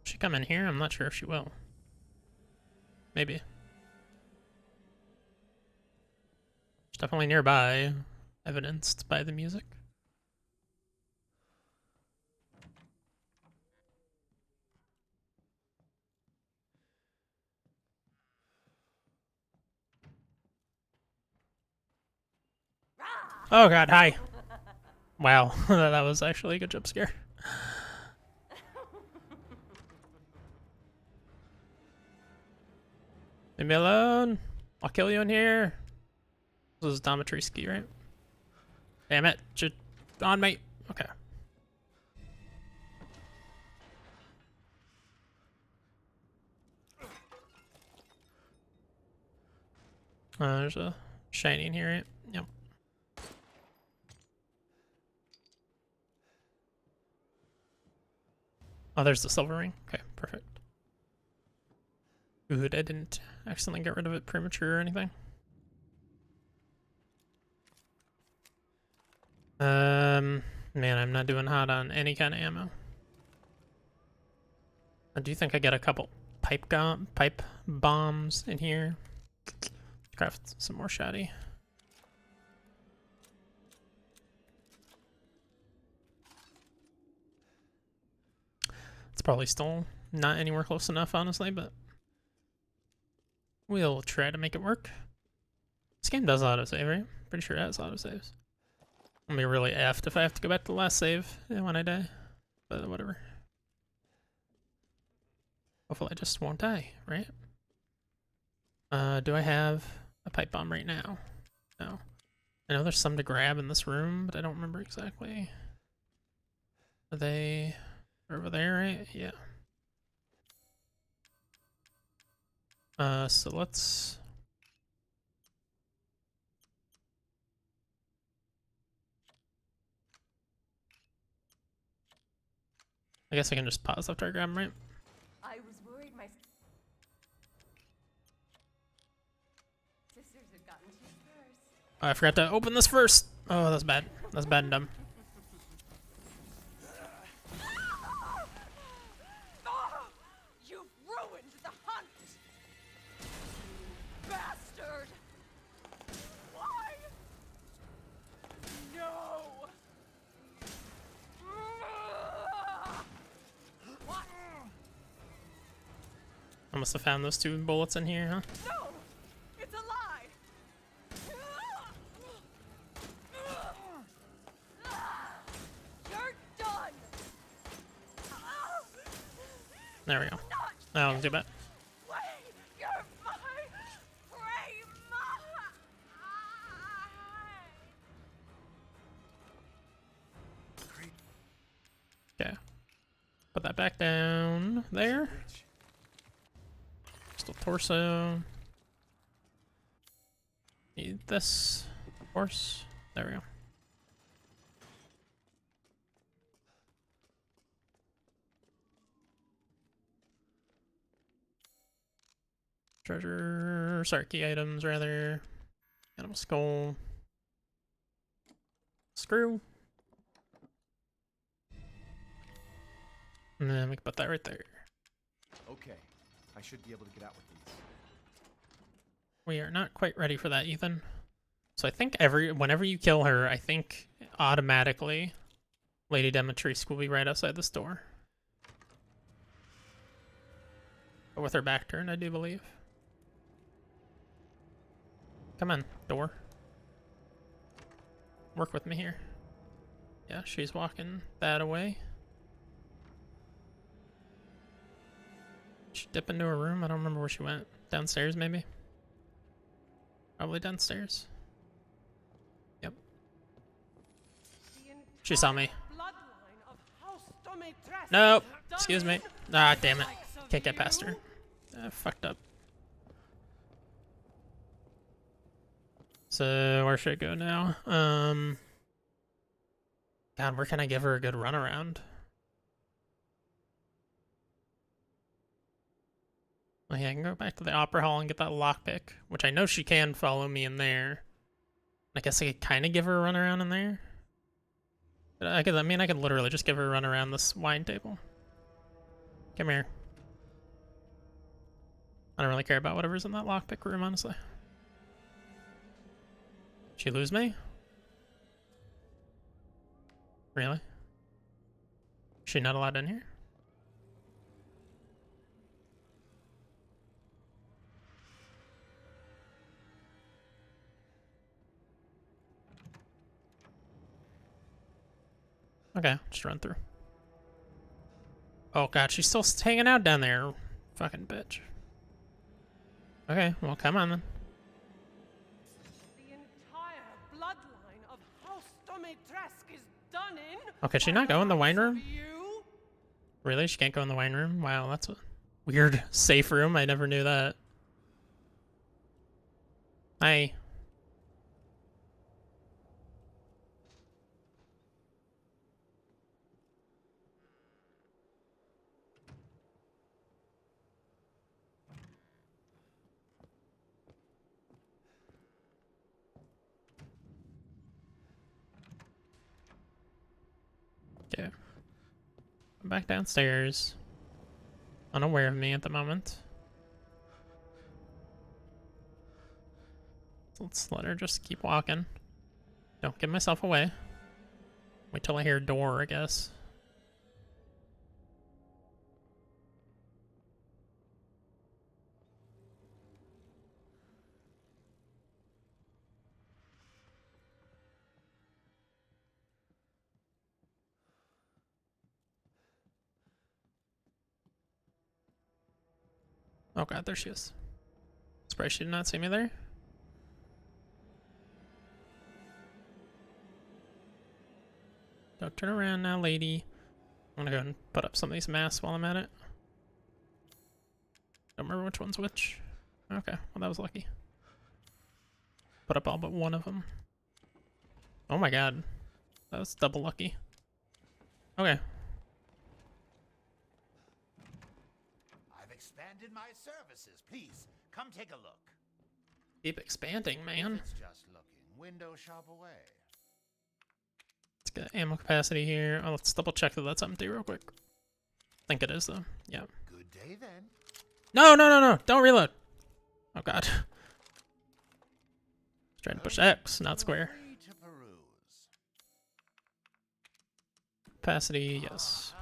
She come in here? I'm not sure if she will. Maybe. She's definitely nearby, evidenced by the music. Oh god, hi. Wow, that was actually a good jump scare. Leave me alone. I'll kill you in here. This is Domitrice, right? Damn it. On me. Okay. There's a shiny in here, right? Yep. Oh, there's the silver ring. Okay, perfect. Good, I didn't accidentally get rid of it premature or anything. Man, I'm not doing hot on any kind of ammo. I do think I get a couple pipe bombs in here. Craft some more shoddy. It's probably still not anywhere close enough, honestly, but we'll try to make it work. This game does autosave, right? Pretty sure it has autosaves. I'm gonna be really effed if I have to go back to the last save when I die, but whatever. Hopefully I just won't die, right? Do I have a pipe bomb right now? No. I know there's some to grab in this room, but I don't remember exactly. Are they over there, right? Yeah. So let's... I guess I can just pause after I grab them, right? I was worried my sisters had gotten too first. Oh, I forgot to open this first. Oh, that's bad. That's bad and dumb. You've ruined the hunt! Bastard! Why? No! What? I must have found those 2 bullets in here, huh? No! It's a lie! You're done! There we go. That wasn't too bad. You're my prey! Okay. Put that back down there. Still torso. Need this, of course. There we go. Treasure, sorry, key items rather. Animal skull. Screw. And then we can put that right there. Okay, I should be able to get out with these. We are not quite ready for that, Ethan. So I think whenever you kill her, I think automatically Lady Demetrice will be right outside this door. But with her back turned, I do believe. Come on, door. Work with me here. Yeah, she's walking that away. Did she dip into her room? I don't remember where she went. Downstairs, maybe? Probably downstairs. Yep. She saw me. Nope. Excuse me. Ah, damn it. Can't get past her. Fucked up. So, where should I go now? God, where can I give her a good runaround? Oh yeah, I can go back to the Opera Hall and get that lockpick, which I know she can follow me in there. I guess I could kind of give her a run around in there. But I could literally just give her a run around this wine table. Come here. I don't really care about whatever's in that lockpick room, honestly. She lose me? Really? Is she not allowed in here? Okay, just run through. Oh god, she's still hanging out down there. Fucking bitch. Okay, well come on then. The entire bloodline of House Domitresk is done in. Oh, can she not go in the wine room? Really? She can't go in the wine room? Wow, that's a weird safe room. I never knew that. Hi. Okay. I'm back downstairs. unaware of me at the moment. So let's let her just keep walking. Don't give myself away. Wait till I hear a door, I guess. Oh god, there she is. Surprised she did not see me there. Don't turn around now, lady. I'm gonna go and put up some of these masks while I'm at it. Don't remember which one's which. Okay, well that was lucky. Put up all but one of them. Oh my god. That was double lucky. Okay. I've expanded my services. Please, come take a look. Keep expanding, man. It's just looking. Window shop away. Let's get ammo capacity here. Oh, let's double check that that's empty real quick. I think it is though. Yeah. Good day then. No, no, no, no! Don't reload! Oh god. Trying to push X, not square. Capacity, yes.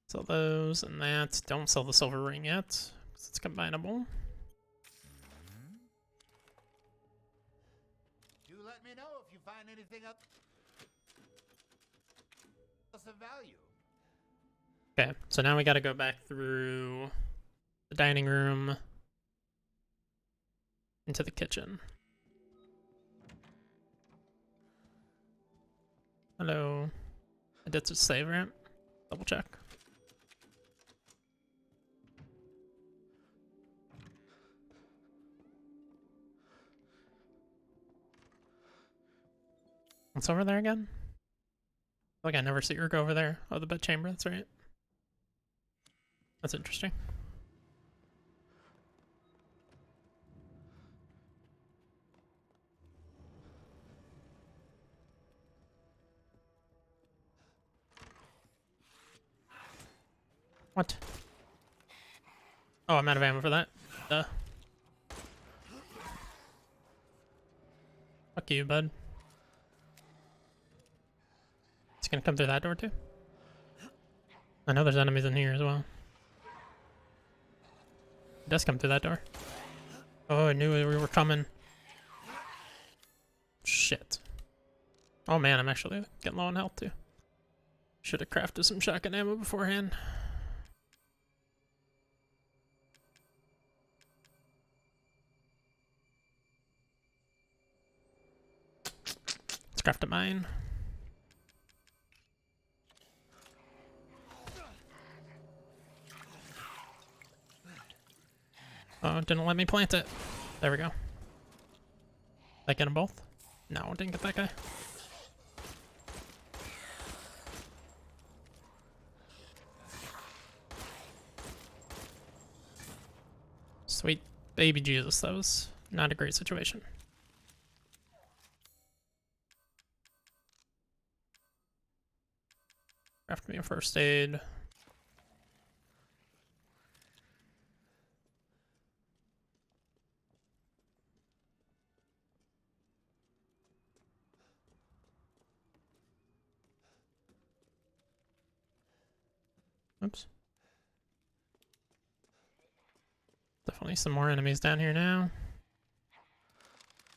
Sell those and that. Don't sell the silver ring yet, because it's combinable. Do let me know if you find anything else of value. Okay, so now we gotta go back through the dining room into the kitchen. Hello. I did just save, right? Double check. What's over there again? Like I never see her go over there. Oh, the bedchamber, that's right. That's interesting. What? Oh, I'm out of ammo for that. Duh. Fuck you, bud. It's gonna come through that door too? I know there's enemies in here as well. It does come through that door. Oh, I knew we were coming. Shit. Oh man, I'm actually getting low on health too. Should have crafted some shotgun ammo beforehand. Let's craft a mine. Oh, it didn't let me plant it. There we go. Did I get them both? No, I didn't get that guy. Sweet baby Jesus, that was not a great situation. Craft me a first aid. Oops. Definitely some more enemies down here now.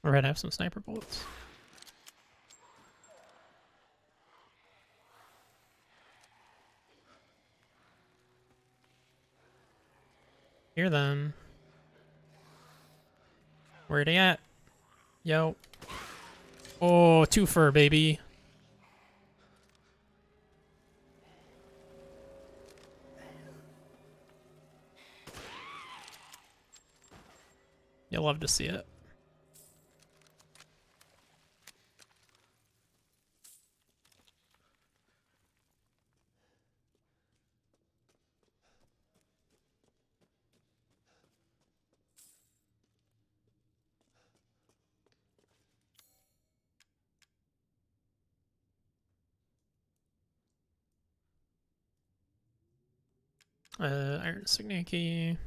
Alright, I have some sniper bullets. Hear them. Where they at? Yo. Oh, twofer, baby. You'll love to see it. Iron insignia key.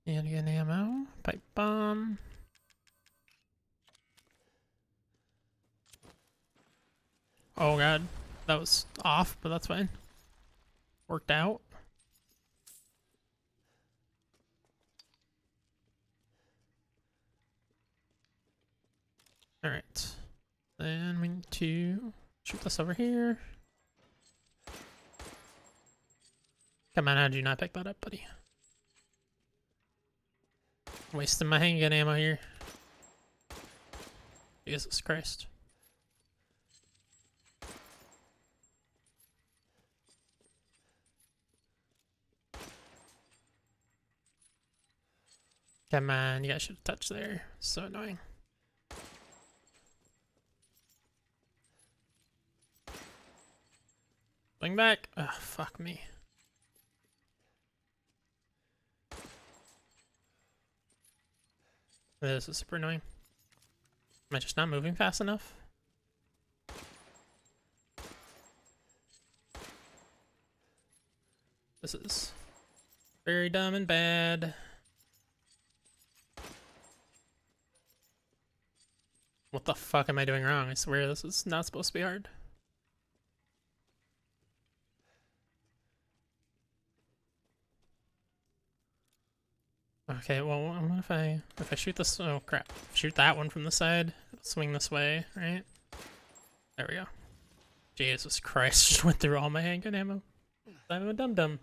Handgun ammo. Pipe bomb. Oh god, that was off, but that's fine. Worked out. Alright. Then we need to shoot this over here. Come on, how did you not pick that up, buddy? Wasting my handgun ammo here. Jesus Christ. Come on, you guys should have touched there. So annoying. Swing back. Ugh, fuck me. This is super annoying. Am I just not moving fast enough? This is very dumb and bad. What the fuck am I doing wrong? I swear this is not supposed to be hard. Okay, well, what if I shoot this? Oh crap! Shoot that one from the side. Swing this way, right? There we go. Jesus Christ! Just went through all my handgun ammo. I'm a dum dum.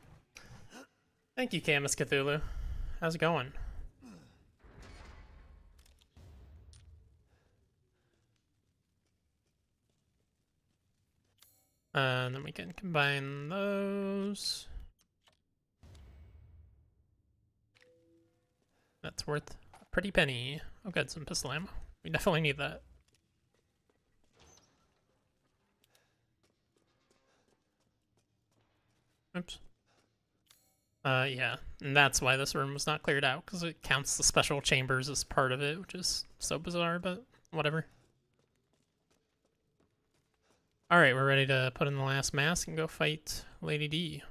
Thank you, Camus Cthulhu. How's it going? And then we can combine those. That's worth a pretty penny. Oh good, some pistol ammo. We definitely need that. Oops. Yeah, and that's why this room was not cleared out, because it counts the special chambers as part of it, which is so bizarre, but whatever. Alright, we're ready to put in the last mask and go fight Lady D.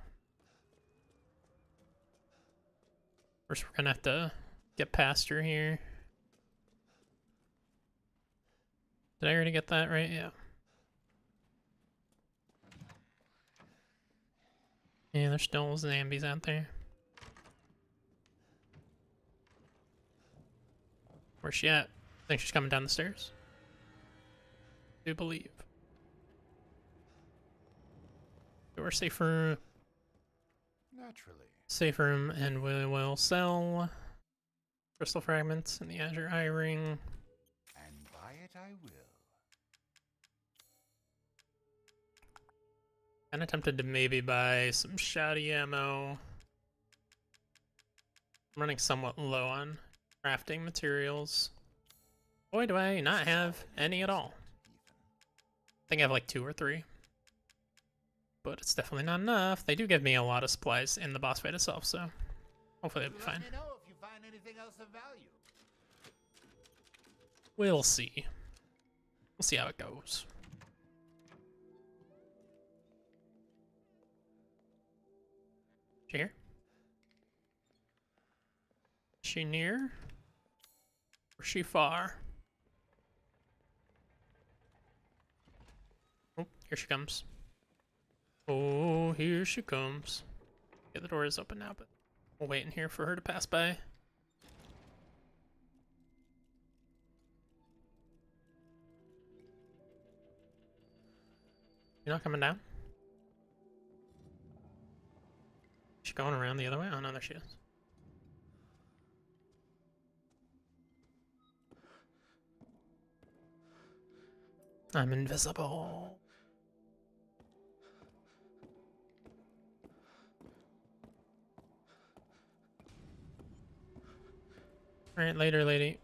First, we're gonna have to get past her here. Did I already get that right? Yeah. Yeah, there's still zombies out there. Where's she at? I think she's coming down the stairs. I do believe. We're safe room. Naturally. Safe room, and we will sell crystal fragments and the Azure Eye Ring. And buy it I will. Kinda tempted to maybe buy some shouty ammo. I'm running somewhat low on crafting materials. Boy, do I not have any at all. I think I have like 2 or 3. But it's definitely not enough. They do give me a lot of supplies in the boss fight itself, so hopefully it'll be fine. Let me know if you find anything else of value. We'll see. We'll see how it goes. She here? Is she near? Or is she far? Oh, here she comes. Oh, here she comes. Yeah, the door is open now, but we'll wait in here for her to pass by. You're not coming down? She's going around the other way? Oh no, there she is. I'm invisible. Alright, later, lady.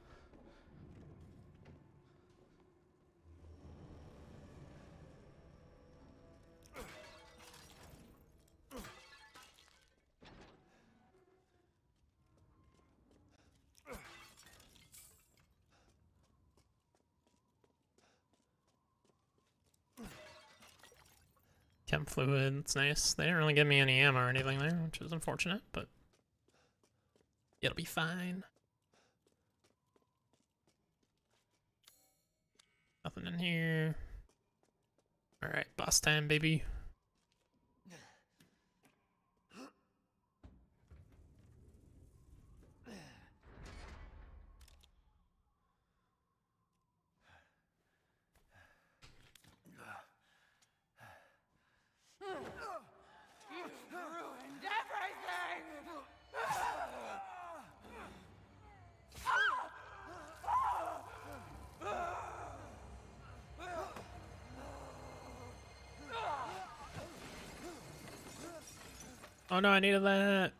Chem fluid, it's nice. They didn't really give me any ammo or anything there, which is unfortunate, but it'll be fine. Nothing in here. Alright, boss time, baby. You've ruined everything! Oh no, I needed that.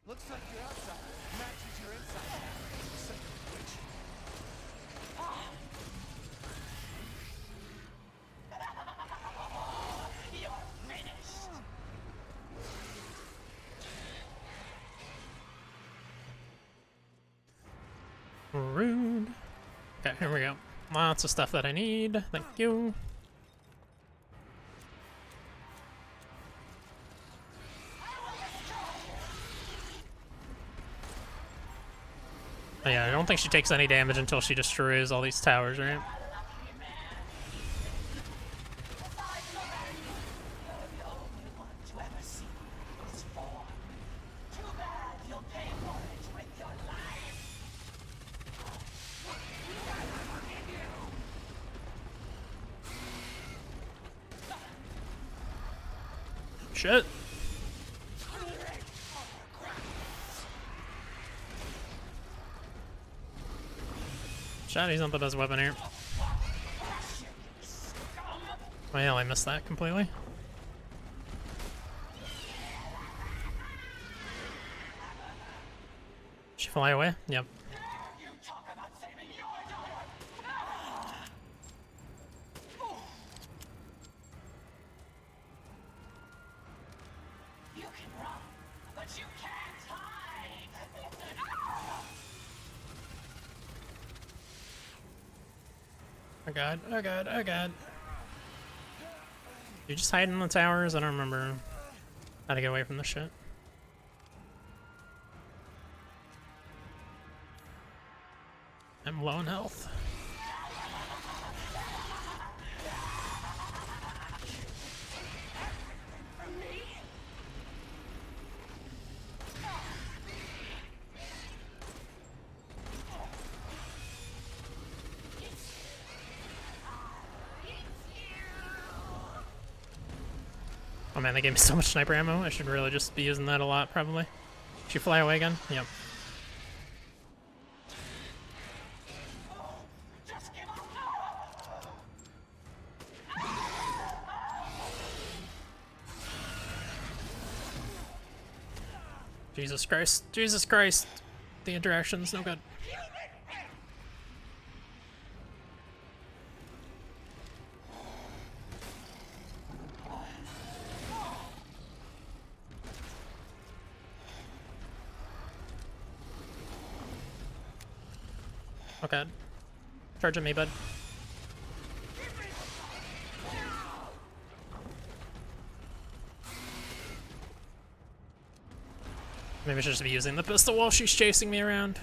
Looks like your outside matches your inside. Son of a bitch. You're finished. Rude. Okay, here we go. Lots of stuff that I need. Thank you. Oh, yeah, I don't think she takes any damage until she destroys all these towers, right? Shit. Shotty's not the best weapon here. Well, I missed that completely. She fly away? Yep. You can run, but you can't hide. Oh god, oh god, oh god. You just hide in the towers? I don't remember how to get away from this shit. I'm low in health. Oh man, they gave me so much sniper ammo. I should really just be using that a lot, probably. Should you fly away again? Yep. Jesus Christ. Jesus Christ. The interaction's no good. Okay. Charge at me, bud. Maybe I should just be using the pistol while she's chasing me around.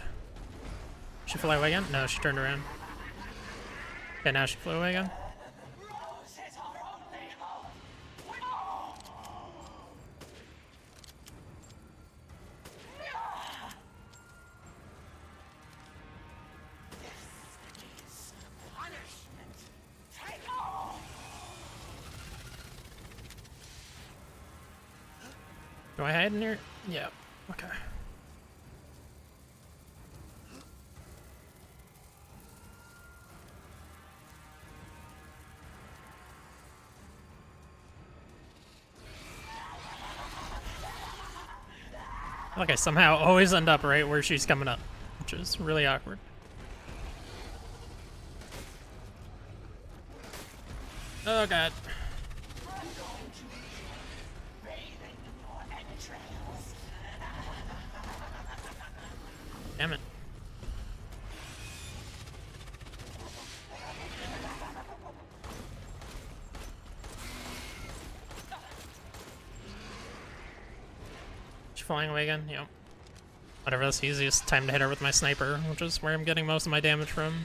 She flew away again? No, she turned around. Okay, now she flew away again. Do I hide in here? Yeah. Okay. Like I somehow always end up right where she's coming up, which is really awkward. Oh god. Damn it. She flying away again? Yep. Whatever, that's the easiest time to hit her with my sniper, which is where I'm getting most of my damage from.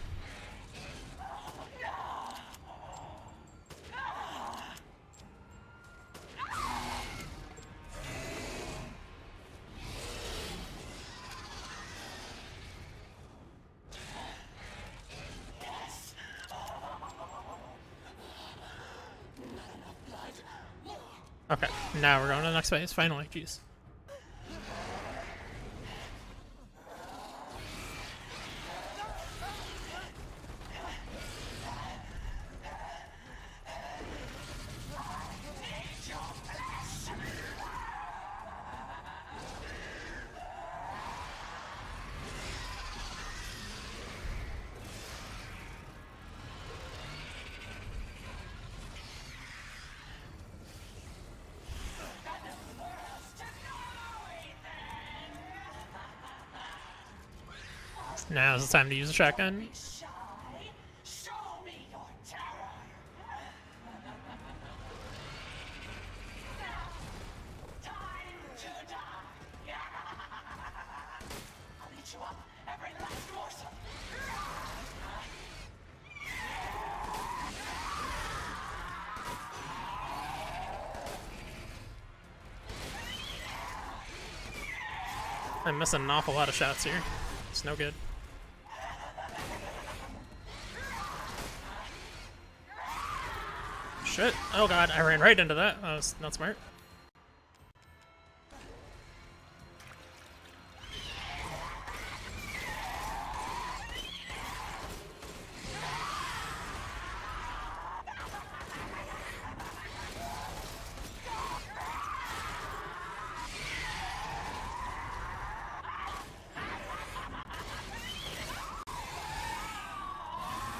Okay, now we're going to the next phase, finally, jeez. Now's the time to use a shotgun. I'm missing an awful lot of shots here. It's no good. Shit. Oh god, I ran right into that. That was not smart.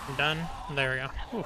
I'm done. There we go. Whew.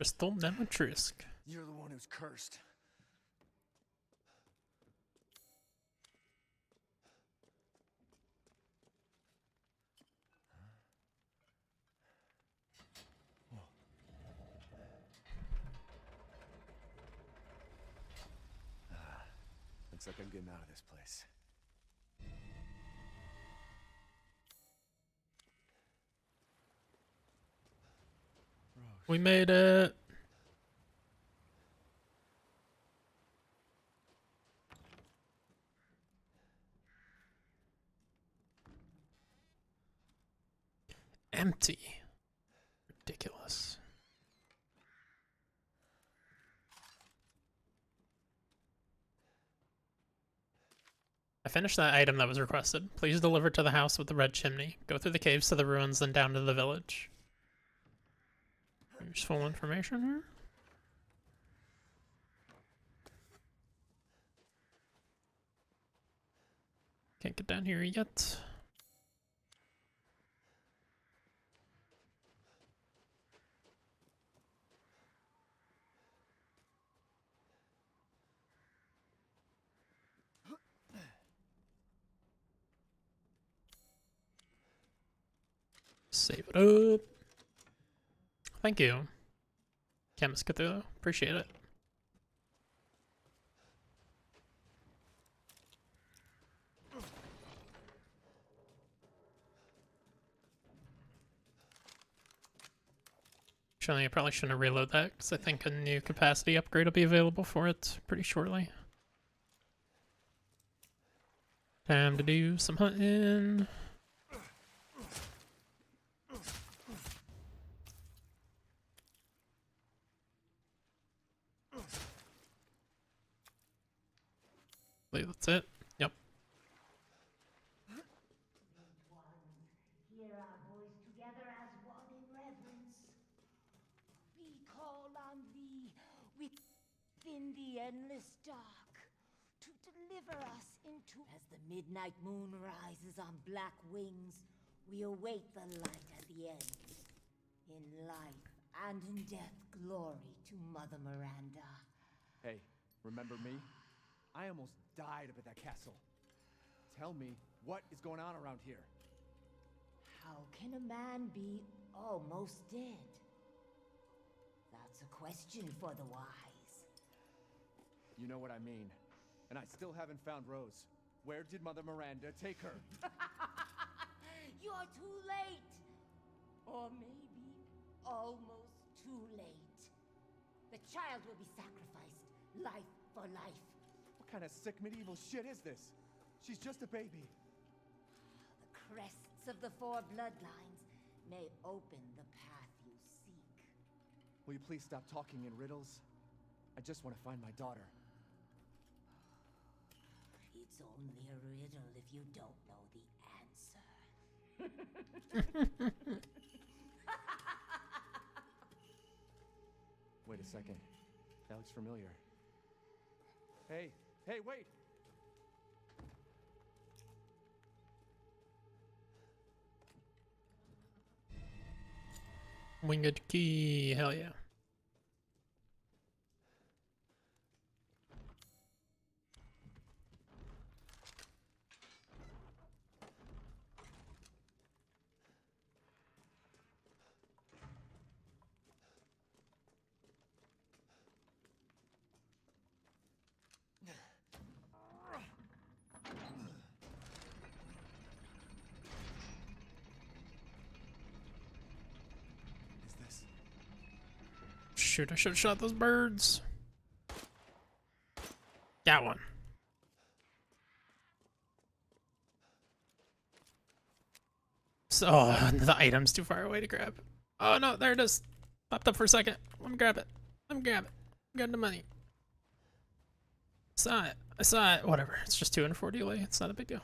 Crystal Nemetrisk. You're the one who's cursed. Looks like I'm getting out of this place. We made it. Empty. Ridiculous. I finished that item that was requested. Please deliver to the house with the red chimney. Go through the caves to the ruins, then down to the village. Useful information here. Can't get down here yet. Save it up. Thank you, Chemist Cthulhu. Appreciate it. Actually, I probably shouldn't have reload that because I think a new capacity upgrade will be available for it pretty shortly. Time to do some hunting. I believe that's it. Yep. Hear our voice together as one in reverence. We call on thee within the endless dark to deliver us into. As the midnight moon rises on black wings, we await the light at the end. In life and in death, glory to Mother Miranda. Hey, remember me? I almost died up at that castle. Tell me, what is going on around here? How can a man be almost dead? That's a question for the wise. You know what I mean. And I still haven't found Rose. Where did Mother Miranda take her? You're too late. Or maybe almost too late. The child will be sacrificed, life for life. What kind of sick medieval shit is this? She's just a baby. The crests of the four bloodlines may open the path you seek. Will you please stop talking in riddles? I just want to find my daughter. It's only a riddle if you don't know the answer. Wait a second. That looks familiar. Hey, wait! Winged key, hell yeah. Shoot, I should have shot those birds. Got one. So, the item's too far away to grab. Oh no, there it is. Popped up for a second. Let me grab it. Let me grab it. Got the money. Saw it. I saw it. Whatever. It's just 204 delay. It's not a big deal.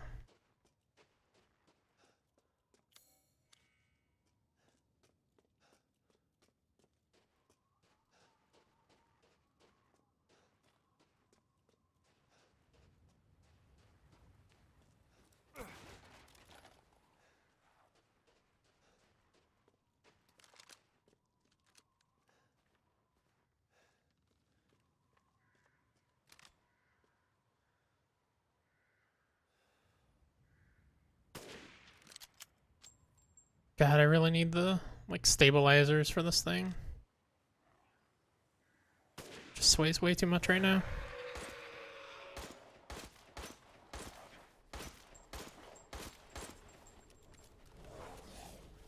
God, I really need the, like, stabilizers for this thing. Just sways way too much right now.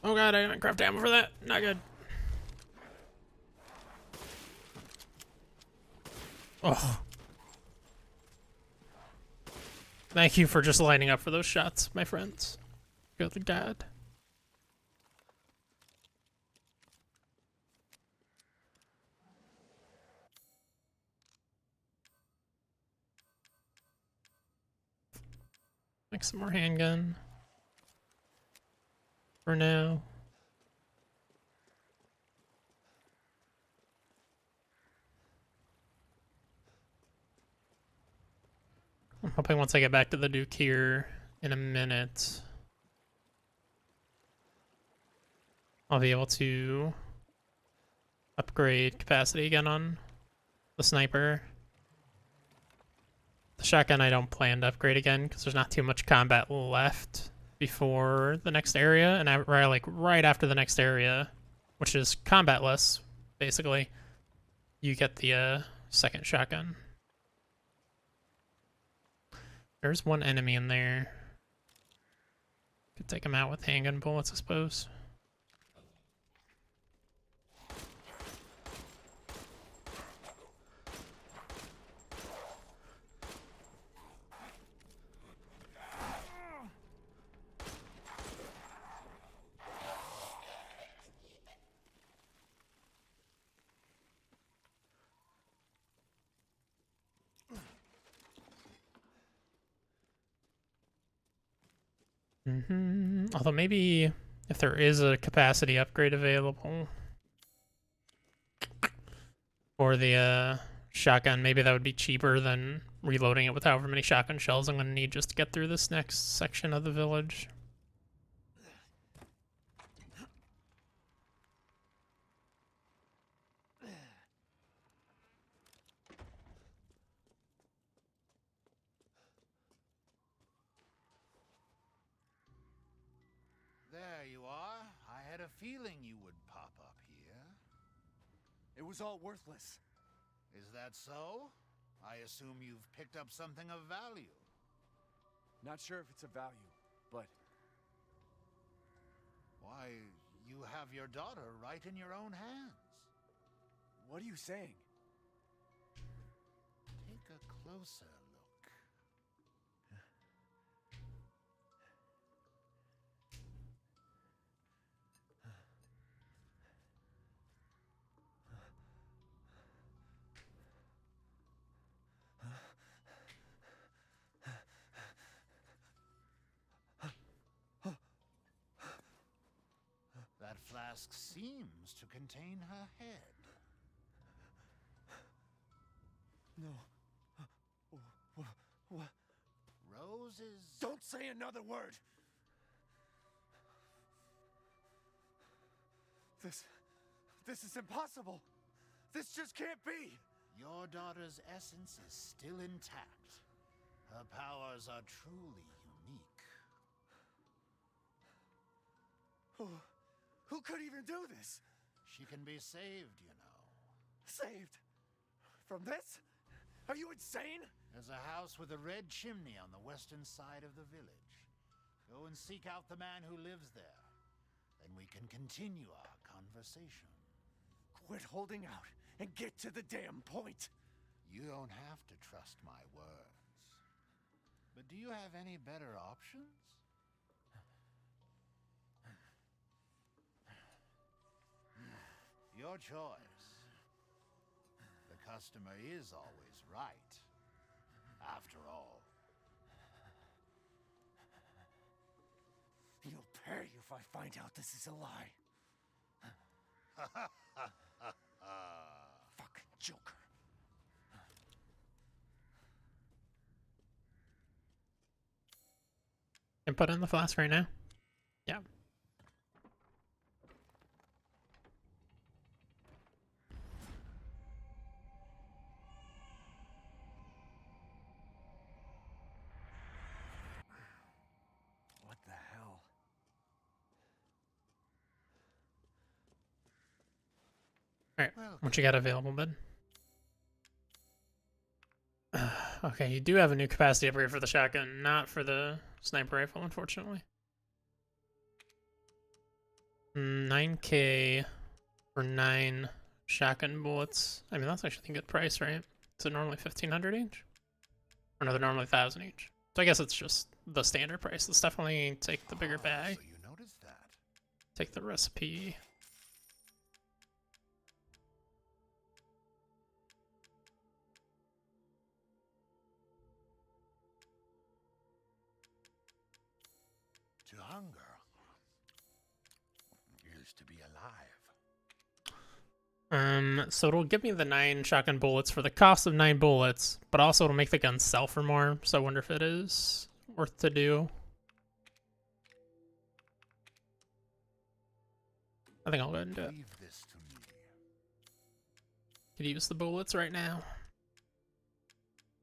Oh god, I didn't craft ammo for that. Not good. Oh. Thank you for just lining up for those shots, my friends. Good God. Make some more handgun. For now. I'm hoping once I get back to the Duke here in a minute, I'll be able to upgrade capacity again on the sniper. The shotgun I don't plan to upgrade again because there's not too much combat left. before the next area, and right after the next area, which is combatless, basically, you get the second shotgun. There's one enemy in there. Could take him out with handgun bullets, I suppose. Although maybe if there is a capacity upgrade available for the shotgun, maybe that would be cheaper than reloading it with however many shotgun shells I'm going to need just to get through this next section of the village. There you are. I had a feeling you would pop up here. It was all worthless. Is that so? I assume you've picked up something of value. Not sure if it's a value, but... Why, you have your daughter right in your own hands. What are you saying? Take a closer look. That flask seems to contain her head. No. What? Roses... Don't say another word! This is impossible! This just can't be! Your daughter's essence is still intact. Her powers are truly unique. Who could even do this? She can be saved, you know. Saved? From this? Are you insane? There's a house with a red chimney on the western side of the village. Go and seek out the man who lives there. Then we can continue our conversation. Quit holding out and get to the damn point. You don't have to trust my words. But do you have any better options? Your choice. The customer is always right. After all. You'll pay if I find out this is a lie. Fucking Joker. Can put in the flask right now? Yeah. What the hell? Alright, what you got available, bud? Okay, you do have a new capacity upgrade for the shotgun, not for the sniper rifle, unfortunately. 9K for 9 shotgun bullets. I mean, that's actually a good price, right? Is it normally 1,500 each? Or no, they're normally 1,000 each. So I guess it's just the standard price. Let's definitely take the bigger bag. So you noticed that? Take the recipe. To hunger is to be alive. So it'll give me the 9 shotgun bullets for the cost of 9 bullets, but also it'll make the gun sell for more, so I wonder if it is worth to do. I think I'll go ahead and do it. Leave this to me. Could use the bullets right now.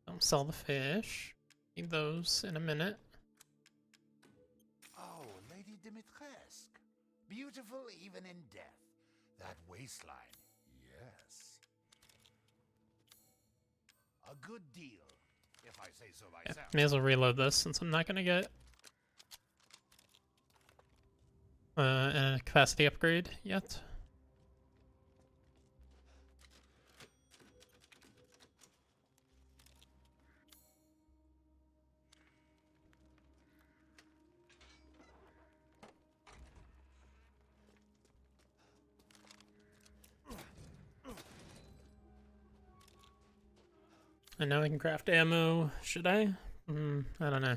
Don't sell the fish. Need those in a minute. Oh, Dimitrescu. Beautiful even in death. That waistline, yes. A good deal, if I say so Yeah, myself. may as well reload this since I'm not gonna get a capacity upgrade yet. And now I can craft ammo. Should I? I don't know. I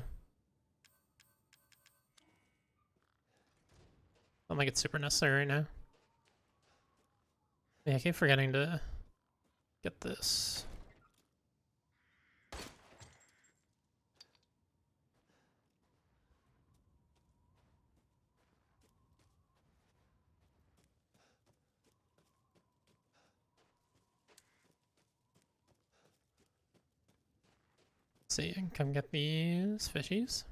don't think it's super necessary right now. Yeah, I keep forgetting to get this. Let's see, I can come get these fishies.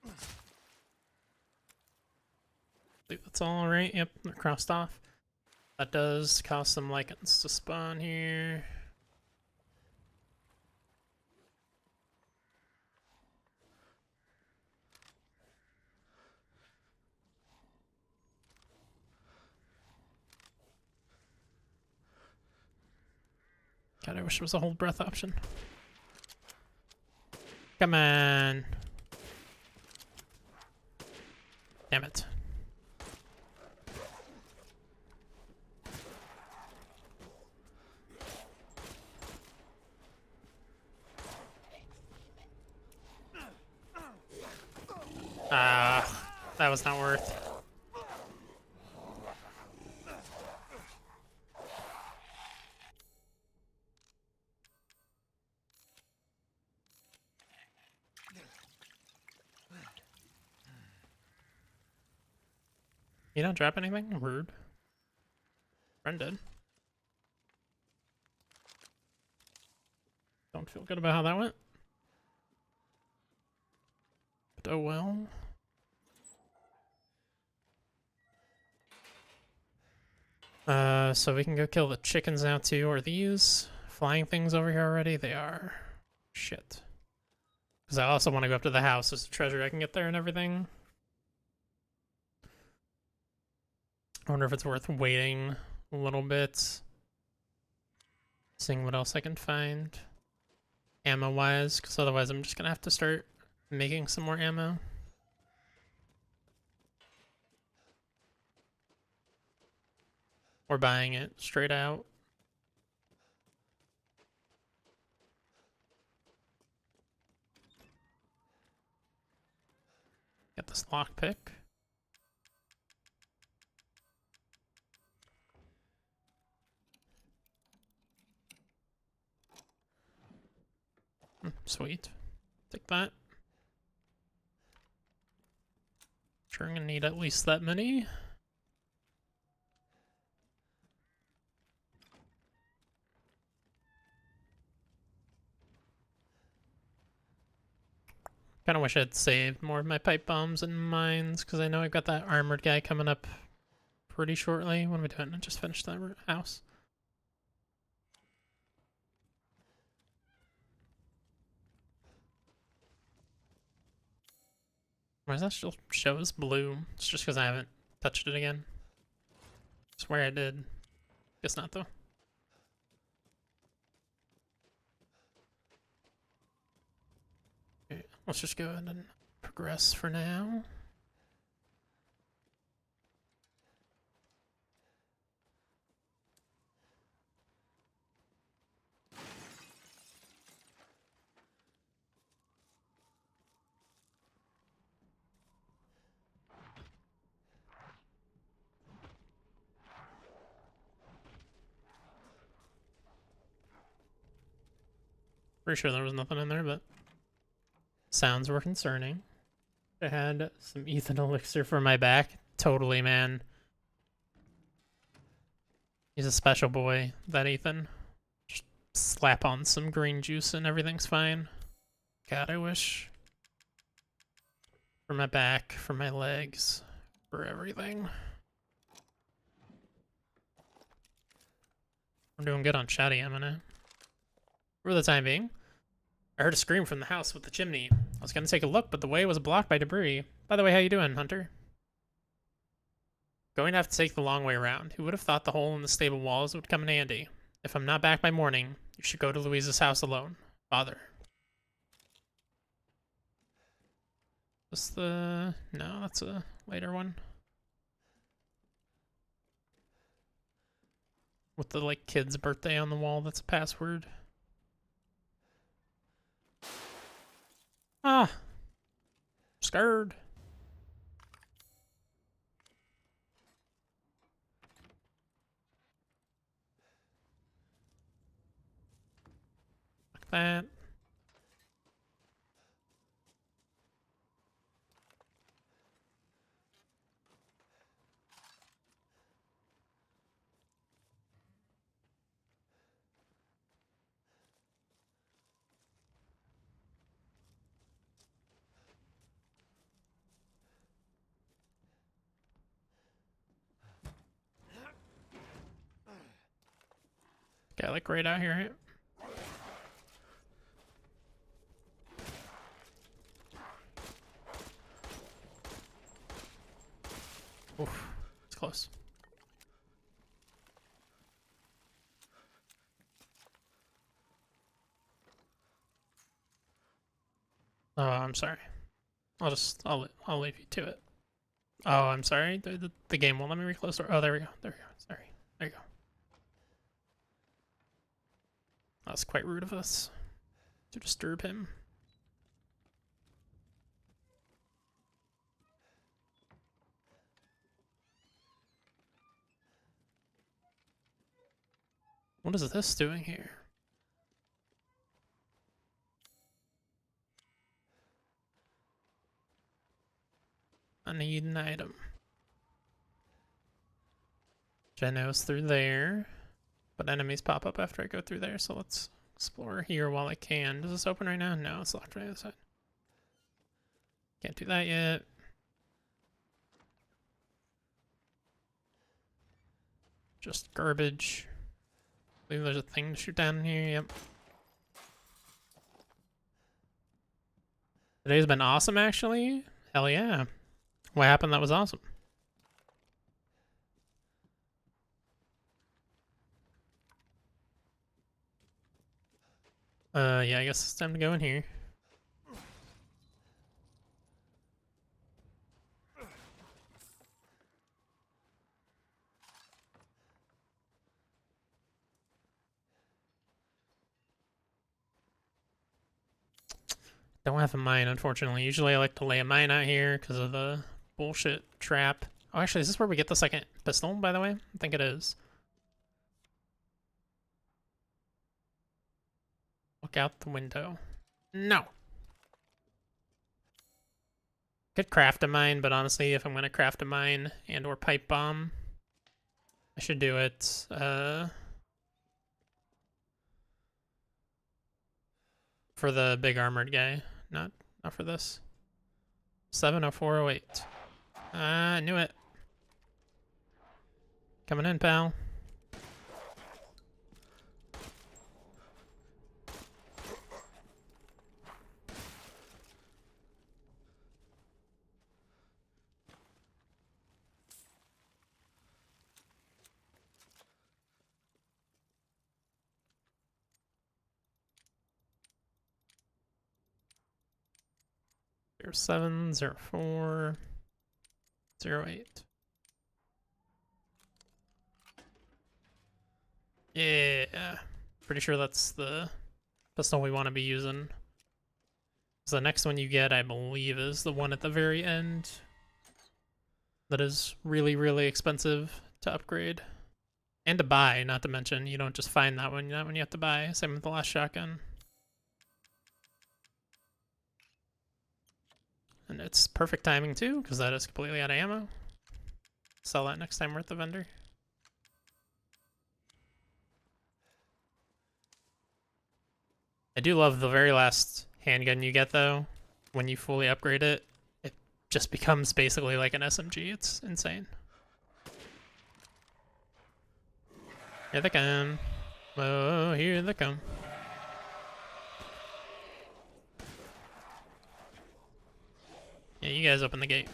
I think that's all right. Yep, they're crossed off. That does cause some lichens to spawn here. God, I wish there was a hold breath option. Come on. Damn it. That was not worth. You don't drop anything? Rude. Friend did. Don't feel good about how that went. But oh well. So we can go kill the chickens now too. Are these flying things over here already? They are. Shit. Because I also want to go up to the house. There's a treasure I can get there and everything. I wonder if it's worth waiting a little bit. Seeing what else I can find. Ammo-wise, because otherwise I'm just going to have to start making some more ammo. Or buying it straight out. Get this lockpick. Sweet. Take that. Sure, I'm gonna need at least that many. Kinda wish I'd saved more of my pipe bombs and mines, because I know I've got that armored guy coming up pretty shortly. What am I doing? I just finished that house. Why does that still show as blue? It's just because I haven't touched it again. Swear I did. Guess not though. Okay, let's just go ahead and progress for now. Pretty sure there was nothing in there, but sounds were concerning. I had some Ethan elixir for my back. Totally, man. He's a special boy, that Ethan. Just slap on some green juice and everything's fine. God, I wish. For my back, for my legs, for everything. We're doing good on Shouty Emina. For the time being. I heard a scream from the house with the chimney. I was gonna take a look, but the way was blocked by debris. By the way, how you doing, Hunter? Going to have to take the long way around. Who would have thought the hole in the stable walls would come in handy? If I'm not back by morning, you should go to Louise's house alone. Father. Is this the... No, that's a later one. With the, like, kid's birthday on the wall, that's a password. Ah! Scared. Like that. Got like right out here. Oof, it's close. Oh, I'm sorry. I'll leave you to it. Oh, I'm sorry. The game won't let me reclose door. Oh, there we go. There we go. Sorry. There you go. That's quite rude of us to disturb him. What is this doing here? I need an item. Genos through there. But enemies pop up after I go through there, so let's explore here while I can. Does this open right now? No, it's locked right on the side. Can't do that yet. Just garbage. I believe there's a thing to shoot down here, yep. Today's been awesome, actually. Hell yeah. What happened that was awesome? Yeah, I guess it's time to go in here. Don't have a mine, unfortunately. Usually I like to lay a mine out here because of the bullshit trap. Oh, actually, is this where we get the second pistol, by the way? I think it is. Look out the window. No! Could craft a mine, but honestly, if I'm going to craft a mine and or pipe bomb, I should do it, for the big armored guy. Not for this. 70408. I knew it. Coming in, pal. Zero 07, 04, 08. Yeah, pretty sure that's the pistol we want to be using. So the next one you get, I believe, is the one at the very end. That is really, really expensive to upgrade. And to buy, not to mention. You don't just find that one you have to buy. Same with the last shotgun. And it's perfect timing too, because that is completely out of ammo. Sell that next time we're at the vendor. I do love the very last handgun you get though. When you fully upgrade it, it just becomes basically like an SMG. It's insane. Here they come. Oh, here they come. Yeah, you guys open the gate.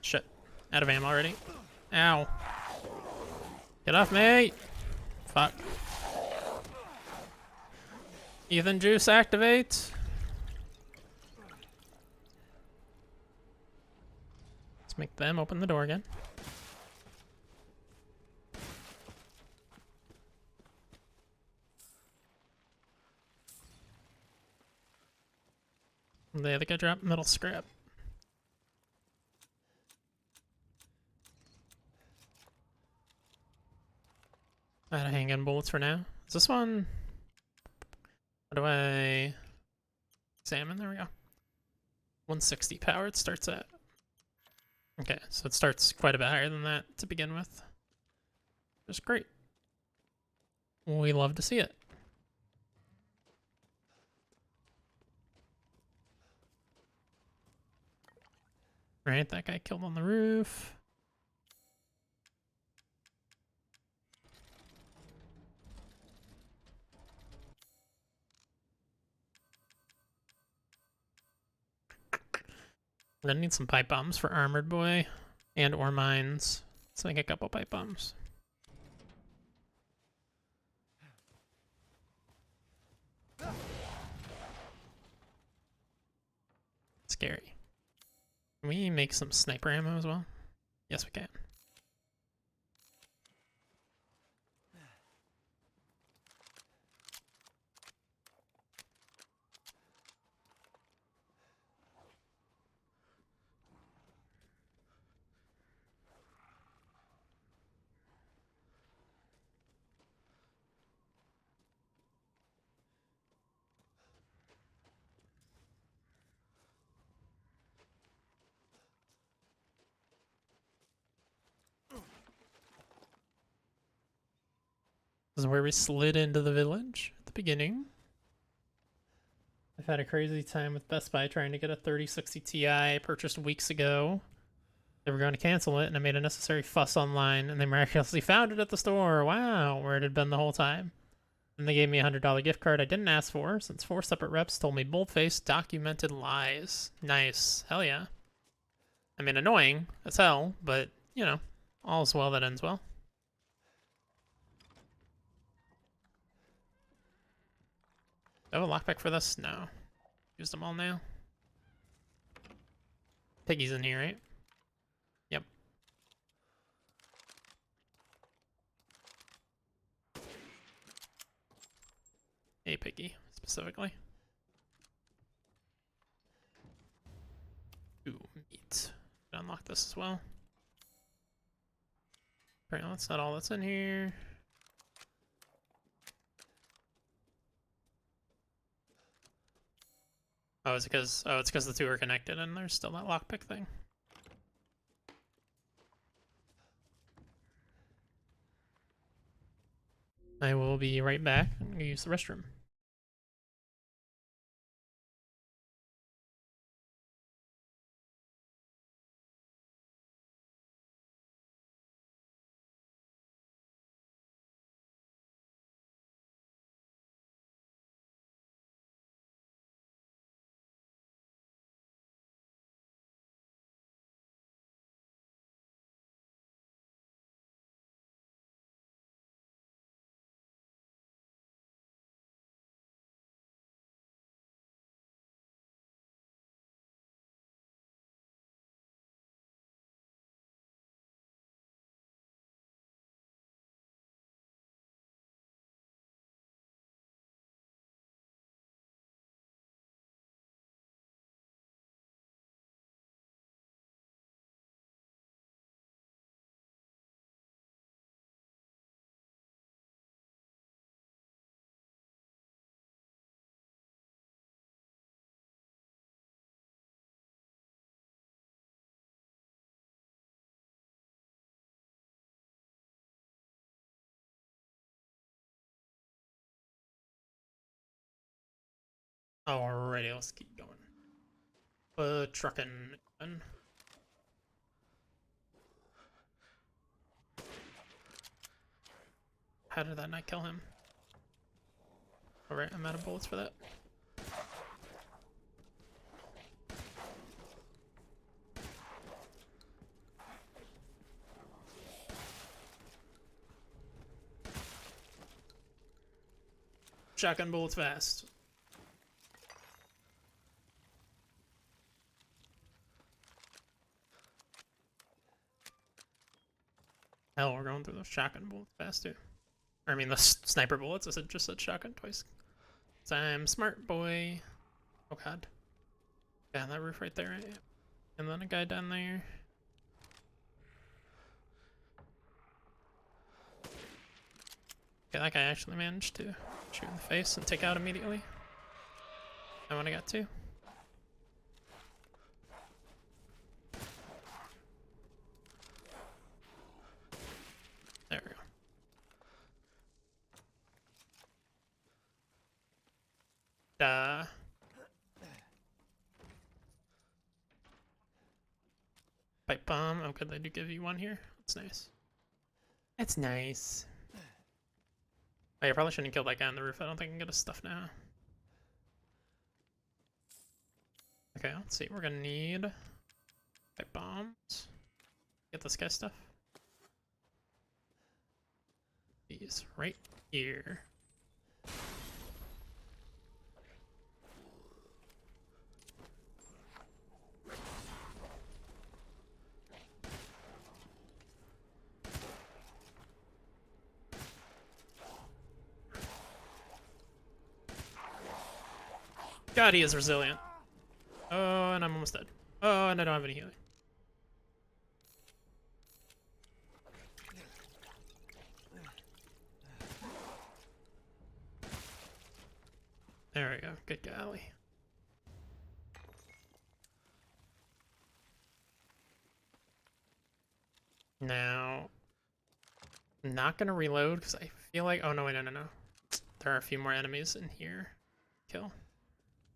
Shit. Out of ammo already. Ow. Get off me! Fuck. Ethan Juice activate! Let's make them open the door again. They have to go drop metal scrap. Out of handgun bullets for now. Is this one? How do I examine? There we go. 160 power it starts at. Okay, so it starts quite a bit higher than that to begin with. Just great. We love to see it. Right, that guy killed on the roof. We're gonna need some pipe bombs for Armored Boy and or mines. Let's make a couple pipe bombs. Scary. Can we make some sniper ammo as well? Yes, we can. This is where we slid into the village at the beginning. I've had a crazy time with Best Buy trying to get a 3060 Ti I purchased weeks ago. They were going to cancel it, and I made a necessary fuss online, and they miraculously found it at the store. Wow, where it had been the whole time. And they gave me a $100 gift card I didn't ask for, since 4 separate reps told me bold-faced, documented lies. Nice. Hell yeah. I mean, annoying as hell, but, you know, all's well that ends well. Do I have a lockpick for this? No. Used them all now. Piggy's in here, right? Yep. Hey, Piggy, specifically. Ooh, meat. Unlock this as well. Apparently that's not all that's in here. Oh, it's because the two are connected and there's still that lockpick thing. I will be right back. I'm gonna use the restroom. Alrighty, let's keep going. Trucking. How did that not kill him? Alright, I'm out of bullets for that. Shotgun bullets fast. Hell, we're going through those shotgun bullets fast too. Or, I mean, the sniper bullets. I just said shotgun twice. So I'm smart boy. Oh god. Yeah, that roof right there, right? And then a guy down there. Okay, that guy actually managed to shoot in the face and take out immediately. That one I got two. There we go. Pipe bomb. Oh, good. They do give you one here. That's nice. That's nice. Oh, I probably shouldn't have killed that guy on the roof. I don't think I can get his stuff now. Okay, let's see. We're gonna need pipe bombs. Get this guy's stuff. These right here. God, he is resilient. Oh, and I'm almost dead. Oh, and I don't have any healing. There we go. Good golly. Now, I'm not gonna reload because I feel like. Oh no! Wait, no. There are a few more enemies in here. Kill.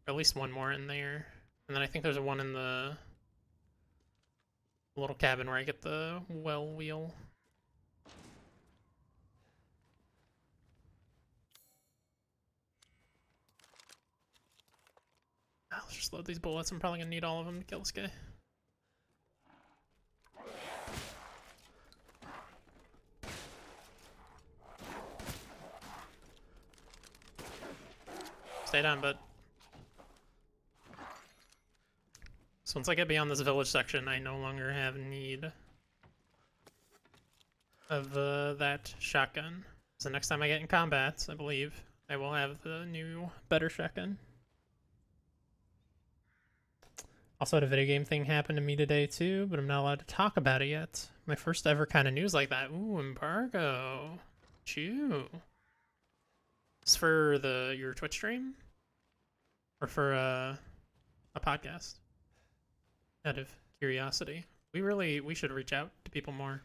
Or at least one more in there, and then I think there's one in the little cabin where I get the well wheel. Let's just load these bullets. I'm probably gonna need all of them to kill this guy. Stay down, bud. So once I get beyond this village section, I no longer have need of that shotgun. So next time I get in combat, I believe, I will have the new, better shotgun. Also had a video game thing happen to me today too, but I'm not allowed to talk about it yet. My first ever kind of news like that. Ooh, embargo. Chew. It's for your Twitch stream? Or for a podcast? Out of curiosity. We should reach out to people more.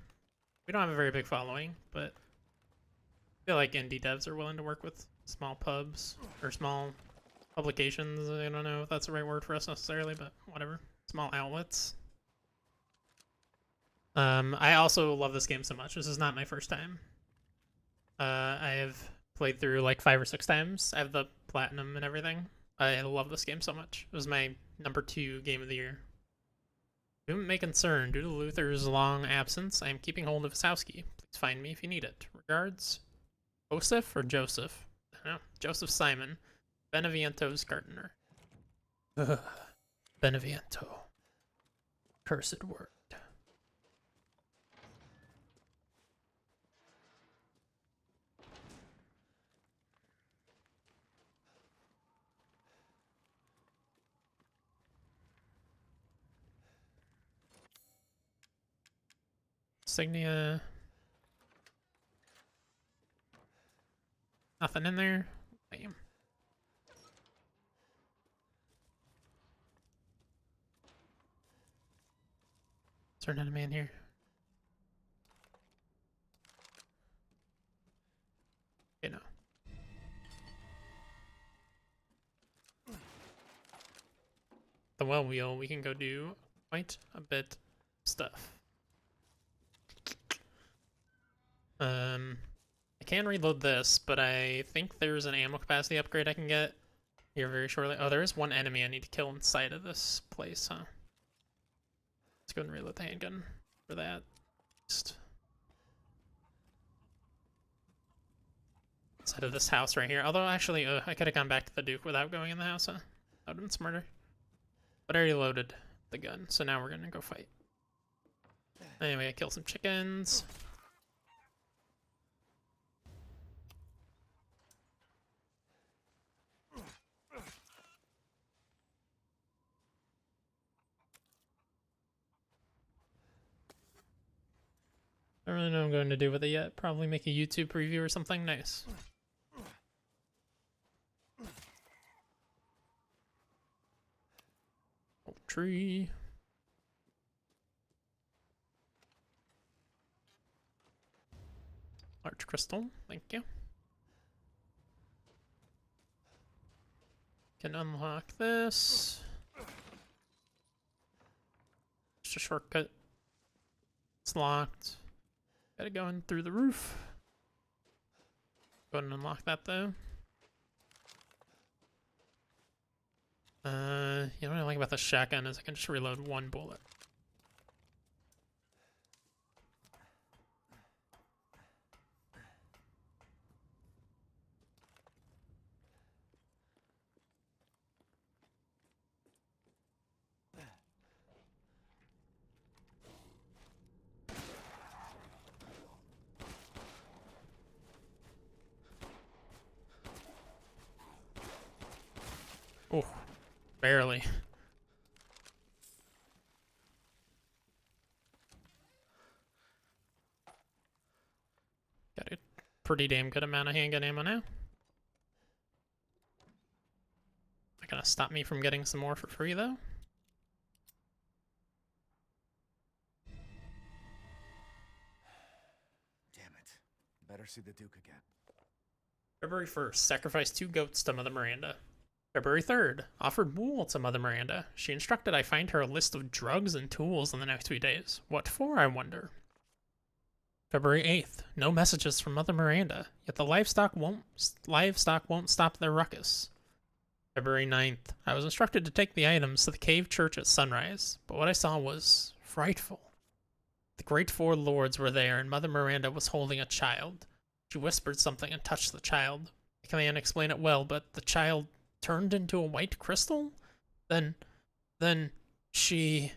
We don't have a very big following, but I feel like indie devs are willing to work with small pubs or small publications. I don't know if that's the right word for us necessarily, but whatever. Small outlets. I also love this game so much. This is not my first time. I have played through like 5 or 6 times. I have the platinum and everything. I love this game so much. It was my #2 game of the year. Do not make concern. Due to Luther's long absence, I am keeping hold of his house key. Please find me if you need it. Regards, Joseph or Joseph? I don't know. Joseph Simon, Beneviento's gardener. Ugh. Beneviento. Cursed word. Insignia. Nothing in there. Damn. Is there an enemy in here? Okay, no. well wheel, we can go do quite a bit of stuff. I can reload this, but I think there's an ammo capacity upgrade I can get here very shortly. Oh, there is one enemy I need to kill inside of this place, huh? Let's go and reload the handgun for that. Inside of this house right here. Although, actually, I could have gone back to the Duke without going in the house, huh? That would have been smarter. But I already loaded the gun, so now we're gonna go fight. Anyway, I killed some chickens. I don't really know what I'm going to do with it yet. Probably make a YouTube preview or something nice. Oak tree. Large crystal, thank you. Can unlock this. Just a shortcut. It's locked. Gotta go in through the roof. Go ahead and unlock that though. You know what I like about the shotgun is I can just reload one bullet. Oh, barely. Got a pretty damn good amount of handgun ammo now. Not gonna stop me from getting some more for free though. Damn it. Better see the Duke again. February 1st, sacrificed 2 goats to Mother Miranda. February 3rd, offered wool to Mother Miranda. She instructed I find her a list of drugs and tools in the next few days. What for, I wonder? February 8th, no messages from Mother Miranda, yet the livestock won't stop their ruckus. February 9th, I was instructed to take the items to the cave church at sunrise, but what I saw was frightful. The great 4 lords were there, and Mother Miranda was holding a child. She whispered something and touched the child. I can't explain it well, but the child turned into a white crystal? Then she...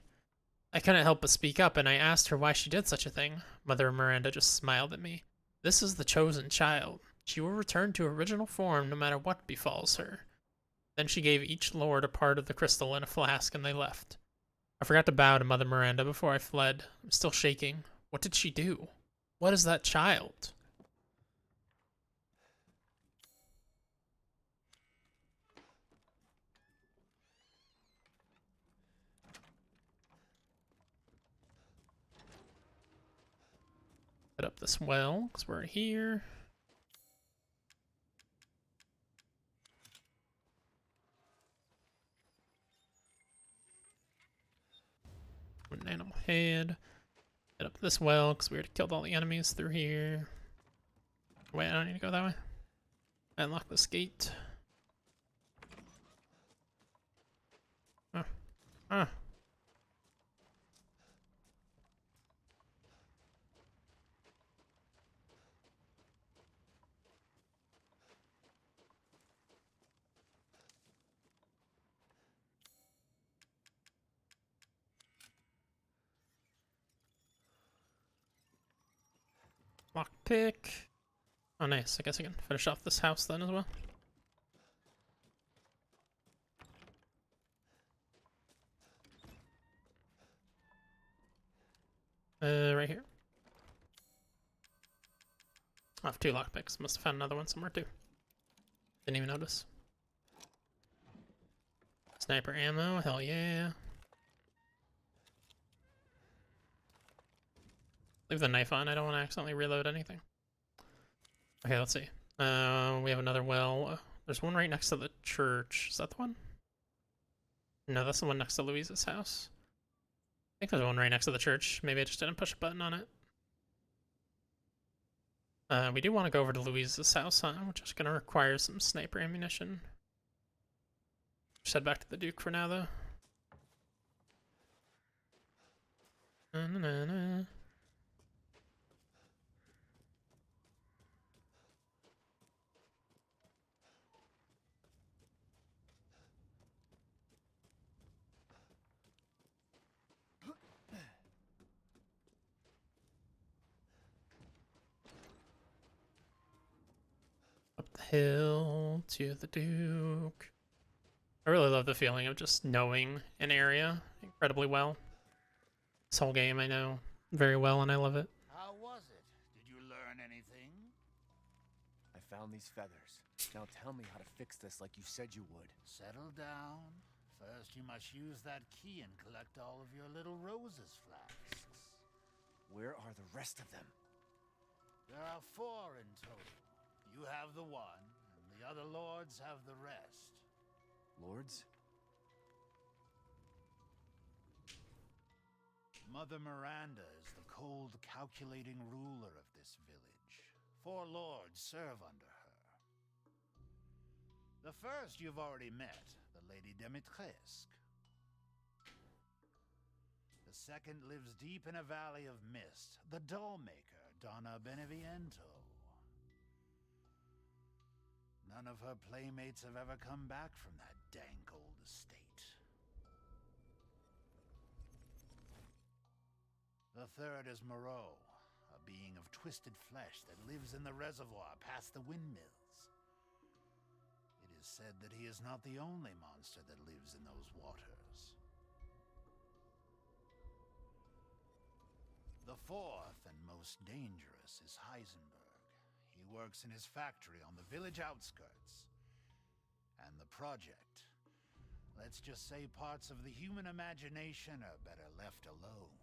I couldn't help but speak up, and I asked her why she did such a thing. Mother Miranda just smiled at me. This is the chosen child. She will return to original form no matter what befalls her. Then she gave each lord a part of the crystal in a flask, and they left. I forgot to bow to Mother Miranda before I fled. I'm still shaking. What did she do? What is that child? Head up this well, because we're here. An animal head. Head up this well, because we already killed all the enemies through here. Wait, I don't need to go that way. Unlock this gate. Ah. Lockpick. Oh, nice. I guess I can finish off this house then as well. Right here. I have 2 lockpicks. Must have found another one somewhere too. Didn't even notice. Sniper ammo. Hell yeah. Leave the knife on. I don't want to accidentally reload anything. Okay, let's see. We have another well. There's one right next to the church. Is that the one? No, that's the one next to Louise's house. I think there's one right next to the church. Maybe I just didn't push a button on it. We do want to go over to Louise's house, huh? Which is going to require some sniper ammunition. Just head back to the Duke for now, though. Na-na-na-na. Up the hill to the Duke. I really love the feeling of just knowing an area incredibly well. This whole game I know very well and I love it. How was it? Did you learn anything? I found these feathers. Now tell me how to fix this like you said you would. Settle down. First, you must use that key and collect all of your little roses flasks. Where are the rest of them? There are 4 in total. You have the one, and the other lords have the rest. Lords? Mother Miranda is the cold, calculating ruler of this village. 4 lords serve under her. The first you've already met, the Lady Dimitrescu. The second lives deep in a valley of mist, the doll-maker, Donna Beneviento. None of her playmates have ever come back from that dank old estate. The third is Moreau, a being of twisted flesh that lives in the reservoir past the windmills. It is said that he is not the only monster that lives in those waters. The fourth and most dangerous is Heisenberg. He works in his factory on the village outskirts. And the project, let's just say parts of the human imagination are better left alone.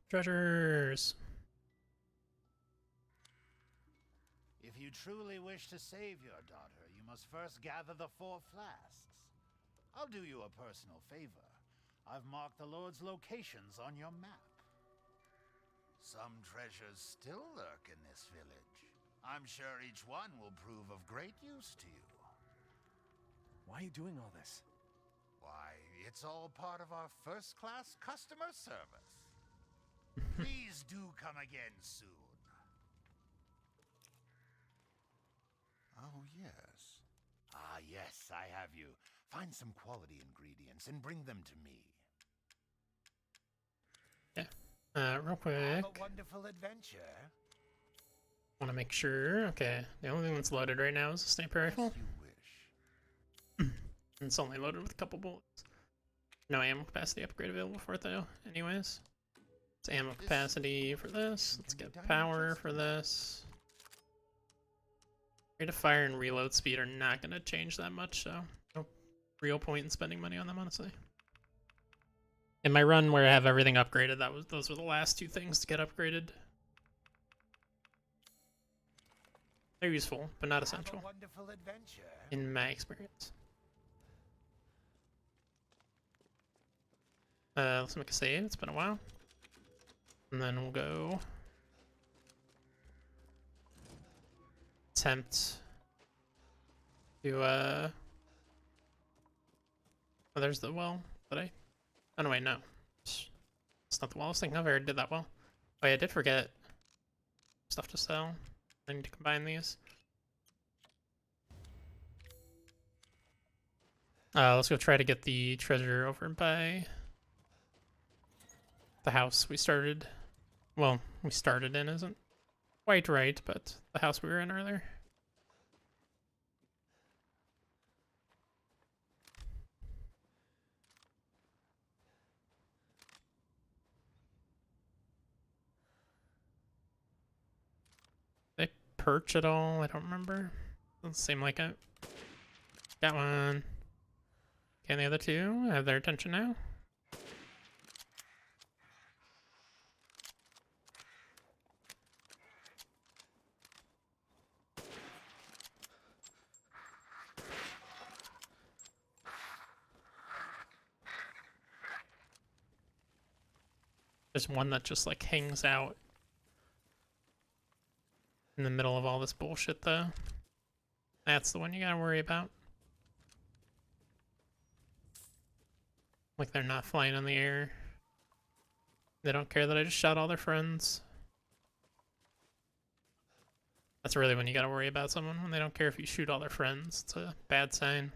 Treasures! If you truly wish to save your daughter, you must first gather the 4 flasks. I'll do you a personal favor. I've marked the Lord's locations on your map. Some treasures still lurk in this village. I'm sure each one will prove of great use to you. Why are you doing all this? Why, it's all part of our first-class customer service. Please do come again soon. Oh, yes. Ah, yes, I have you. Find some quality ingredients and bring them to me. Real quick. Have a wonderful adventure. Want to make sure. Okay, the only thing that's loaded right now is a sniper rifle. And it's only loaded with a couple bullets. No ammo capacity upgrade available for it though. Anyways, it's ammo capacity for this. Let's get power for this. Rate of fire and reload speed are not going to change that much, so no real point in spending money on them, honestly. In my run where I have everything upgraded, those were the last 2 things to get upgraded. They're useful, but not essential. Wonderful adventure. In my experience. Let's make a save. It's been a while. And then we'll go attempt to oh, there's the well. Did I? Oh no, wait, no. It's not the well I was thinking of. I already did that well. Oh yeah, I did forget stuff to sell. I need to combine these. Let's go try to get the treasure over by the house we started. Well, we started in isn't quite right, but the house we were in earlier. They perch at all? I don't remember. Doesn't seem like it. Got one. Okay, and the other 2 have their attention now. There's one that just like hangs out in the middle of all this bullshit though. That's the one you gotta worry about. Like they're not flying in the air. They don't care that I just shot all their friends. That's really when you gotta worry about someone, when they don't care if you shoot all their friends. It's a bad sign.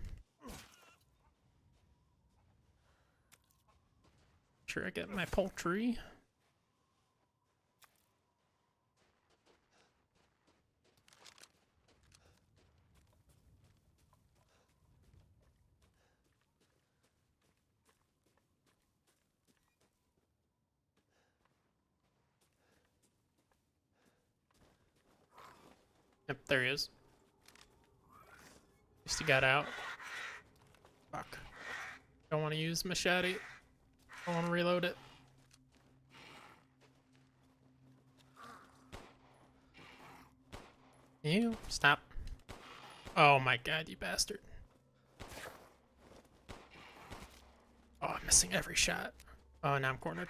Sure, I get my poultry. Yep, there he is. At least he got out. Fuck. Don't want to use machete. I want to reload it. You stop. Oh my god, you bastard. Oh, I'm missing every shot. Oh, now I'm cornered.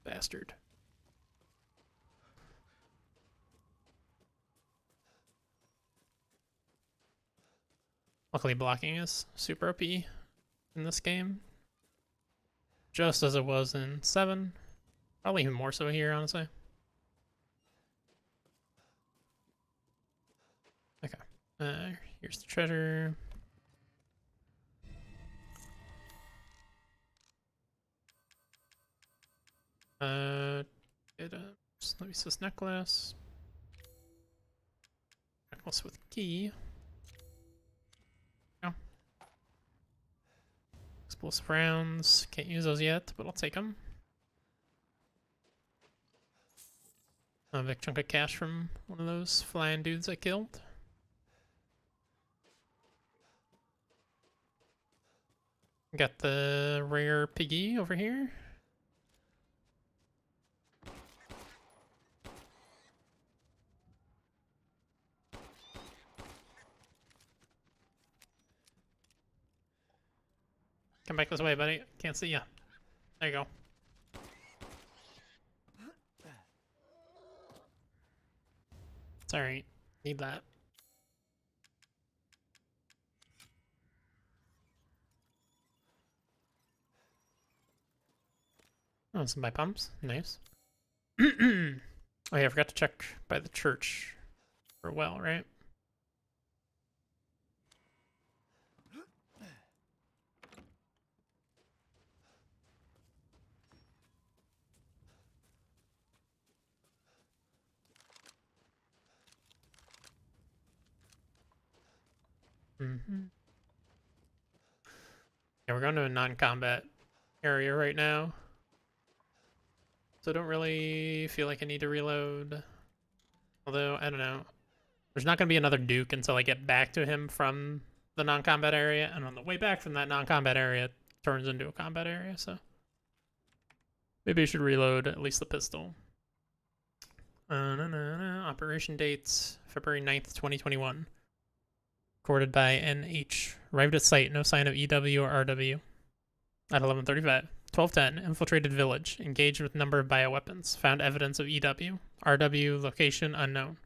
Bastard. Luckily, blocking is super OP in this game. Just as it was in 7. Probably even more so here, honestly. Okay. Here's the treasure. Let me see this necklace. Necklace with key. Oh. Explosive rounds. Can't use those yet, but I'll take them. A big chunk of cash from one of those flying dudes I killed. Got the rare piggy over here. Come back this way, buddy. Can't see ya. There you go. It's alright. Need that. Oh, some buy pumps. Nice. Oh yeah, I forgot to check by the church for a well, right? Yeah, we're going to a non-combat area right now. So I don't really feel like I need to reload. Although, I don't know. There's not going to be another Duke until I get back to him from the non-combat area. And on the way back from that non-combat area, it turns into a combat area, so. Maybe I should reload at least the pistol. Operation dates, February 9th, 2021. Recorded by NH. Arrived at site, no sign of EW or RW. At 11:35. 12:10. Infiltrated village. Engaged with number of bioweapons. Found evidence of EW. RW location unknown.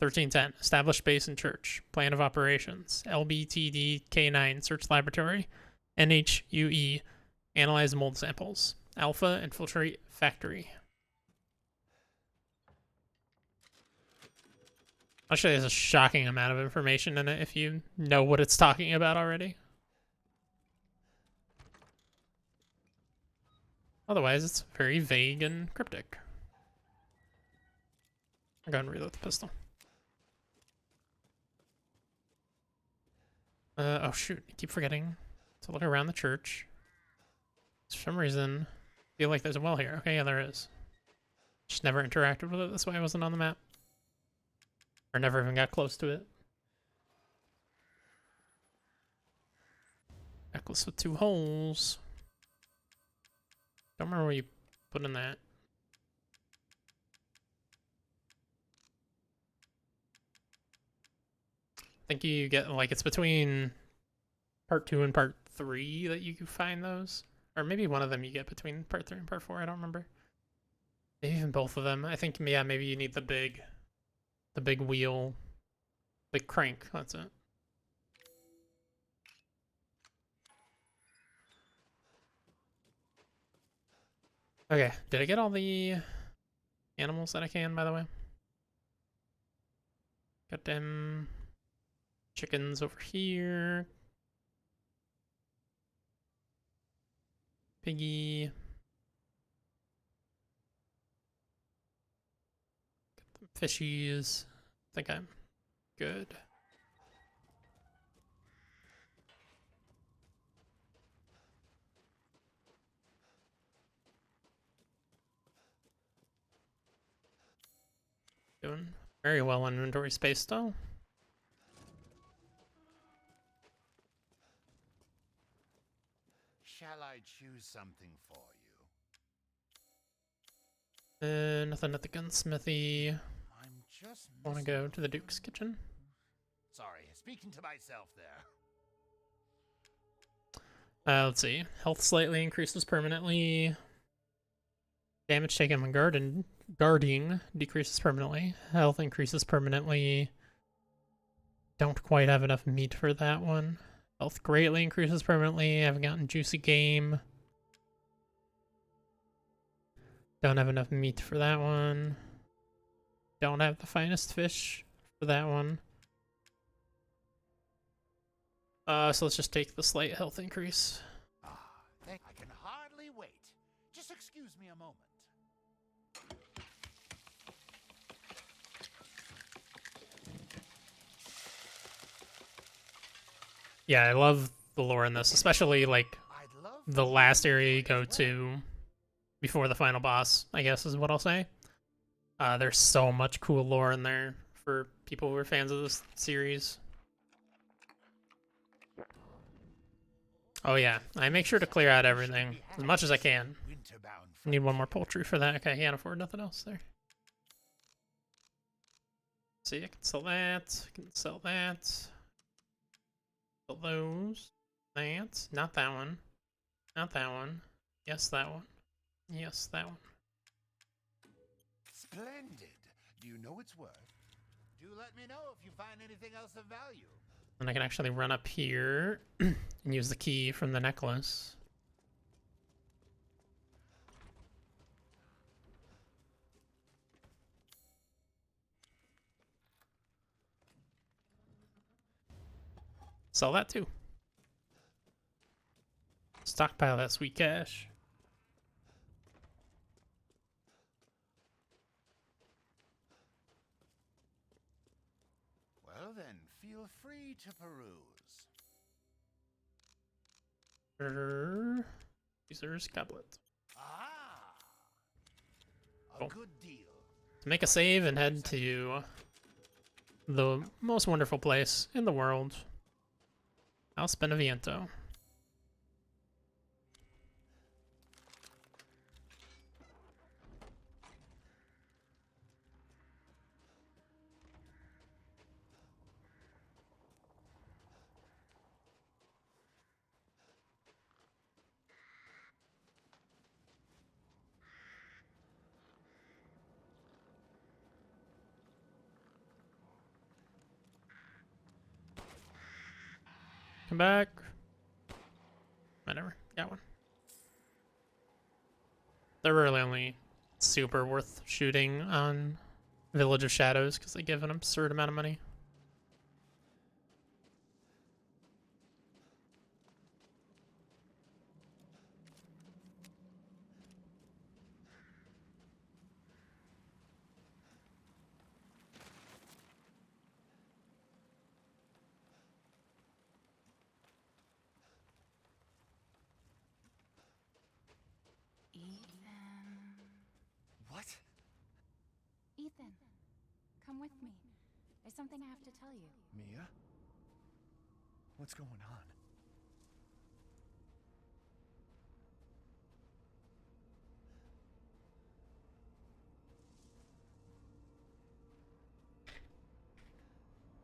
13:10. Established base and church. Plan of operations. LBTD K9 search laboratory. NHUE. Analyze mold samples. Alpha infiltrate factory. Actually, there's a shocking amount of information in it if you know what it's talking about already. Otherwise, it's very vague and cryptic. I'm going to reload the pistol. Oh shoot, I keep forgetting to look around the church. For some reason, I feel like there's a well here. Okay, yeah, there is. Just never interacted with it this way. I wasn't on the map. Or never even got close to it. Necklace with 2 holes. Don't remember where you put in that. think you get, like, it's between part 2 and part 3 that you can find those. Or maybe one of them you get between part 3 and part 4, I don't remember. Maybe even both of them. I think, yeah, maybe you need the big wheel, big crank, that's it. Okay, did I get all the animals that I can, by the way? Got them chickens over here. Piggy. Got them fishies. I think I'm good. Doing very well on inventory space though. Shall I choose something for you? Nothing at the gunsmithy. I'm just Want to go to the Duke's kitchen? Sorry, speaking to myself there. Let's see. Health slightly increases permanently. Damage taken when guarding decreases permanently. Health increases permanently. Don't quite have enough meat for that one. Health greatly increases permanently. I haven't gotten Juicy Game. Don't have enough meat for that one. Don't have the finest fish for that one. So let's just take the slight health increase. I can hardly wait. Just excuse me a moment. Yeah, I love the lore in this, especially like the last area you go to before the final boss, I guess is what I'll say. There's so much cool lore in there for people who are fans of this series. Oh yeah, I make sure to clear out everything as much as I can. Need one more poultry for that. Okay, can't afford nothing else there. See, I can sell that. I can sell that. Sell those. That. Not that one. Not that one. Yes, that one. Yes, that one. Splendid. Do you know its worth? Do let me know if you find anything else of value. And I can actually run up here and use the key from the necklace. Sell that too. Stockpile that sweet cash. Well then, feel free to peruse. User's goblet. Ah, a Cool. good deal. To make a save and head to the most wonderful place in the world, Al Spenaviento. Come back. Whatever. Got one. They're really only super worth shooting on Village of Shadows because they give an absurd amount of money. What? Ethan, come with me. There's something I have to tell you. Mia? What's going on?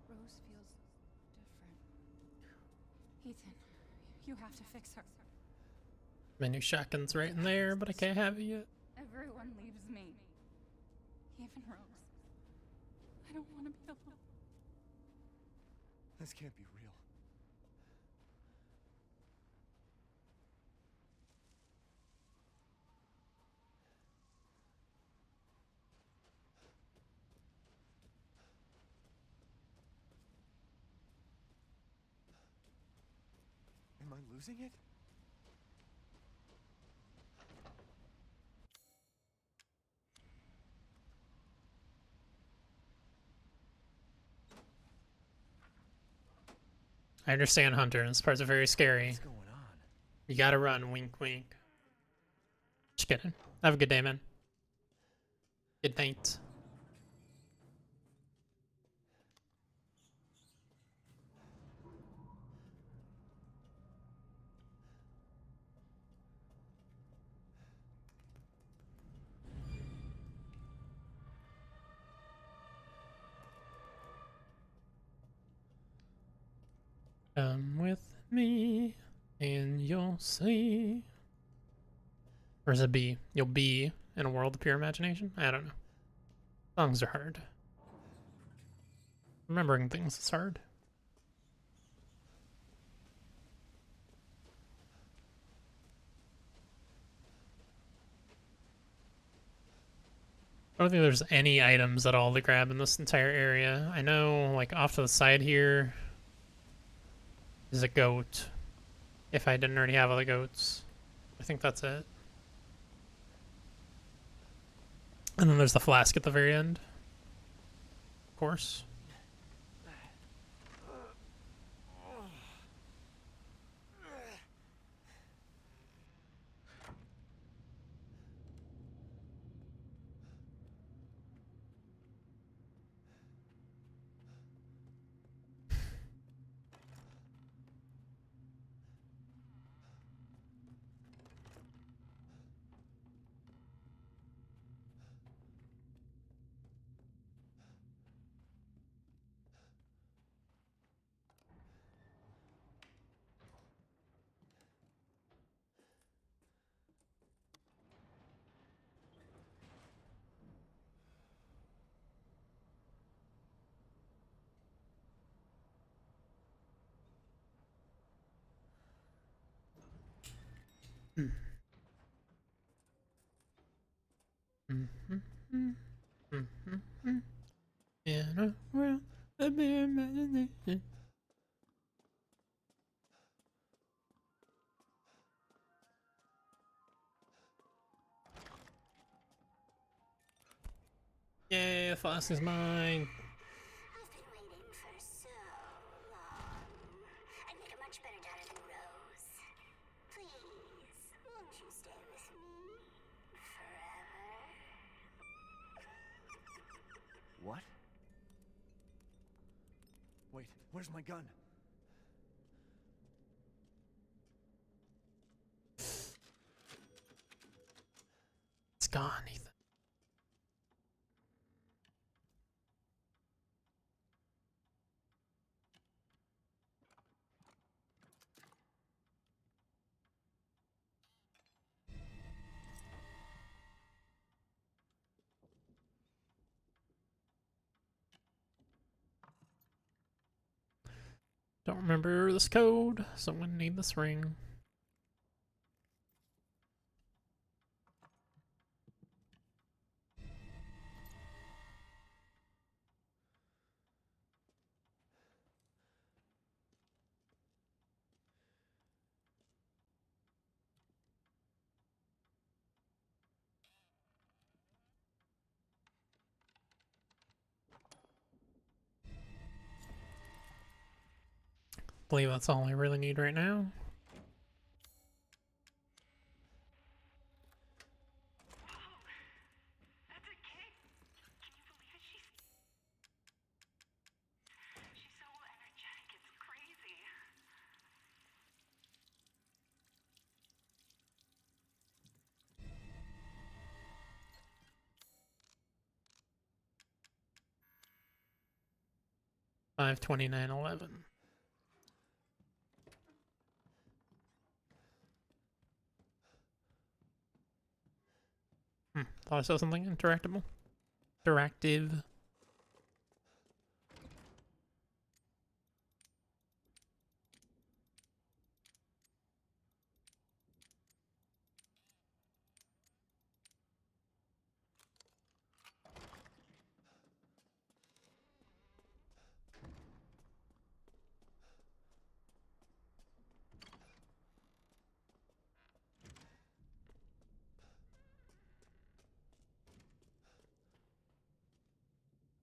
Rose feels Ethan, you have to fix her. My new shotgun's right in there, but I can't have it yet. Everyone leaves me. Even Rose. I don't want to be alone. This can't be real. Am I losing it? I understand, Hunter. This parts are very scary. What's going on? You gotta run, wink, wink. Just kidding. Have a good day, man. Good night. Come with me, and you'll see. Or is it be? You'll be in a world of pure imagination? I don't know. Songs are hard. Remembering things is hard. I don't think there's any items at all to grab in this entire area. I know, like, off to the side here is a goat. If I didn't already have all the goats. I think that's it. And then there's the flask at the very end. Of course. In a world of mere imagination. Yay, the flask is mine. I've been waiting for so long. I'd make a much better daughter than Rose. Please, won't you stay with me forever? What? Wait, where's my gun? It's gone, Ethan. Don't remember this code, so I'm gonna need this ring. I believe that's all I really need right now. $529.11. thought I saw something interactable. Interactive.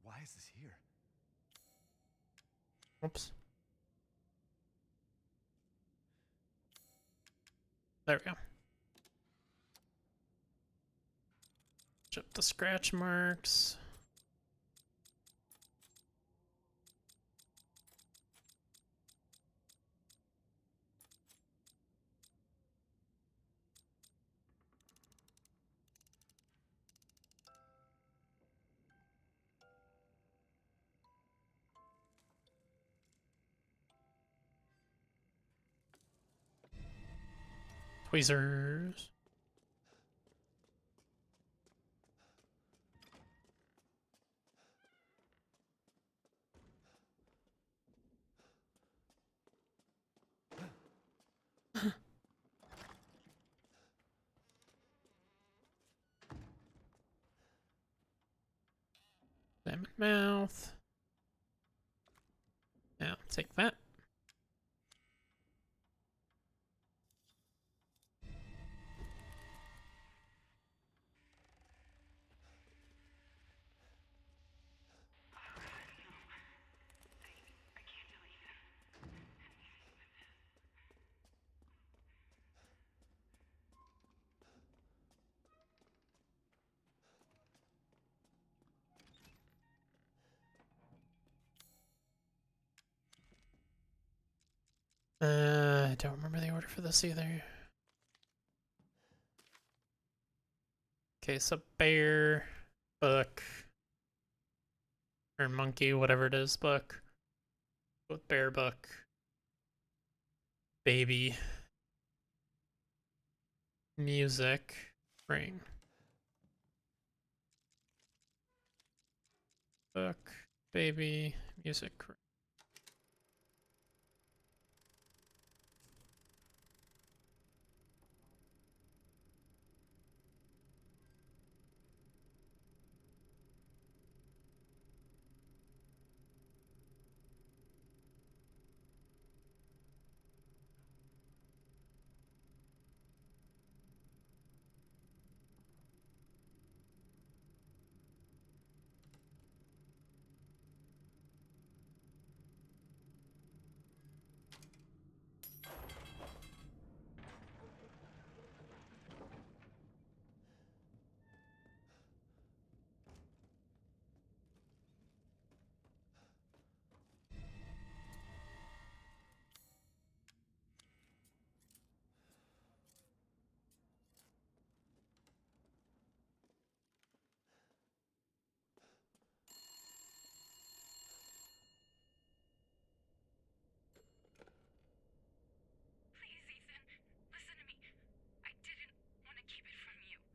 Why is this here? Oops. There we go. Chip the scratch marks. Tweezers. Diamond mouth. Now take that. I don't remember the order for this either. Okay, so bear, book, or monkey, whatever it is, book. With bear, book, baby, music, ring. Book, baby, music, ring.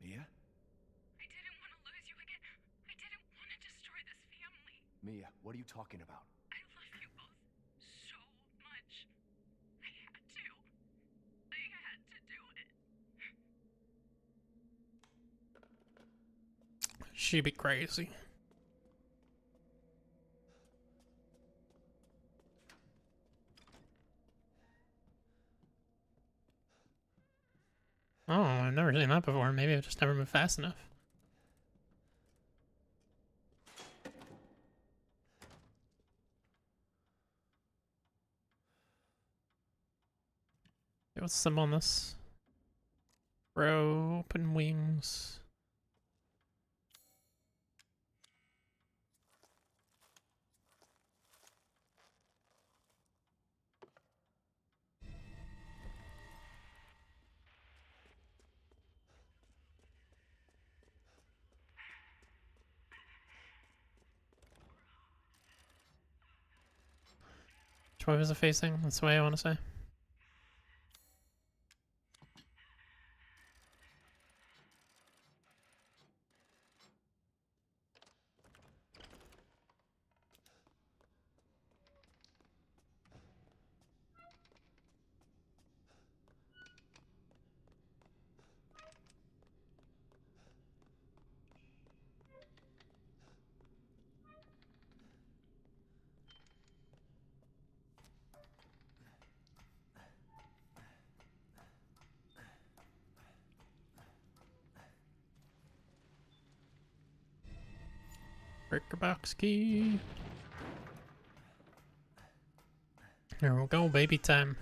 Mia? I didn't want to lose you again. I didn't want to destroy this family. Mia, what are you talking about? I love you both so much. I had to. I had to do it. She'd be crazy. Oh, I've never seen that before. Maybe I've just never moved fast enough. Okay, what's the symbol on this? Row, open wings. Which way was it facing? That's the way I want to say. Breaker box key. Here we go, baby time.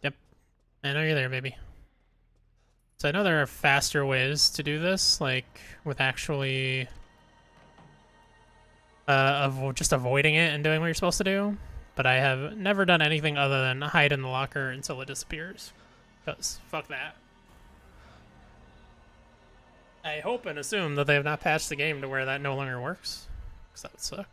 Yep. I know you're there, baby. So I know there are faster ways to do this, like with actually just avoiding it and doing what you're supposed to do. But I have never done anything other than hide in the locker until it disappears. Because fuck that. I hope and assume that they have not patched the game to where that no longer works. Because that would suck.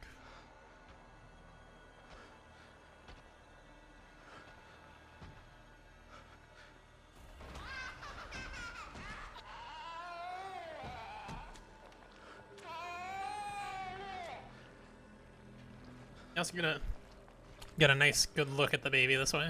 Also gonna get a nice good look at the baby this way.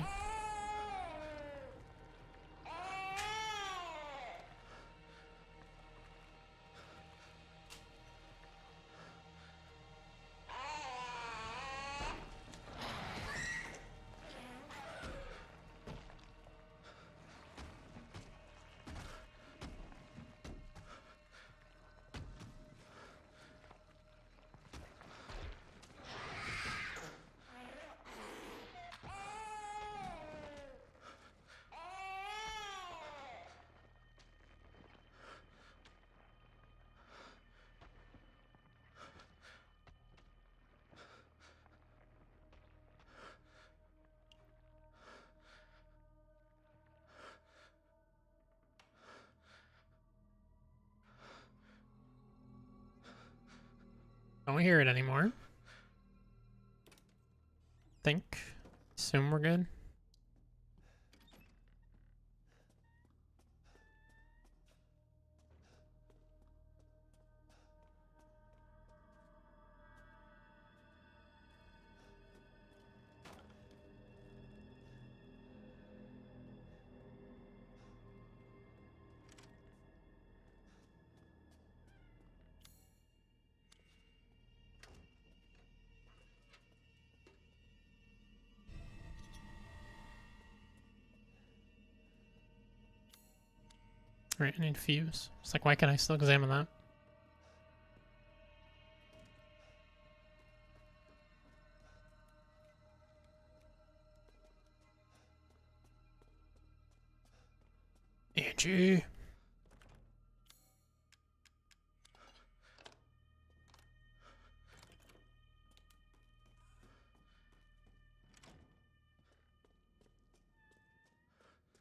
Don't hear it anymore. Assume we're good. Alright, I need fuse. It's like, why can't I still examine that? Angie.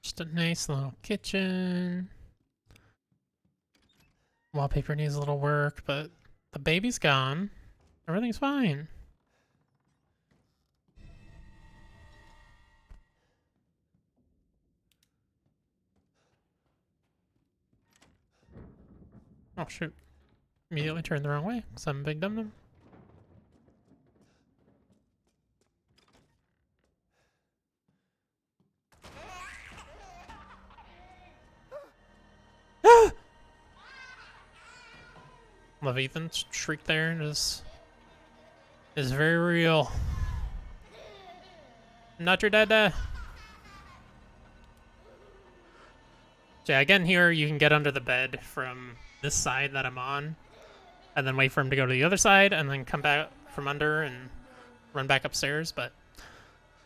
Just a nice little kitchen. Wallpaper needs a little work, but the baby's gone. Everything's fine. Oh shoot. Immediately turned the wrong way, because I'm a big dum-dum. Love Ethan's shriek there is very real. Not your dada. So yeah, again here you can get under the bed from this side that I'm on, and then wait for him to go to the other side, and then come back from under and run back upstairs, but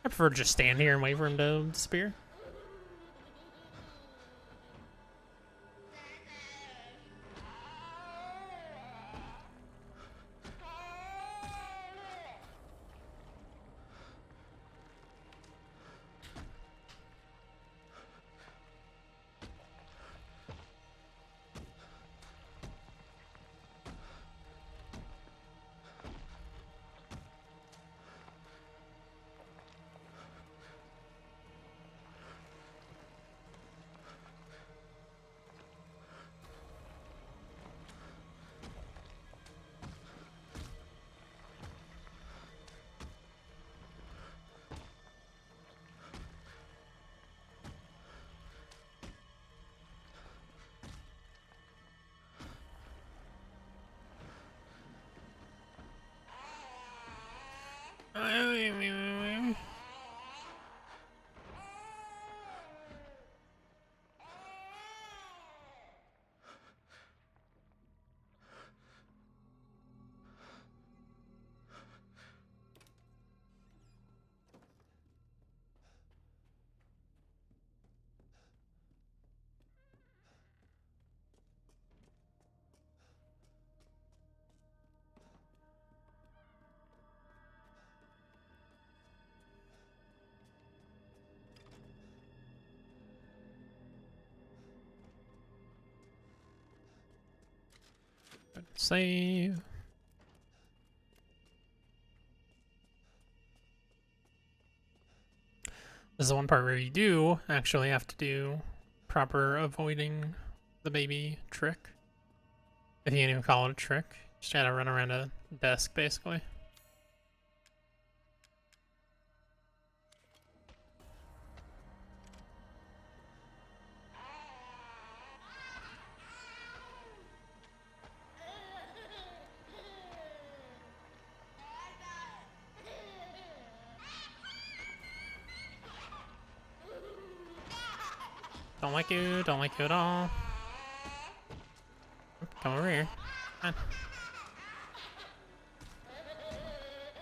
I prefer to just stand here and wait for him to disappear. Save. This is the one part where you do actually have to do proper avoiding the baby trick. If you can even call it a trick. Just gotta run around a desk, basically. Don't like you at all. Come over here. Come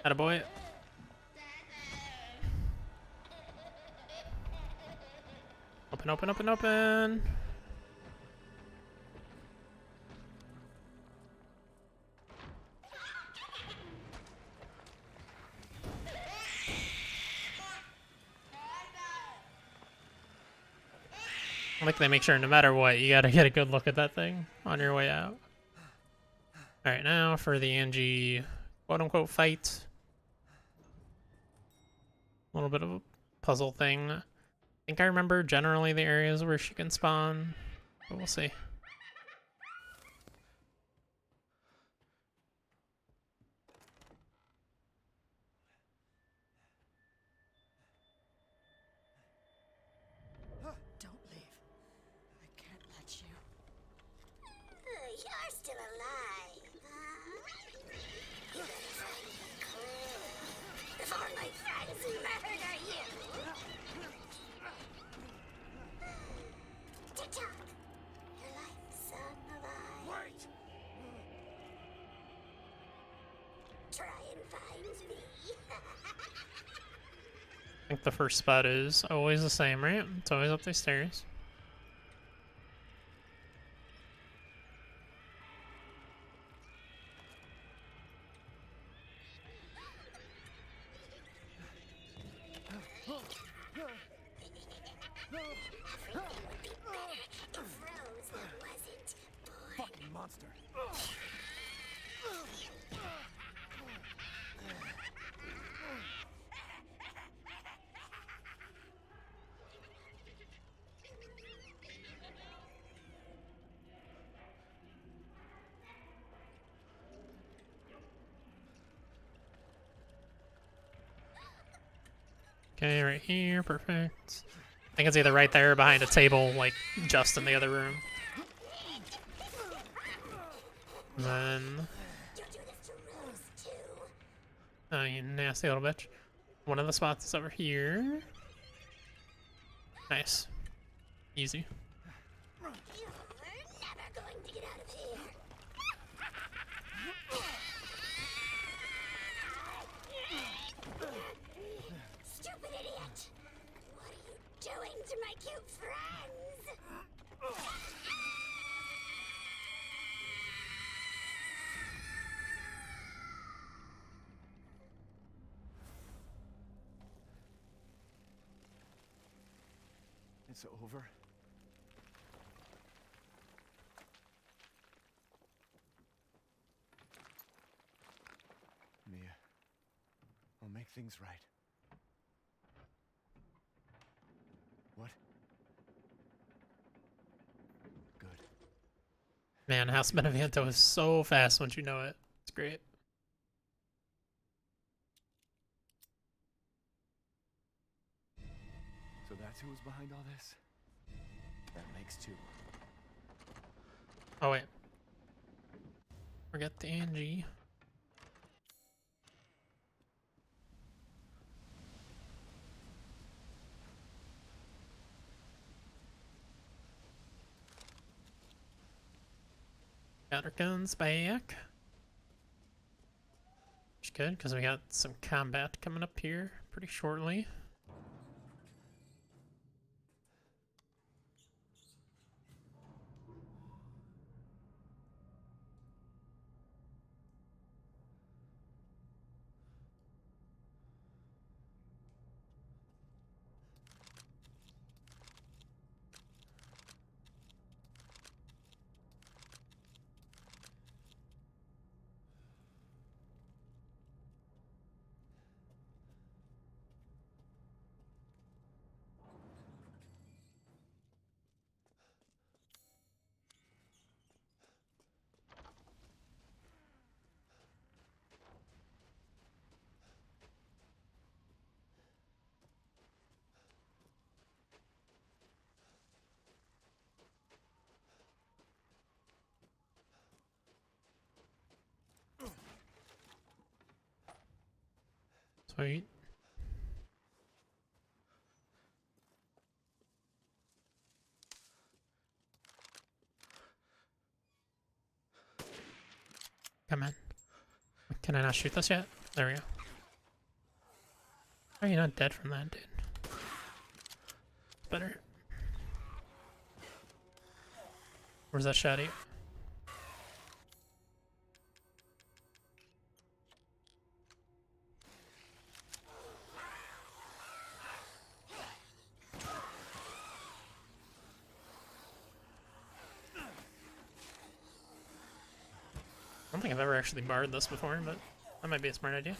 on. Attaboy. Open, open, open, open. I like they make sure no matter what, you gotta get a good look at that thing on your way out. Alright, now for the Angie quote-unquote fight. A little bit of a puzzle thing. I think I remember generally the areas where she can spawn, but we'll see. Don't leave. I can't let you. You're still alive, huh? You better find the clue before my friends murder you. TikTok, your life song of I. Wait. Try and find me. I think the first spot is always the same, right? It's always up the stairs. Fucking monster. Okay, right here, perfect. I think it's either right there or behind a table, like just in the other room. And then... oh, you nasty little bitch. One of the spots is over here. Nice. Easy. You're never going to get out of here. Stupid idiot! What are you doing to my cute friends? It's over. Mia, I'll make things right. What? Good. Man, House Beneviento is so fast once you know it. It's great. So that's who was behind all this? That makes two. Oh, wait. Forget the Angie. Got our guns back. Which is good, because we got some combat coming up here pretty shortly. Sweet. Come on. Can I not shoot this yet? There we go. Are you not dead from that, dude? Better. Where's that shot at you? I don't think I've ever actually barred this before, but that might be a smart idea.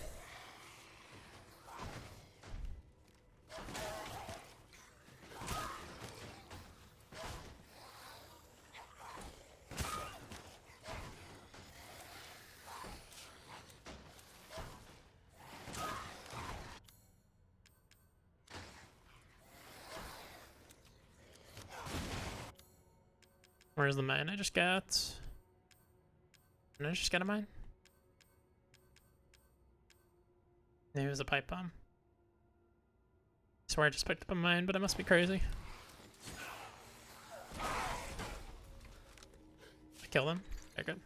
Where's the mine I just got? Did I just get a mine? Maybe it was a pipe bomb. I swear I just picked up a mine, but I must be crazy. I killed him. Okay, good.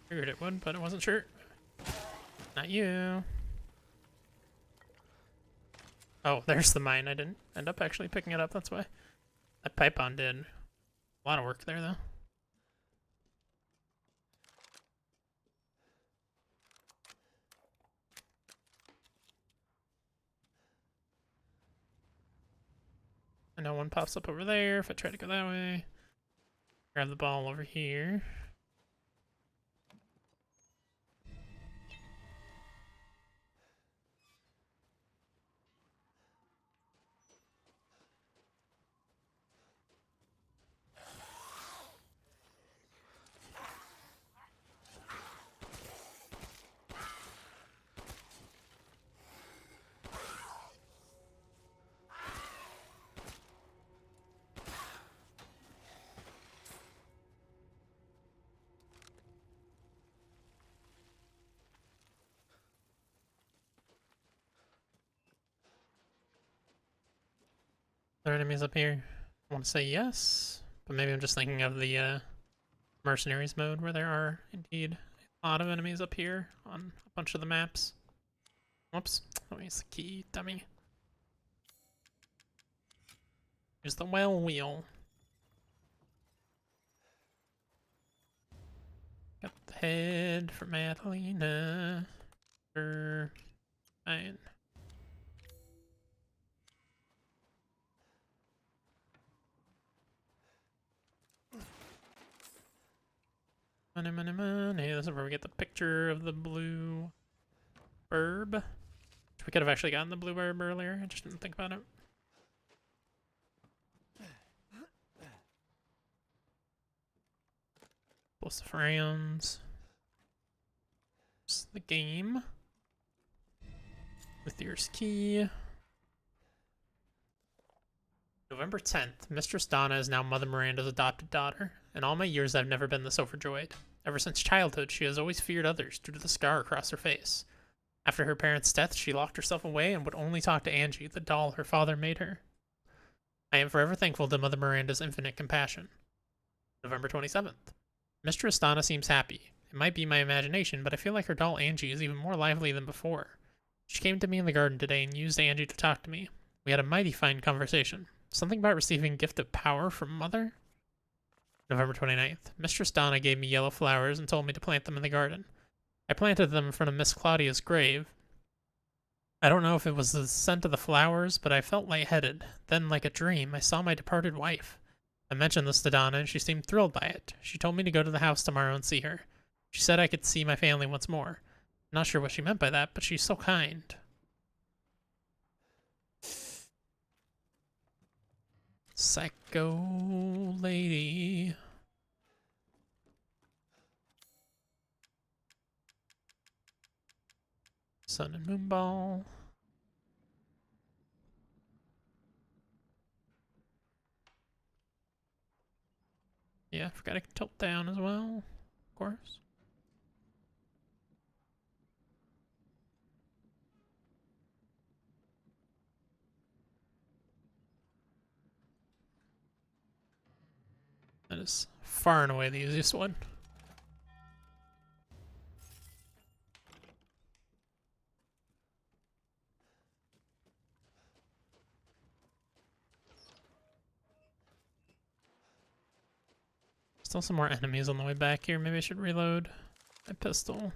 Figured it would, but I wasn't sure. Not you. Oh, there's the mine. I didn't end up actually picking it up, that's why. That pipe bomb did a lot of work there, though. I know one pops up over there if I try to go that way. Grab the ball over here. Are there enemies up here? I want to say yes, but maybe I'm just thinking of the mercenaries mode where there are indeed a lot of enemies up here on a bunch of the maps. Whoops, let me use the key, dummy. Here's the well wheel. Got the head for Madalena. Fine. Money, money, money. This is where we get the picture of the blue burb. We could have actually gotten the blue burb earlier. I just didn't think about it. Explosive rounds. It's the game. Uthir's key. November 10th. Mistress Donna is now Mother Miranda's adopted daughter. In all my years, I've never been this overjoyed. Ever since childhood, she has always feared others due to the scar across her face. After her parents' death, she locked herself away and would only talk to Angie, the doll her father made her. I am forever thankful to Mother Miranda's infinite compassion. November 27th. Mistress Donna seems happy. It might be my imagination, but I feel like her doll Angie is even more lively than before. She came to me in the garden today and used Angie to talk to me. We had a mighty fine conversation. Something about receiving gift of power from Mother? November 29th. Mistress Donna gave me yellow flowers and told me to plant them in the garden. I planted them in front of Miss Claudia's grave. I don't know if it was the scent of the flowers, but I felt lightheaded. Then, like a dream, I saw my departed wife. I mentioned this to Donna, and she seemed thrilled by it. She told me to go to the house tomorrow and see her. She said I could see my family once more. Not sure what she meant by that, but she's so kind. Psycho lady. Sun and Moon Ball. Yeah, I forgot I can tilt down as well, of course. That is far and away the easiest one. Still some more enemies on the way back here. Maybe I should reload my pistol.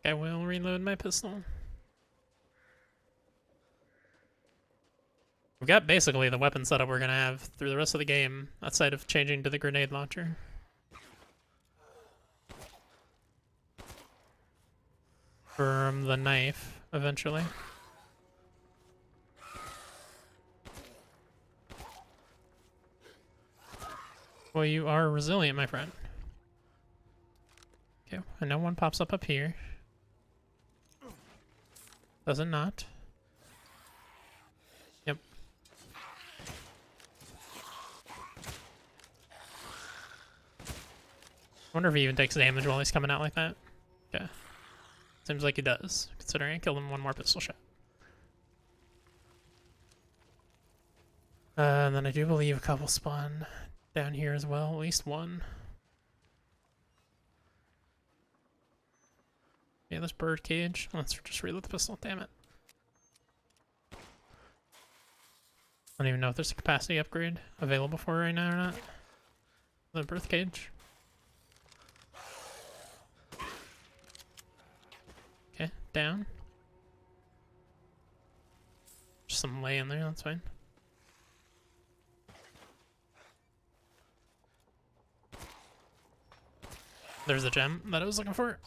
I will reload my pistol. We've got basically the weapon setup we're gonna have through the rest of the game, outside of changing to the grenade launcher. From the knife, eventually. Well, you are resilient, my friend. Okay, I know one pops up here. Does it not? Yep. Wonder if he even takes damage while he's coming out like that. Okay. Seems like he does, considering I killed him one more pistol shot. And then I do believe a couple spawn down here as well, at least one. Yeah, this bird cage. Let's just reload the pistol, damn it. I don't even know if there's a capacity upgrade available for it right now or not. The birth cage. Okay, down. Just some lay in there, that's fine. There's the gem that I was looking for.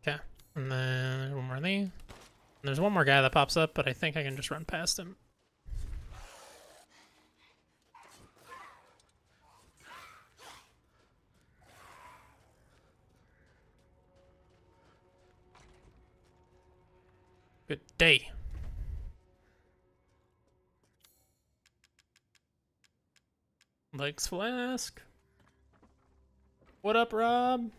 Okay, and then there's one more of these. And there's one more guy that pops up, but I think I can just run past him. Good day. Legs Flask. What up, Rob?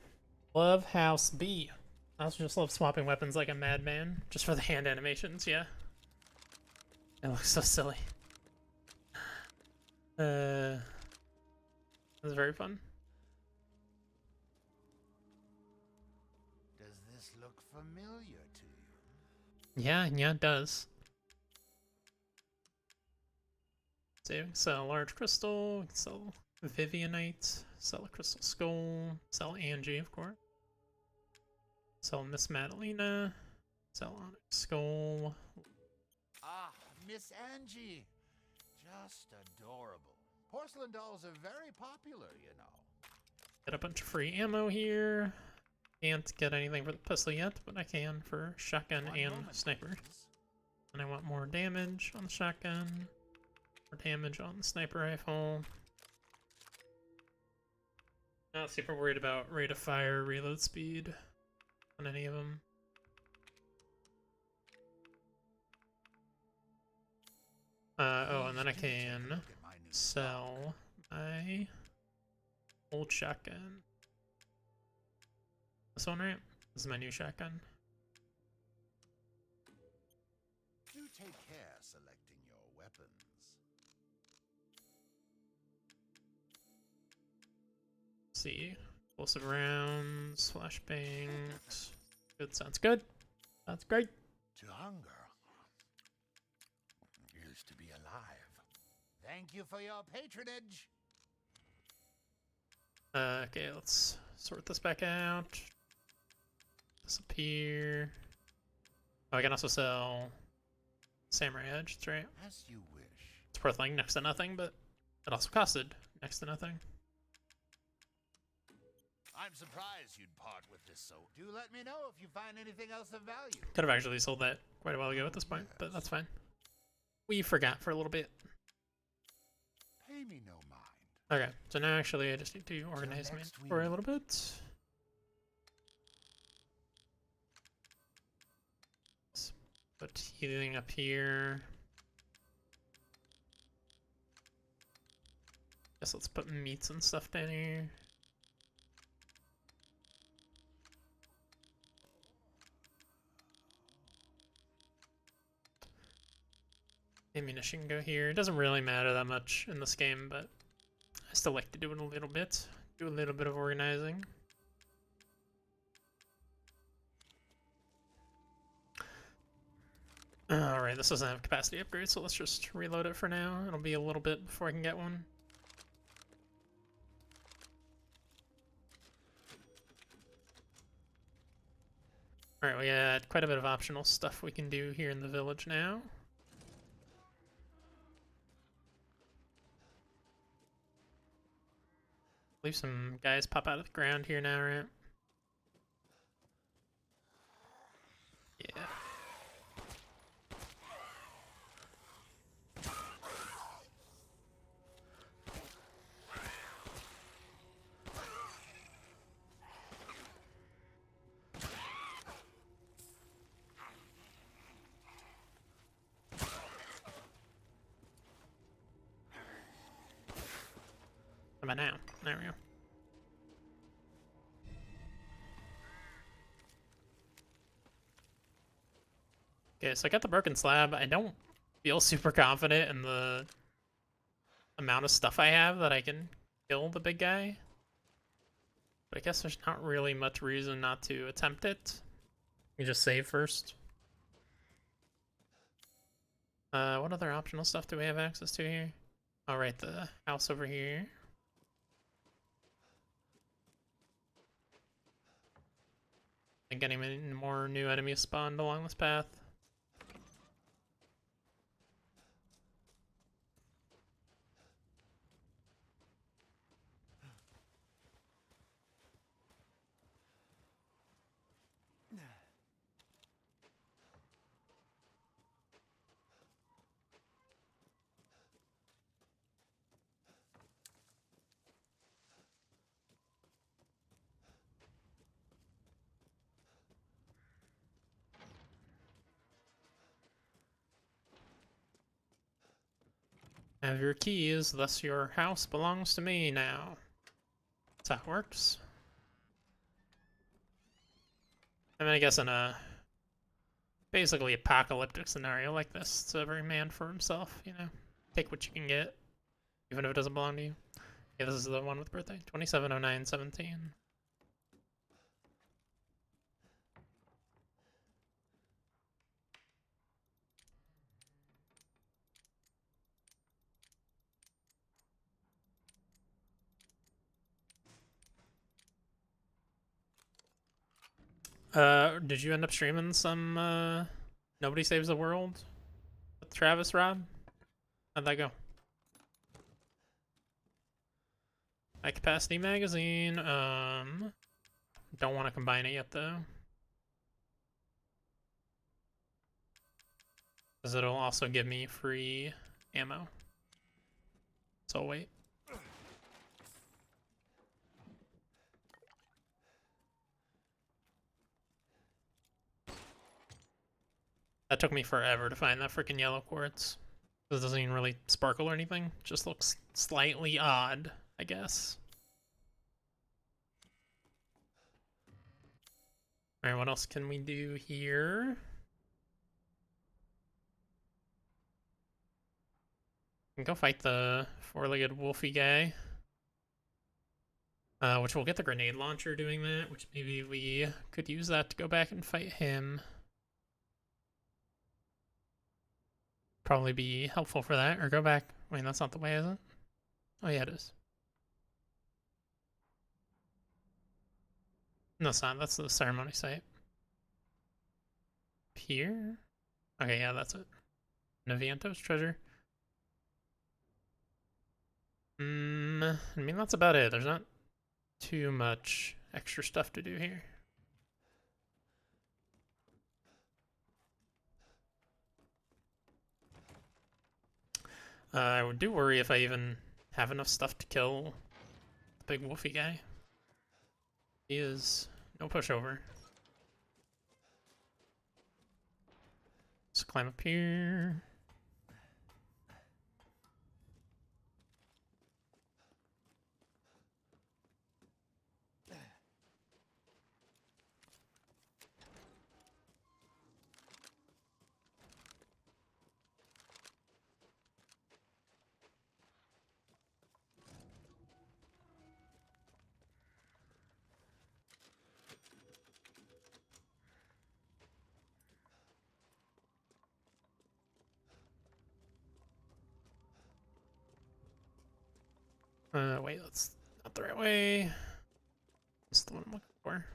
Love House B. I also just love swapping weapons like a madman, just for the hand animations, yeah. It looks so silly. This is very fun. Does this look familiar to you? Yeah, it does. Saving, sell large crystal, sell Vivianite, sell a crystal skull, sell Angie, of course. Sell Miss Madalena, sell Onyx Skull. Ah, Miss Angie. Just adorable. Porcelain dolls are very popular, you know. Get a bunch of free ammo here. Can't get anything for the pistol yet, but I can for shotgun and sniper. And I want more damage on the shotgun, more damage on the sniper rifle. Not super worried about rate of fire, reload speed on any of them. Oh, and then I can sell my old shotgun. This one, right? This is my new shotgun. Do take care selecting your weapons. Let's see. Explosive rounds, flashbangs. Good, sounds good. That's great. To hunger is to be alive. Thank you for your patronage. Okay, let's sort this back out. Disappear. Oh, I can also sell Samurai Edge, that's right. As you wish. It's worth like next to nothing, but it also costed next to nothing. I'm surprised you'd part with this so. Do let me know if you find anything else of value. Could have actually sold that quite a while ago at this point, but that's fine. We forgot for a little bit. Pay me no mind. Okay, so now actually I just need to organize my inventory a little bit. Let's put healing up here. Guess let's put meats and stuff down here. Ammunition can go here. It doesn't really matter that much in this game, but I still like to do it a little bit. Do a little bit of organizing. Alright, this doesn't have capacity upgrade, so let's just reload it for now. It'll be a little bit before I can get one. Alright, we got quite a bit of optional stuff we can do here in the village now. Leave some guys pop out of the ground here now, right? Yeah. How about now? There we go. Okay, so I got the broken slab. I don't feel super confident in the amount of stuff I have that I can kill the big guy. But I guess there's not really much reason not to attempt it. You just save first. What other optional stuff do we have access to here? All right, the house over here. And getting any more new enemies spawned along this path. Have your keys, thus your house belongs to me now. That's how it works. I mean, I guess in a basically apocalyptic scenario like this, it's every man for himself, you know? Take what you can get, even if it doesn't belong to you. Yeah, this is the one with birthday, 270917. Did you end up streaming some, Nobody Saves the World with Travis, Rob? How'd that go? High Capacity Magazine, don't want to combine it yet, though. Because it'll also give me free ammo. So I'll wait. That took me forever to find that freaking yellow quartz. This doesn't even really sparkle or anything. Just looks slightly odd, I guess. Alright, what else can we do here? We can go fight the four-legged wolfy guy. Which we'll get the grenade launcher doing that, which maybe we could use that to go back and fight him. Probably be helpful for that, or go back. Wait, that's not the way, is it? Oh yeah, it is. No, it's not. That's the ceremony site. Here? Okay, yeah, that's it. Navianto's treasure. I mean, that's about it. There's not too much extra stuff to do here. I do worry if I even have enough stuff to kill the big wolfy guy. He is no pushover. Let's climb up here. Wait, that's not the right way. That's the one I'm looking for.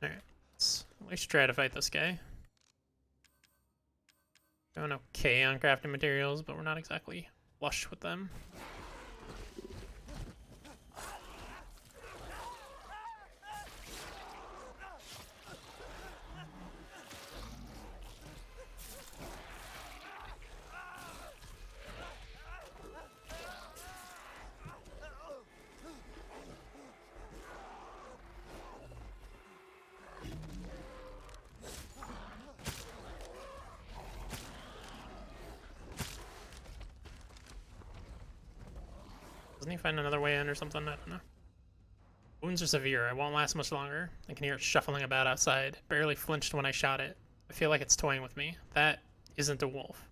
Alright, let's at least try to fight this guy. Going okay on crafting materials, but we're not exactly flush with them. Doesn't he find another way in or something? I don't know. Wounds are severe. I won't last much longer. I can hear it shuffling about outside. Barely flinched when I shot it. I feel like it's toying with me. That isn't a wolf.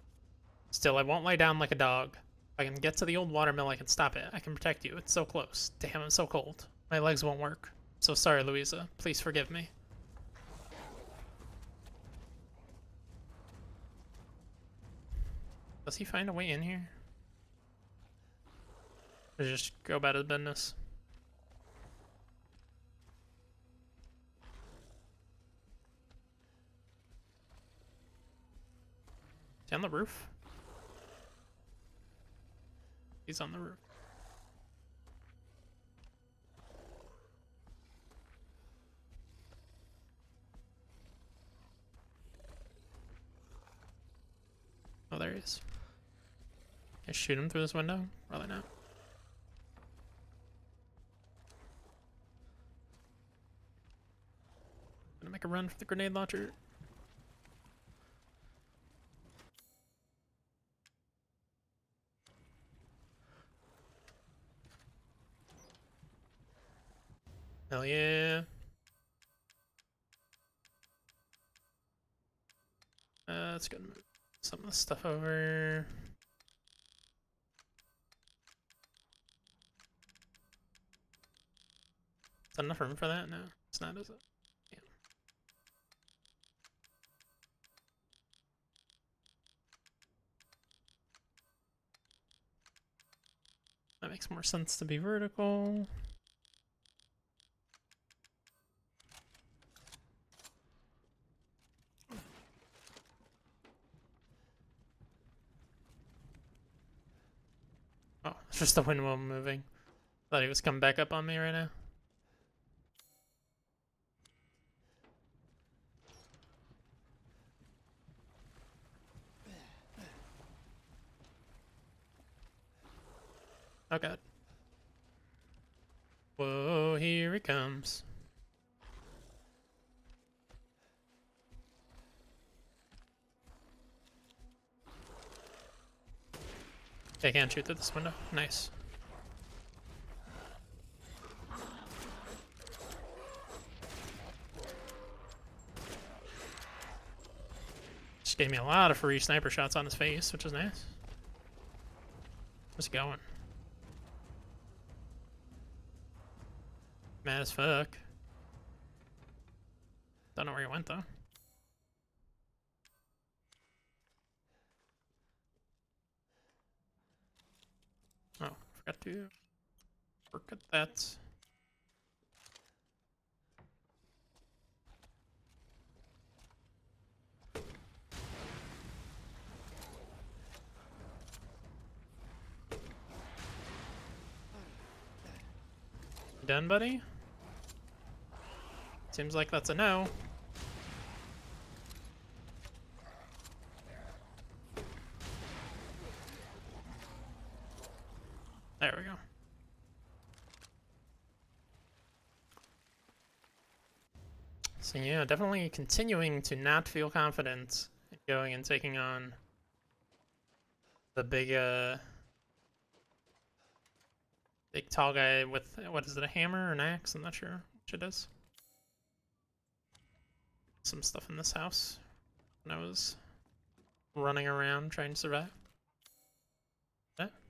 Still, I won't lie down like a dog. If I can get to the old watermill, I can stop it. I can protect you. It's so close. Damn, I'm so cold. My legs won't work. So sorry, Louisa. Please forgive me. Does he find a way in here? Or just go about his business? Is he on the roof? He's on the roof. Oh, there he is. Can I shoot him through this window? Probably not. Gonna make a run for the grenade launcher. Hell yeah. Let's go move some of this stuff over. Is that enough room for that? No, it's not, is it? Yeah. That makes more sense to be vertical. Oh, it's just the windmill moving. Thought he was coming back up on me right now. Oh god. Whoa, here he comes. They can't shoot through this window. Nice. Just gave me a lot of free sniper shots on his face, which is nice. Where's he going? Mad as fuck. Don't know where he went though. Oh, forgot to work at that. Done, buddy? Seems like that's a no. There we go. So yeah, definitely continuing to not feel confident in going and taking on the big big tall guy with, what is it, a hammer or an axe? I'm not sure which it is. Some stuff in this house when I was running around trying to survive.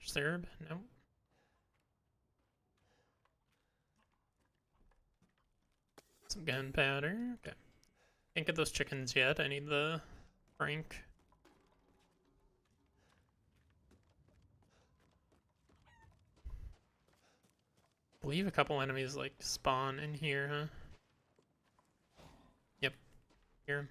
Just the herb? No. Some gunpowder. Okay. Can't get those chickens yet. I need the Frank. I believe a couple enemies like spawn in here, huh? Yep. Here.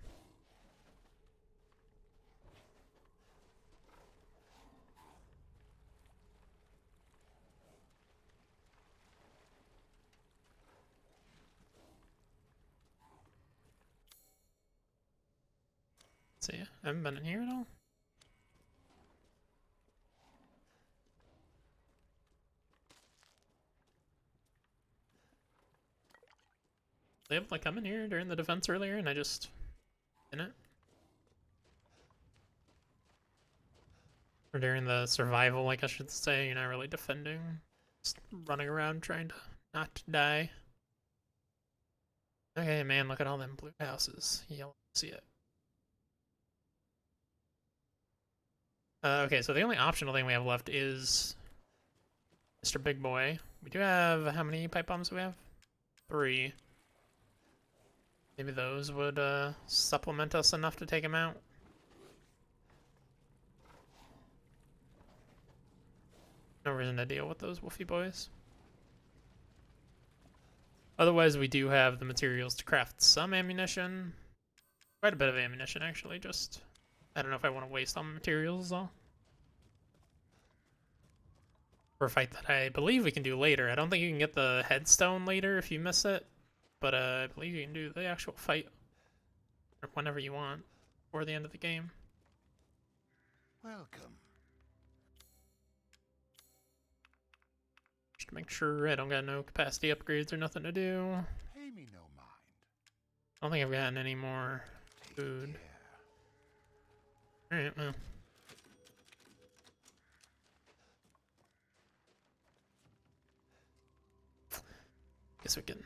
So yeah, I haven't been in here at all. They have like come in here during the defense earlier and I just didn't. Or during the survival, like I should say, you're not really defending. Just running around trying to not die. Okay, man, look at all them blue houses. You'll see it. Okay, so the only optional thing we have left is Mr. Big Boy. We do have, how many pipe bombs do we have? 3. Maybe those would supplement us enough to take him out. No reason to deal with those Wolfie boys. Otherwise, we do have the materials to craft some ammunition. Quite a bit of ammunition, actually, just... I don't know if I want to waste all my materials, though. For a fight that I believe we can do later. I don't think you can get the headstone later if you miss it. But I believe you can do the actual fight whenever you want, or the end of the game. Welcome. Just to make sure I don't got no capacity upgrades or nothing to do. Pay me no mind. I don't think I've gotten any more food. Alright, well. Guess we can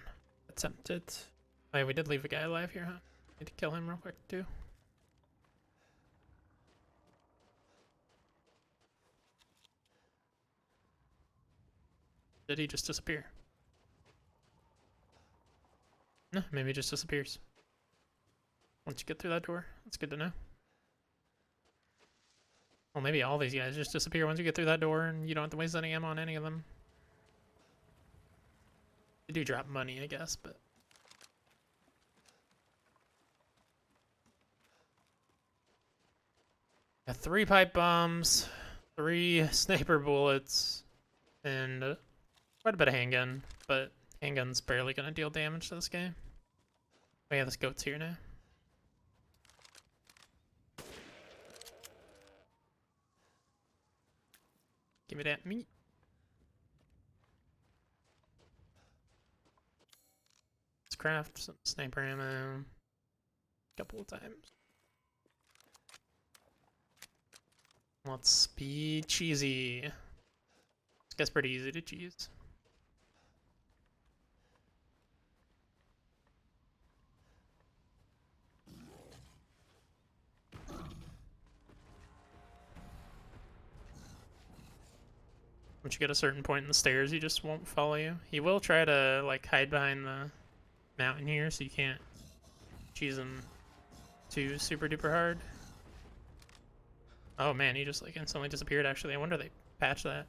attempt it. Oh yeah, we did leave a guy alive here, huh? Need to kill him real quick, too. Did he just disappear? No, maybe he just disappears. Once you get through that door, that's good to know. Well, maybe all these guys just disappear once you get through that door and you don't have to waste any ammo on any of them. They do drop money, I guess, but... Got 3 pipe bombs, 3 sniper bullets, and quite a bit of handgun, but handgun's barely gonna deal damage to this game. Oh yeah, this goat's here now. Give me that meat. craft some sniper ammo a couple of times. Let's be cheesy. This guy's pretty easy to cheese. Once you get a certain point in the stairs, he just won't follow you. He will try to like hide behind the mountain here, so you can't cheese him too super duper hard. Oh man, he just like instantly disappeared actually. I wonder they patched that.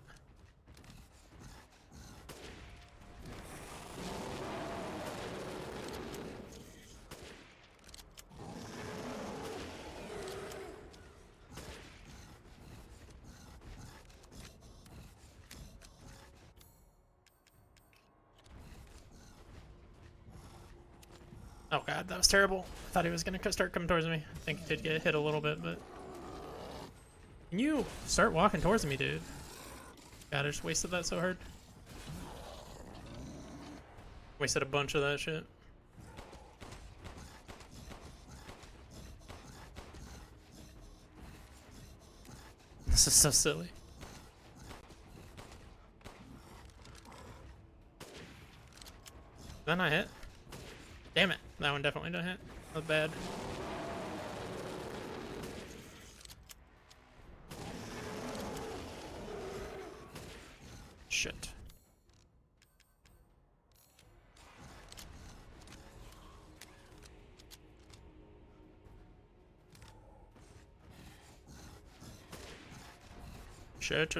Oh god, that was terrible. I thought he was gonna start coming towards me. I think he did get hit a little bit, but... Can you start walking towards me, dude? God, I just wasted that so hard. Wasted a bunch of that shit. This is so silly. Did that not hit? Damn it. That one definitely didn't hit. That was bad. Shit. Shit.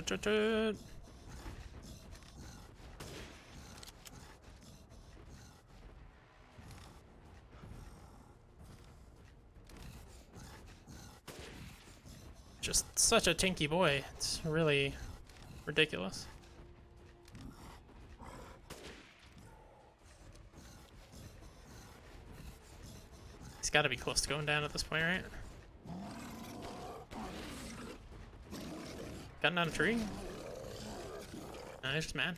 Just such a tinky boy. It's really ridiculous. He's got to be close to going down at this point, right? Cutting down a tree? No, he's just mad.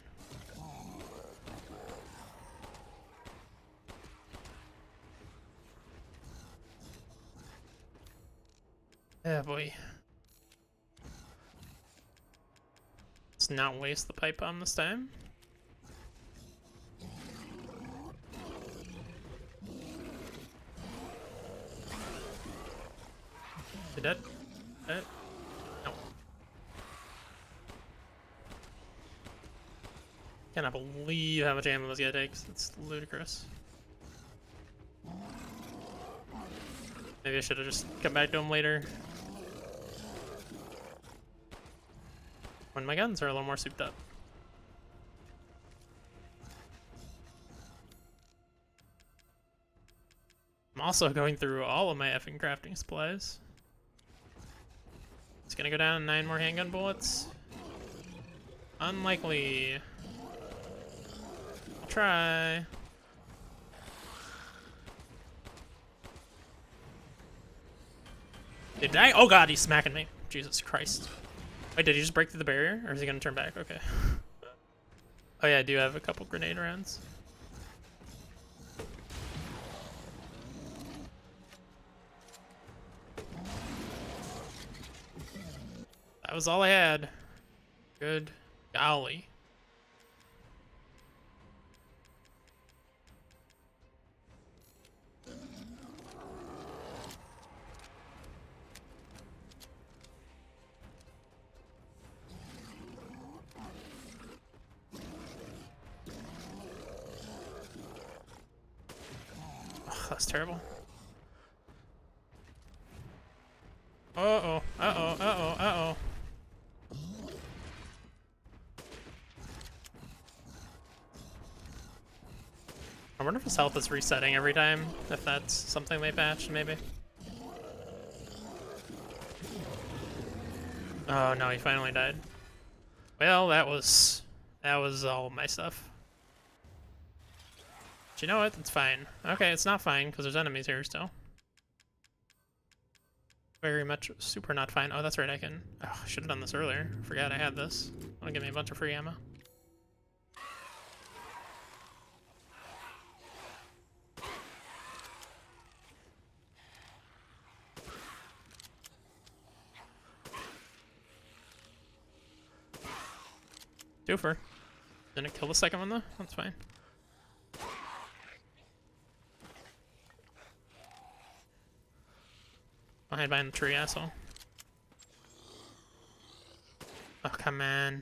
Yeah, boy. Let's not waste the pipe bomb this time. You dead? Dead? No. Cannot believe how much ammo this guy takes. It's ludicrous. Maybe I should have just come back to him later. When my guns are a little more souped up. I'm also going through all of my effing crafting supplies. It's gonna go down 9 more handgun bullets. Unlikely. I'll try. Did I? Oh god, he's smacking me. Jesus Christ. Wait, did he just break through the barrier? Or is he gonna turn back? Okay. Oh yeah, I do have a couple grenade rounds. That was all I had. Good golly. That's terrible. Uh-oh, uh-oh, uh-oh, uh-oh. I wonder if his health is resetting every time, if that's something they patched, maybe. Oh no, he finally died. Well, that was all my stuff. But you know what? It's fine. Okay, it's not fine, because there's enemies here still. Very much super not fine. Oh, that's right, I can... Oh, I should have done this earlier. Forgot I had this. That'll give me a bunch of free ammo. Twofer. Didn't kill the second one though. That's fine. I'll hide behind the tree, asshole. Oh, come on.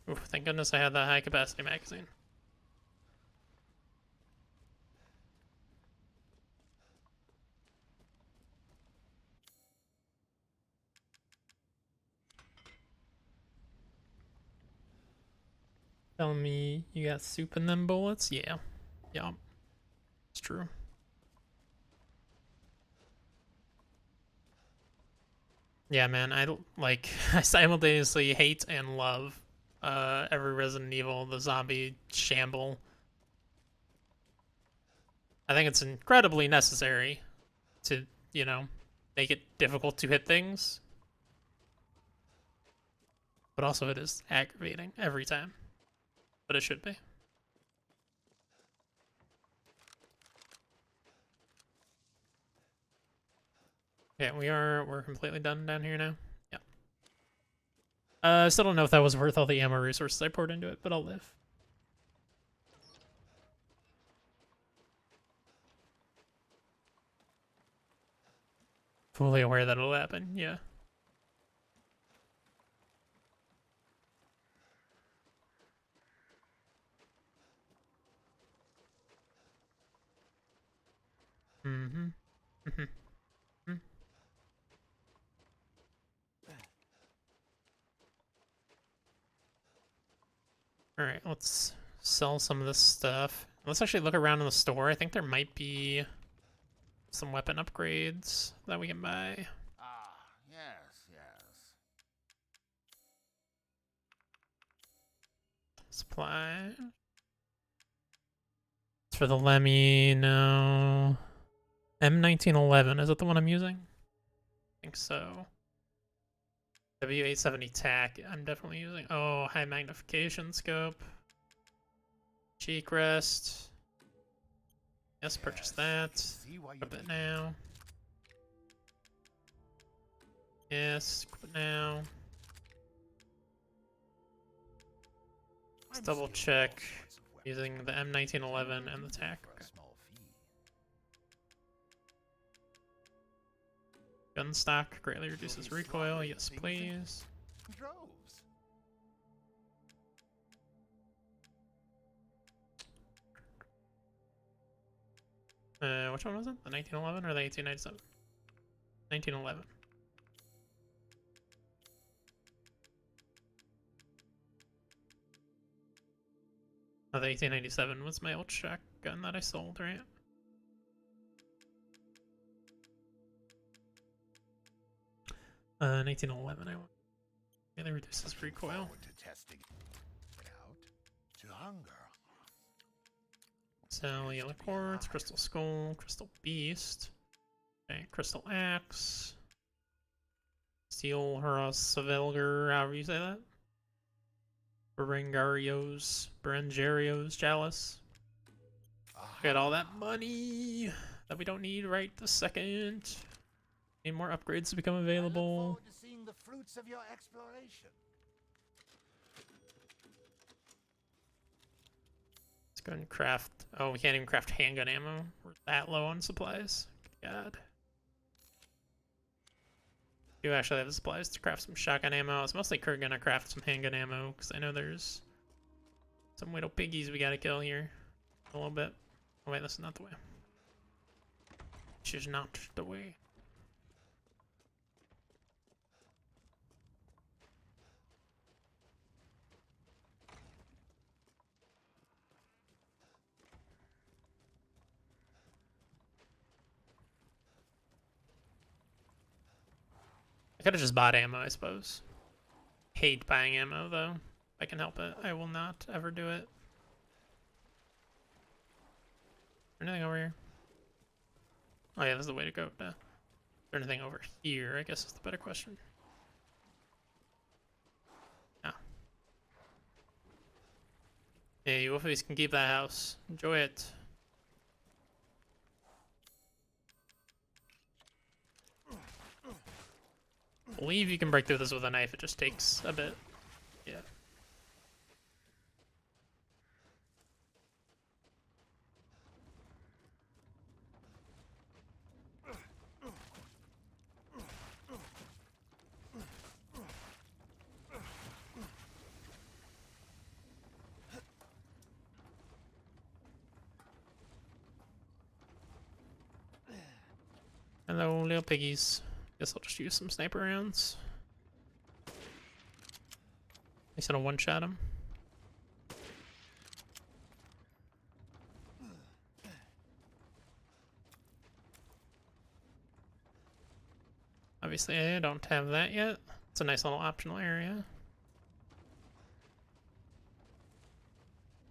Oof, thank goodness I had that high capacity magazine. Tell me you got soup in them bullets? Yeah. Yeah. It's true. Yeah, man, I simultaneously hate and love every Resident Evil, the zombie shamble. I think it's incredibly necessary to, you know, make it difficult to hit things. But also it is aggravating every time. But it should be. Yeah, we're completely done down here now. Yeah. I still don't know if that was worth all the ammo resources I poured into it, but I'll live. Fully aware that it'll happen, yeah. Mm-hmm. Mm-hmm. Alright, let's sell some of this stuff. Let's actually look around in the store. I think there might be some weapon upgrades that we can buy. Ah, yes, yes. Supply. It's for the Lemmy, no. M1911, is that the one I'm using? I think so. W870 TAC, I'm definitely using. Oh, high magnification scope. Cheek rest. Yes, purchase that. Equip it now. Yes, equip it now. Let's double check using the M1911 and the TAC. Okay. Gun stock greatly reduces recoil. Yes, please. Droves. Which one was it? The 1911 or the 1897? 1911. Oh, the 1897 was my old shotgun that I sold, right? Uh, 1911. I want. Really reduces recoil. To testing out to hunger. So yellow quartz, crystal skull, crystal beast, okay, crystal axe, steel Herasavelger, however you say that. Berengario's chalice. Got all that money that we don't need right this second. Need more upgrades to become available. To seeing the fruits of your exploration. Let's go and craft. Oh, we can't even craft handgun ammo. We're that low on supplies. God. Do actually have the supplies to craft some shotgun ammo. I was mostly gonna craft some handgun ammo because I know there's some widow piggies we gotta kill here a little bit. Oh wait, that's not the way. Which is not the way. I could have just bought ammo, I suppose. Hate buying ammo, though. If I can help it, I will not ever do it. Anything over here? Oh yeah, this is the way to go. Is there anything over here, I guess is the better question. No. Hey, you wolfies can keep that house. Enjoy it. believe you can break through this with a knife. It just takes a bit. Yeah. Hello, little piggies. Guess I'll just use some sniper rounds. At least I don't one-shot him. Obviously, I don't have that yet. It's a nice little optional area.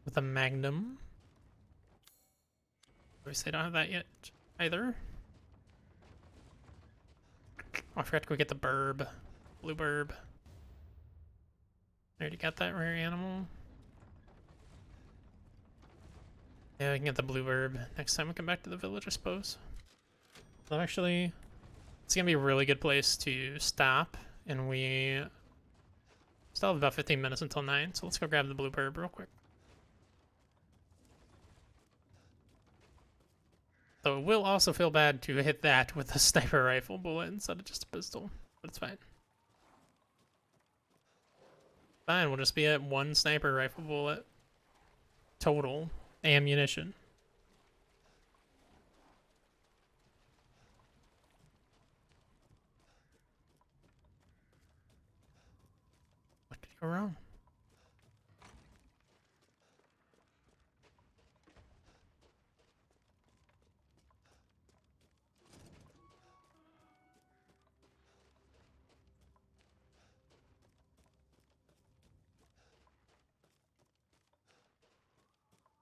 With a magnum. Obviously, I don't have that yet either. Oh, I forgot to go get the burb. Blue burb. I already got that rare animal. Yeah, I can get the blue burb next time we come back to the village, I suppose. So actually, it's gonna be a really good place to stop, and we still have about 15 minutes until 9, so let's go grab the blue burb real quick. Though it will also feel bad to hit that with a sniper rifle bullet instead of just a pistol, but it's fine. Fine, we'll just be at 1 sniper rifle bullet total ammunition. What could go wrong?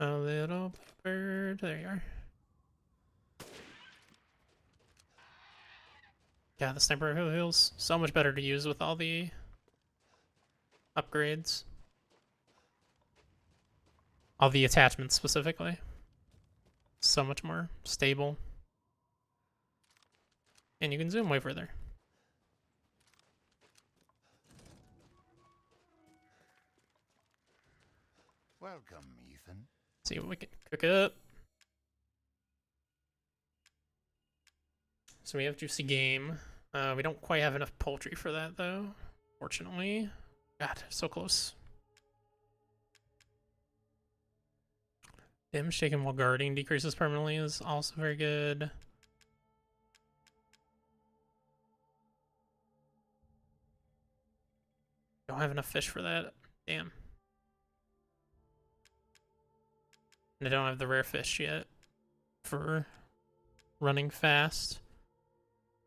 A little bird. There you are. Yeah, the sniper rifle feels so much better to use with all the upgrades. All the attachments specifically. So much more stable. And you can zoom way further. Welcome, Ethan. See what we can cook up. So we have juicy game. We don't quite have enough poultry for that though, fortunately. God, so close. Damage taken while guarding decreases permanently is also very good. Don't have enough fish for that. Damn. And I don't have the rare fish yet for running fast.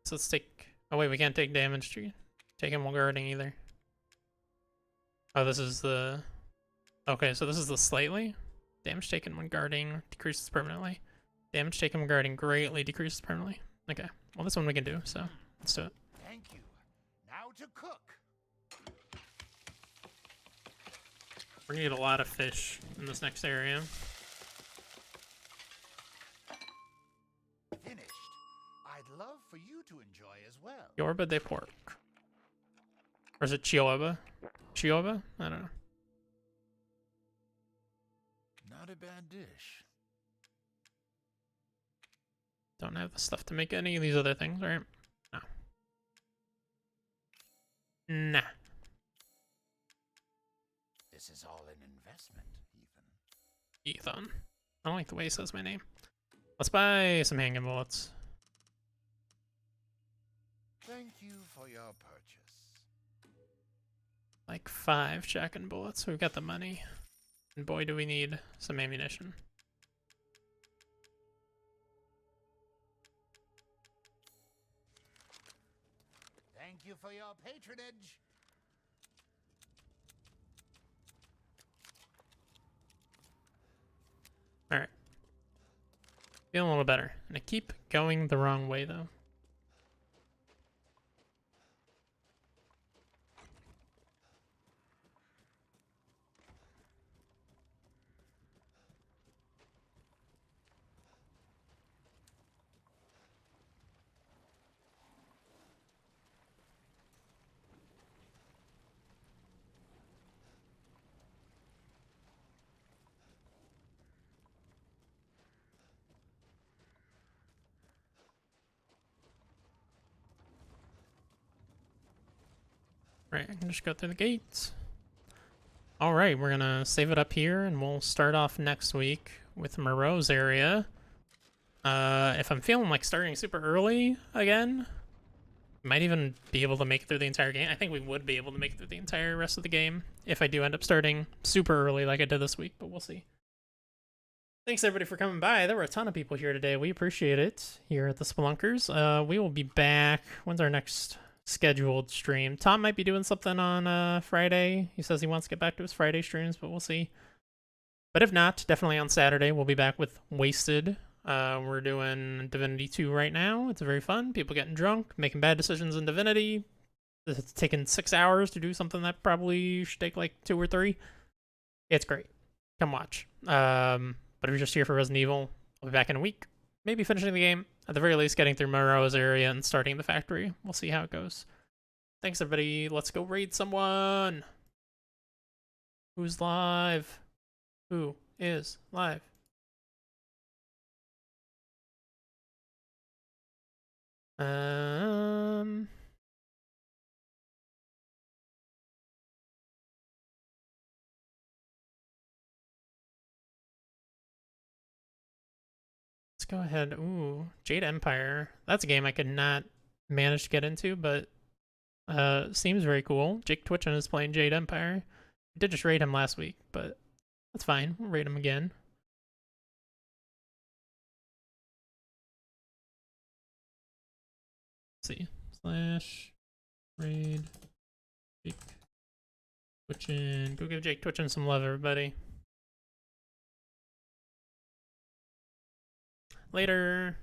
So let's take... Oh wait, we can't take damage to take him while guarding either. Oh, this is the... Okay, so this is the slightly. Damage taken when guarding decreases permanently. Damage taken when guarding greatly decreases permanently. Okay, well this one we can do, so let's do it. Thank you. Now to cook. We're gonna get a lot of fish in this next area. Finished. I'd love for you to enjoy as well. Yorba de pork. Or is it Chiyoba? Chiyoba? I don't know. Not a bad dish. Don't have the stuff to make any of these other things, right? No. Nah. This is all an investment, Ethan. Ethan. I don't like the way he says my name. Let's buy some hanging bullets. Thank you for your purchase. Like 5 shotgun bullets. We've got the money. And boy, do we need some ammunition. Thank you for your patronage. Alright. Feeling a little better. And I keep going the wrong way though. Right, I can just go through the gates. Alright, we're gonna save it up here, and we'll start off next week with Moreau's area. If I'm feeling like starting super early again, might even be able to make it through the entire game. I think we would be able to make it through the entire rest of the game if I do end up starting super early like I did this week, but we'll see. Thanks everybody for coming by. There were a ton of people here today. We appreciate it here at the Spelunkers. We will be back. When's our next scheduled stream? Tom might be doing something on Friday. He says he wants to get back to his Friday streams, but we'll see. But if not, definitely on Saturday we'll be back with Wasted. We're doing Divinity 2 right now. It's very fun. People getting drunk, making bad decisions in Divinity. It's taken 6 hours to do something that probably should take like 2 or 3. It's great. Come watch. But if you're just here for Resident Evil, I'll be back in a week. Maybe finishing the game. At the very least, getting through Moreau's area and starting the factory. We'll see how it goes. Thanks, everybody. Let's go raid someone. Who's live? Who is live? Let's go ahead. Ooh, Jade Empire. That's a game I could not manage to get into, but seems very cool. Jake Twitchen is playing Jade Empire. I did just raid him last week, but that's fine. We'll raid him again. Let's see. Slash raid Jake Twitchen. Go give Jake Twitchen some love, everybody. Later.